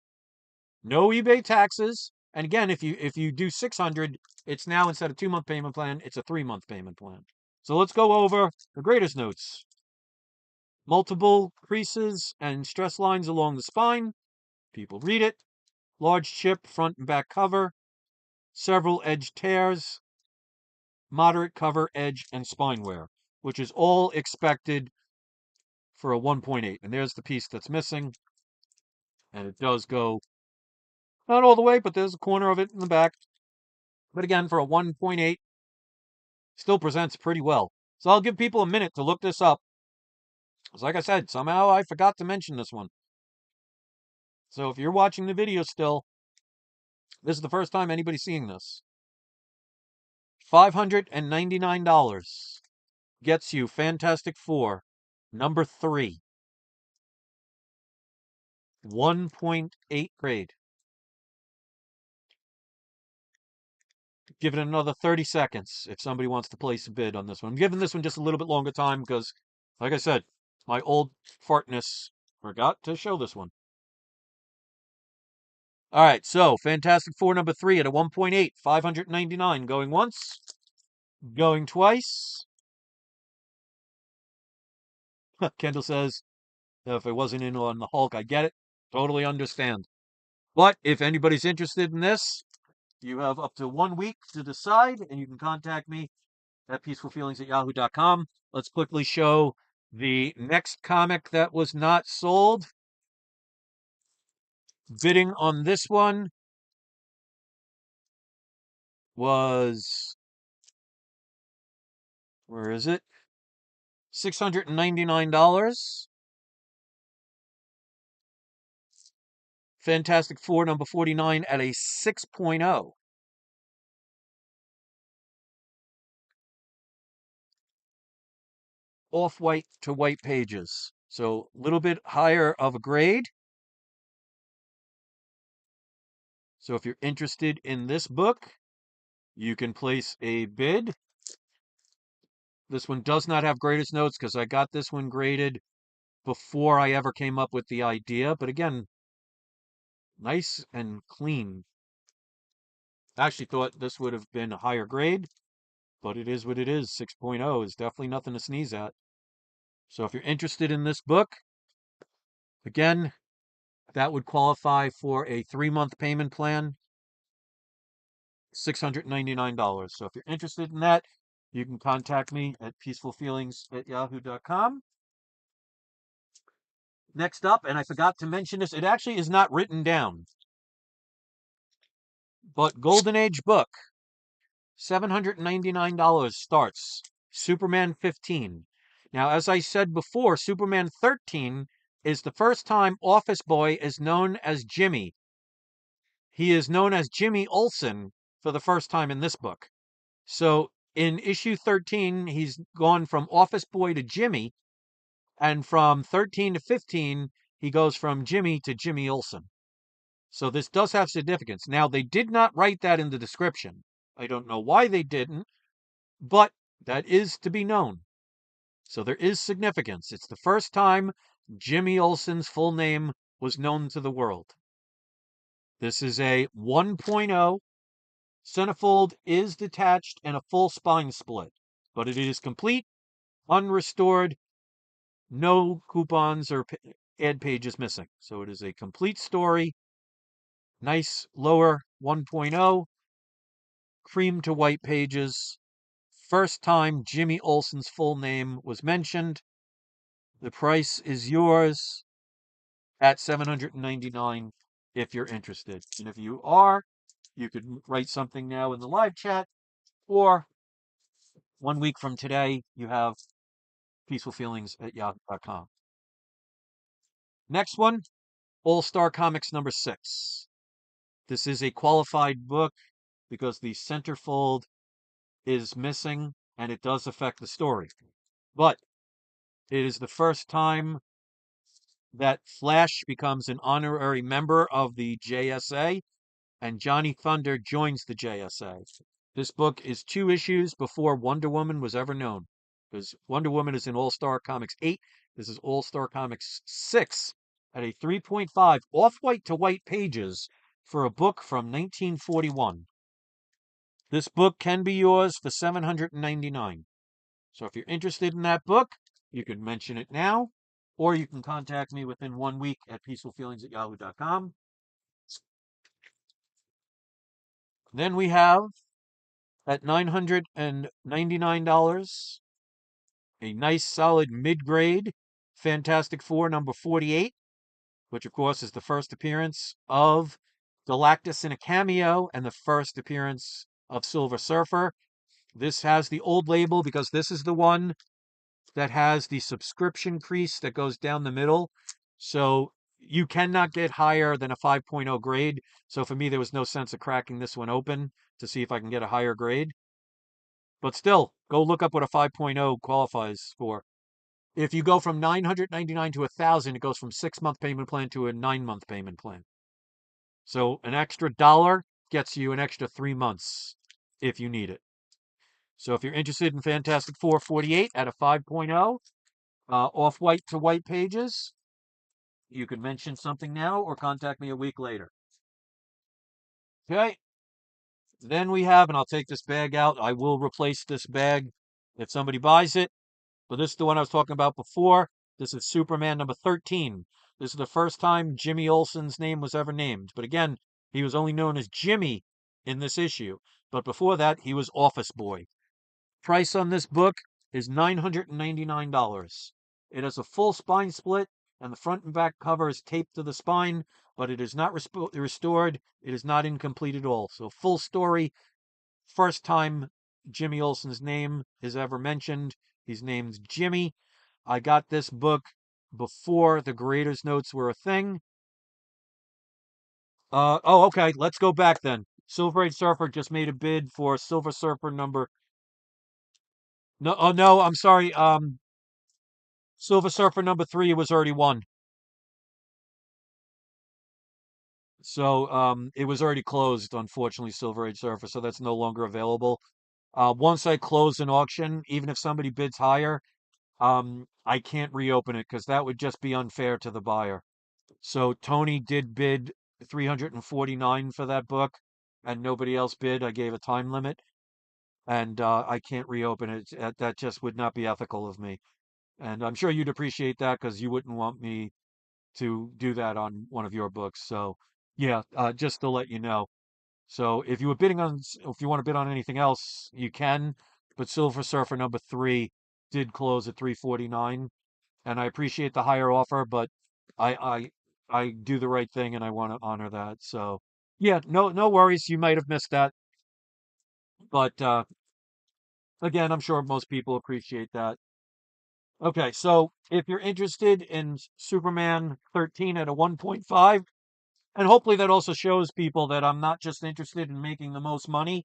No eBay taxes. And again, if you do 600, it's now instead of 2-month payment plan, it's a 3-month payment plan. So let's go over the greatest notes. Multiple creases and stress lines along the spine. People read it. Large chip front and back cover. Several edge tears. Moderate cover, edge, and spine wear, which is all expected for a 1.8. And there's the piece that's missing. And it does go not all the way, but there's a corner of it in the back. But again, for a 1.8, still presents pretty well. So I'll give people a minute to look this up. Because like I said, somehow I forgot to mention this one. So if you're watching the video still, this is the first time anybody's seeing this. $599 gets you Fantastic Four, number 3. 1.8 grade. Give it another 30 seconds if somebody wants to place a bid on this one. I'm giving this one just a little bit longer time because, like I said, my old fartness forgot to show this one. All right, so Fantastic Four number 3 at a 1.8, 599. Going once, going twice. Kendall says, if it wasn't in on the Hulk, I get it. Totally understand. But if anybody's interested in this, you have up to 1 week to decide, and you can contact me at peacefulfeelings@yahoo.com. Let's quickly show the next comic that was not sold. Bidding on this one was, where is it? $699. Fantastic Four number 49 at a 6.0. Off-white to white pages. So a little bit higher of a grade. So if you're interested in this book, you can place a bid. This one does not have graders notes because I got this one graded before I ever came up with the idea. But again, nice and clean. I actually thought this would have been a higher grade, but it is what it is. 6.0 is definitely nothing to sneeze at. So if you're interested in this book, again, that would qualify for a 3-month payment plan, $699. So if you're interested in that, you can contact me at peacefulfeelings@yahoo.com. Next up, and I forgot to mention this, it actually is not written down, but Golden Age book, $799 starts. Superman 15. Now, as I said before, Superman 13 is the first time Office Boy is known as Jimmy. He is known as Jimmy Olsen for the first time in this book. So in issue 13, he's gone from Office Boy to Jimmy, and from 13 to 15, he goes from Jimmy to Jimmy Olsen. So this does have significance. Now, they did not write that in the description. I don't know why they didn't, but that is to be known. So there is significance. It's the first time Jimmy Olsen's full name was known to the world. This is a 1.0. Centerfold is detached and a full spine split, but it is complete, unrestored, no coupons or ad pages missing. So it is a complete story, nice lower 1.0, cream to white pages. First time Jimmy Olsen's full name was mentioned. The price is yours at $799 if you're interested. And if you are, you could write something now in the live chat, or 1 week from today, you have peacefulfeelings@yahoo.com. Next one, All Star Comics number 6. This is a qualified book because the centerfold is missing and it does affect the story. But it is the first time that Flash becomes an honorary member of the JSA and Johnny Thunder joins the JSA. This book is 2 issues before Wonder Woman was ever known. Because Wonder Woman is in All Star Comics 8. This is All Star Comics 6 at a 3.5 off-white to white pages for a book from 1941. This book can be yours for $799. So if you're interested in that book, you can mention it now, or you can contact me within 1 week at peacefulfeelings@yahoo.com. Then we have at $999, a nice solid mid-grade Fantastic Four number 48, which of course is the first appearance of Galactus in a cameo and the first appearance of Silver Surfer. This has the old label because this is the one that has the subscription crease that goes down the middle. So you cannot get higher than a 5.0 grade. So for me, there was no sense of cracking this one open to see if I can get a higher grade. But still, go look up what a 5.0 qualifies for. If you go from 999 to 1,000, it goes from 6-month payment plan to a 9-month payment plan. So an extra dollar gets you an extra 3 months if you need it. So if you're interested in Fantastic Four 48 at a 5.0, off-white to white pages, you can mention something now or contact me a week later. Okay. Then we have, and I'll take this bag out. I will replace this bag if somebody buys it. But this is the one I was talking about before. This is Superman number 13. This is the first time Jimmy Olsen's name was ever named. But again, he was only known as Jimmy in this issue. But before that, he was Office Boy. Price on this book is $999. It has a full spine split, and the front and back cover is taped to the spine, but it is not restored. It is not incomplete at all. So full story, first time Jimmy Olsen's name is ever mentioned. He's named Jimmy. I got this book before the Creator's Notes were a thing. Oh, okay. Let's go back then. Silver Age Surfer just made a bid for Silver Surfer number. No, oh no, I'm sorry. Silver Surfer number 3 was already won. So, it was already closed, unfortunately, Silver Age Surfer, so that's no longer available. Once I close an auction, even if somebody bids higher, I can't reopen it because that would just be unfair to the buyer. So Tony did bid 349 for that book, and nobody else bid. I gave a time limit, and I can't reopen it. That just would not be ethical of me. And I'm sure you'd appreciate that because you wouldn't want me to do that on one of your books. So yeah, just to let you know. So if you want to bid on anything else, you can. But Silver Surfer number 3 did close at 349, and I appreciate the higher offer, but I I I do the right thing and I want to honor that. So yeah, no worries. You might have missed that, but again, I'm sure most people appreciate that. Okay, so if you're interested in Superman 13 at a 1.5, and hopefully that also shows people that I'm not just interested in making the most money,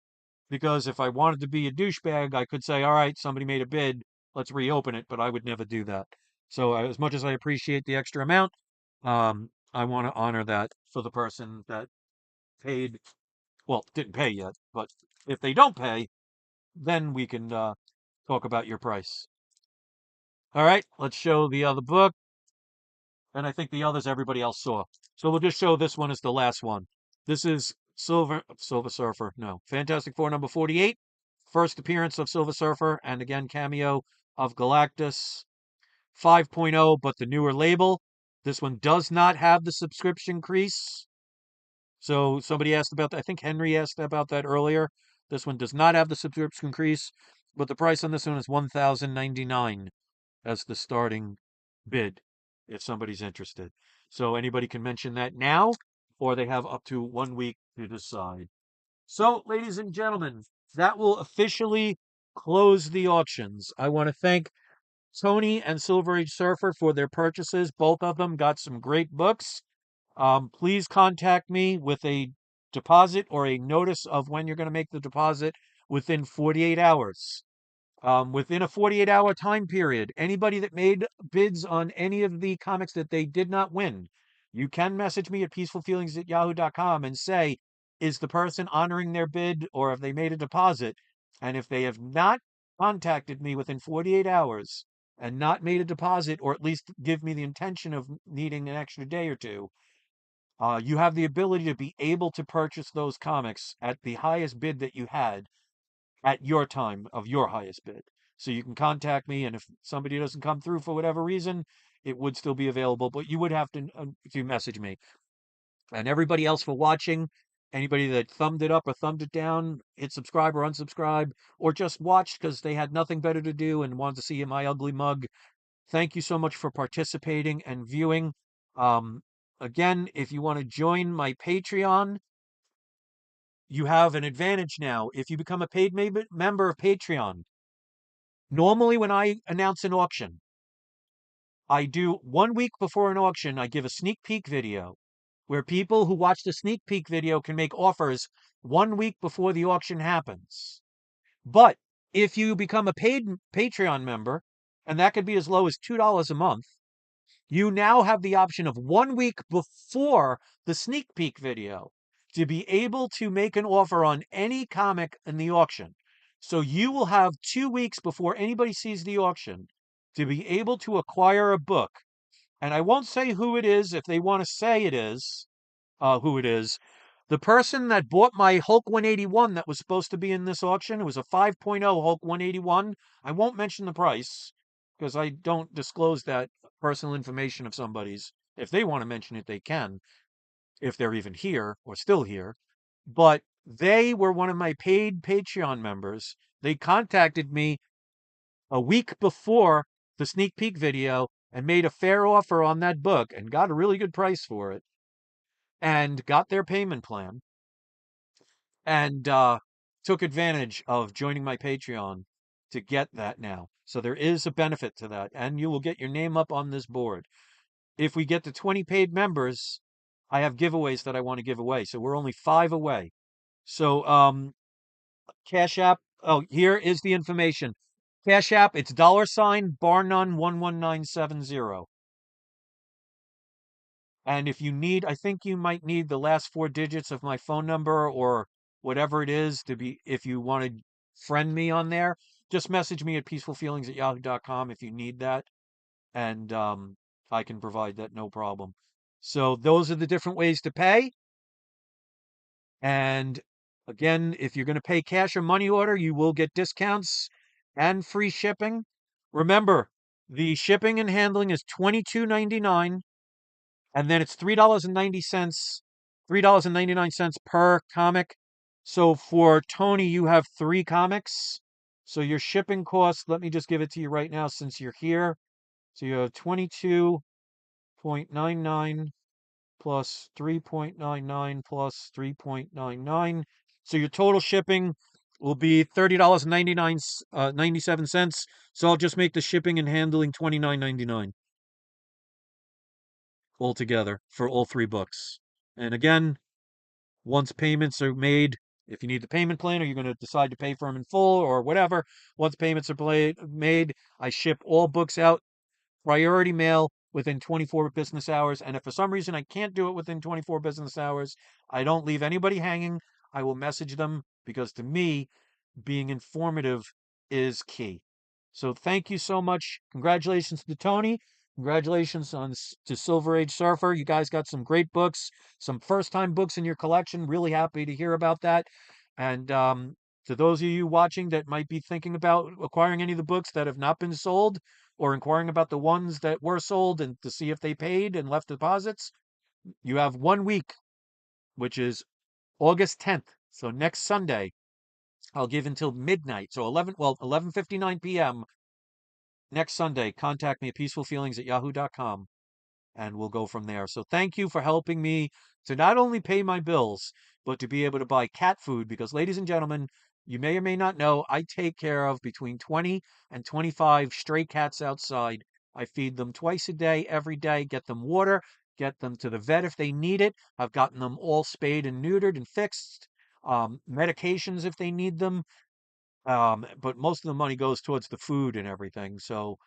because if I wanted to be a douchebag, I could say, all right, somebody made a bid, let's reopen it, but I would never do that. So as much as I appreciate the extra amount, I want to honor that for the person that paid, well, didn't pay yet, but if they don't pay, then we can talk about your price. All right, let's show the other book. And I think the others everybody else saw. So we'll just show this one as the last one. This is Silver Surfer. No, Fantastic Four number 48. First appearance of Silver Surfer, and again cameo of Galactus 5.0, but the newer label. This one does not have the subscription crease. So somebody asked about that. I think Henry asked about that earlier. This one does not have the subscription crease, but the price on this one is 1,099 as the starting bid if somebody's interested. So anybody can mention that now, or they have up to 1 week to decide. So, ladies and gentlemen, that will officially close the auctions. I want to thank Tony and Silver Age Surfer for their purchases. Both of them got some great books. Please contact me with a deposit or a notice of when you're going to make the deposit within 48 hours. Within a 48-hour time period, anybody that made bids on any of the comics that they did not win, you can message me at peacefulfeelings@yahoo.com and say, is the person honoring their bid or have they made a deposit? And if they have not contacted me within 48 hours and not made a deposit, or at least give me the intention of needing an extra day or two, you have the ability to be able to purchase those comics at the highest bid that you had at your time of your highest bid. So you can contact me, and if somebody doesn't come through for whatever reason, it would still be available, but you would have to message me. And everybody else for watching, anybody that thumbed it up or thumbed it down, hit subscribe or unsubscribe, or just watched because they had nothing better to do and wanted to see my ugly mug. Thank you so much for participating and viewing. Um, Again, if you want to join my Patreon, you have an advantage now. If you become a paid member of Patreon, normally when I announce an auction, I do 1 week before an auction, I give a sneak peek video where people who watch the sneak peek video can make offers 1 week before the auction happens. But if you become a paid Patreon member, and that could be as low as $2 a month, you now have the option of 1 week before the sneak peek video to be able to make an offer on any comic in the auction. So you will have 2 weeks before anybody sees the auction to be able to acquire a book. And I won't say who it is if they want to say it is, who it is. The person that bought my Hulk 181 that was supposed to be in this auction, it was a 5.0 Hulk 181. I won't mention the price because I don't disclose that personal information of somebody's. If they want to mention it, they can, if they're even here or still here. But they were one of my paid Patreon members. They contacted me a week before the sneak peek video and made a fair offer on that book and got a really good price for it and got their payment plan and took advantage of joining my Patreon to get that now. So there is a benefit to that, and you will get your name up on this board. If we get to 20 paid members, I have giveaways that I want to give away. So we're only 5 away. So Cash App. Oh, here is the information. Cash App, it's $ bar none 11970. And if you need, I think you might need the last 4 digits of my phone number or whatever it is to be, if you want to friend me on there, just message me at peacefulfeelings@yahoo.com if you need that. And I can provide that, no problem. So those are the different ways to pay. And again, if you're going to pay cash or money order, you will get discounts and free shipping. Remember, the shipping and handling is $22.99, and then it's $3.99 per comic. So for Tony, you have 3 comics. So your shipping cost, let me just give it to you right now since you're here. So you have 22.99 plus 3.99 plus 3.99. So your total shipping will be $30.97. So I'll just make the shipping and handling $29.99 altogether for all 3 books. And again, once payments are made, if you need the payment plan or you're going to decide to pay for them in full or whatever, once payments are made, I ship all books out priority mail within 24 business hours. And if for some reason I can't do it within 24 business hours, I don't leave anybody hanging. I will message them because to me, being informative is key. So thank you so much. Congratulations to Tony. Congratulations to Silver Age Surfer. You guys got some great books, some first time books in your collection. Really happy to hear about that. And to those of you watching that might be thinking about acquiring any of the books that have not been sold, or inquiring about the ones that were sold and to see if they paid and left deposits, you have 1 week, which is August 10th. So next Sunday, I'll give until midnight. So 11:59 p.m. next Sunday. Contact me at peacefulfeelings@yahoo.com and we'll go from there. So thank you for helping me to not only pay my bills, but to be able to buy cat food. Because, ladies and gentlemen, you may or may not know, I take care of between 20 and 25 stray cats outside. I feed them twice a day, every day, get them water, get them to the vet if they need it. I've gotten them all spayed and neutered and fixed. Medications if they need them. But most of the money goes towards the food and everything. So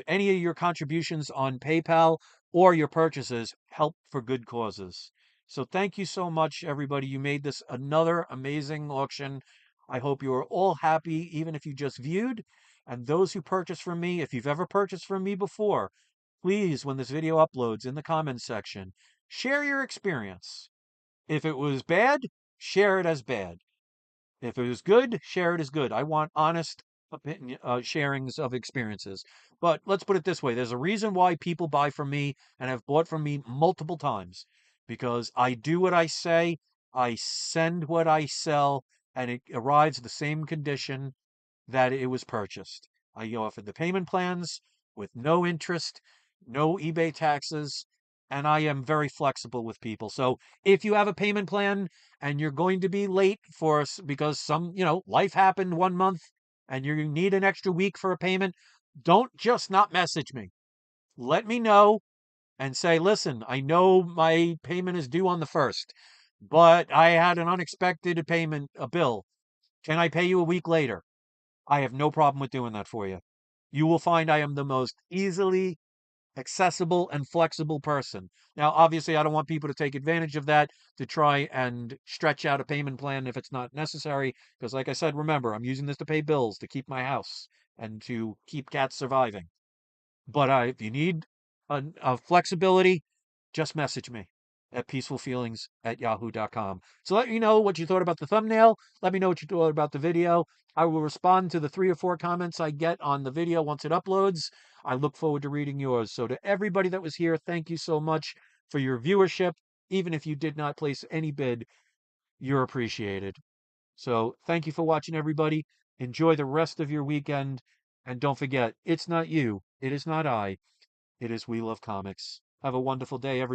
any of your contributions on PayPal or your purchases help for good causes. So thank you so much, everybody. You made this another amazing auction. I hope you are all happy, even if you just viewed. And those who purchase from me, if you've ever purchased from me before, please, when this video uploads in the comments section, share your experience. If it was bad, share it as bad. If it was good, share it as good. I want honest opinion, sharings of experiences. But let's put it this way. There's a reason why people buy from me and have bought from me multiple times. Because I do what I say, I send what I sell, and it arrives the same condition that it was purchased. I offered the payment plans with no interest, no eBay taxes, and I am very flexible with people. So if you have a payment plan and you're going to be late for because life happened 1 month and you need an extra week for a payment, don't just not message me. Let me know and say, listen, I know my payment is due on the 1st, but I had an unexpected payment, a bill. Can I pay you a week later? I have no problem with doing that for you. You will find I am the most easily accessible and flexible person. Now, obviously, I don't want people to take advantage of that to try and stretch out a payment plan if it's not necessary. Because, like I said, remember, I'm using this to pay bills, to keep my house, and to keep cats surviving. But if you need a flexibility, just message me at peacefulfeelings@yahoo.com. So let me know what you thought about the thumbnail. Let me know what you thought about the video. I will respond to the 3 or 4 comments I get on the video once it uploads. I look forward to reading yours. So to everybody that was here, thank you so much for your viewership. Even if you did not place any bid, you're appreciated. So thank you for watching, everybody. Enjoy the rest of your weekend. And don't forget, it's not you. It is not I. It is We Love Comics. Have a wonderful day, everybody.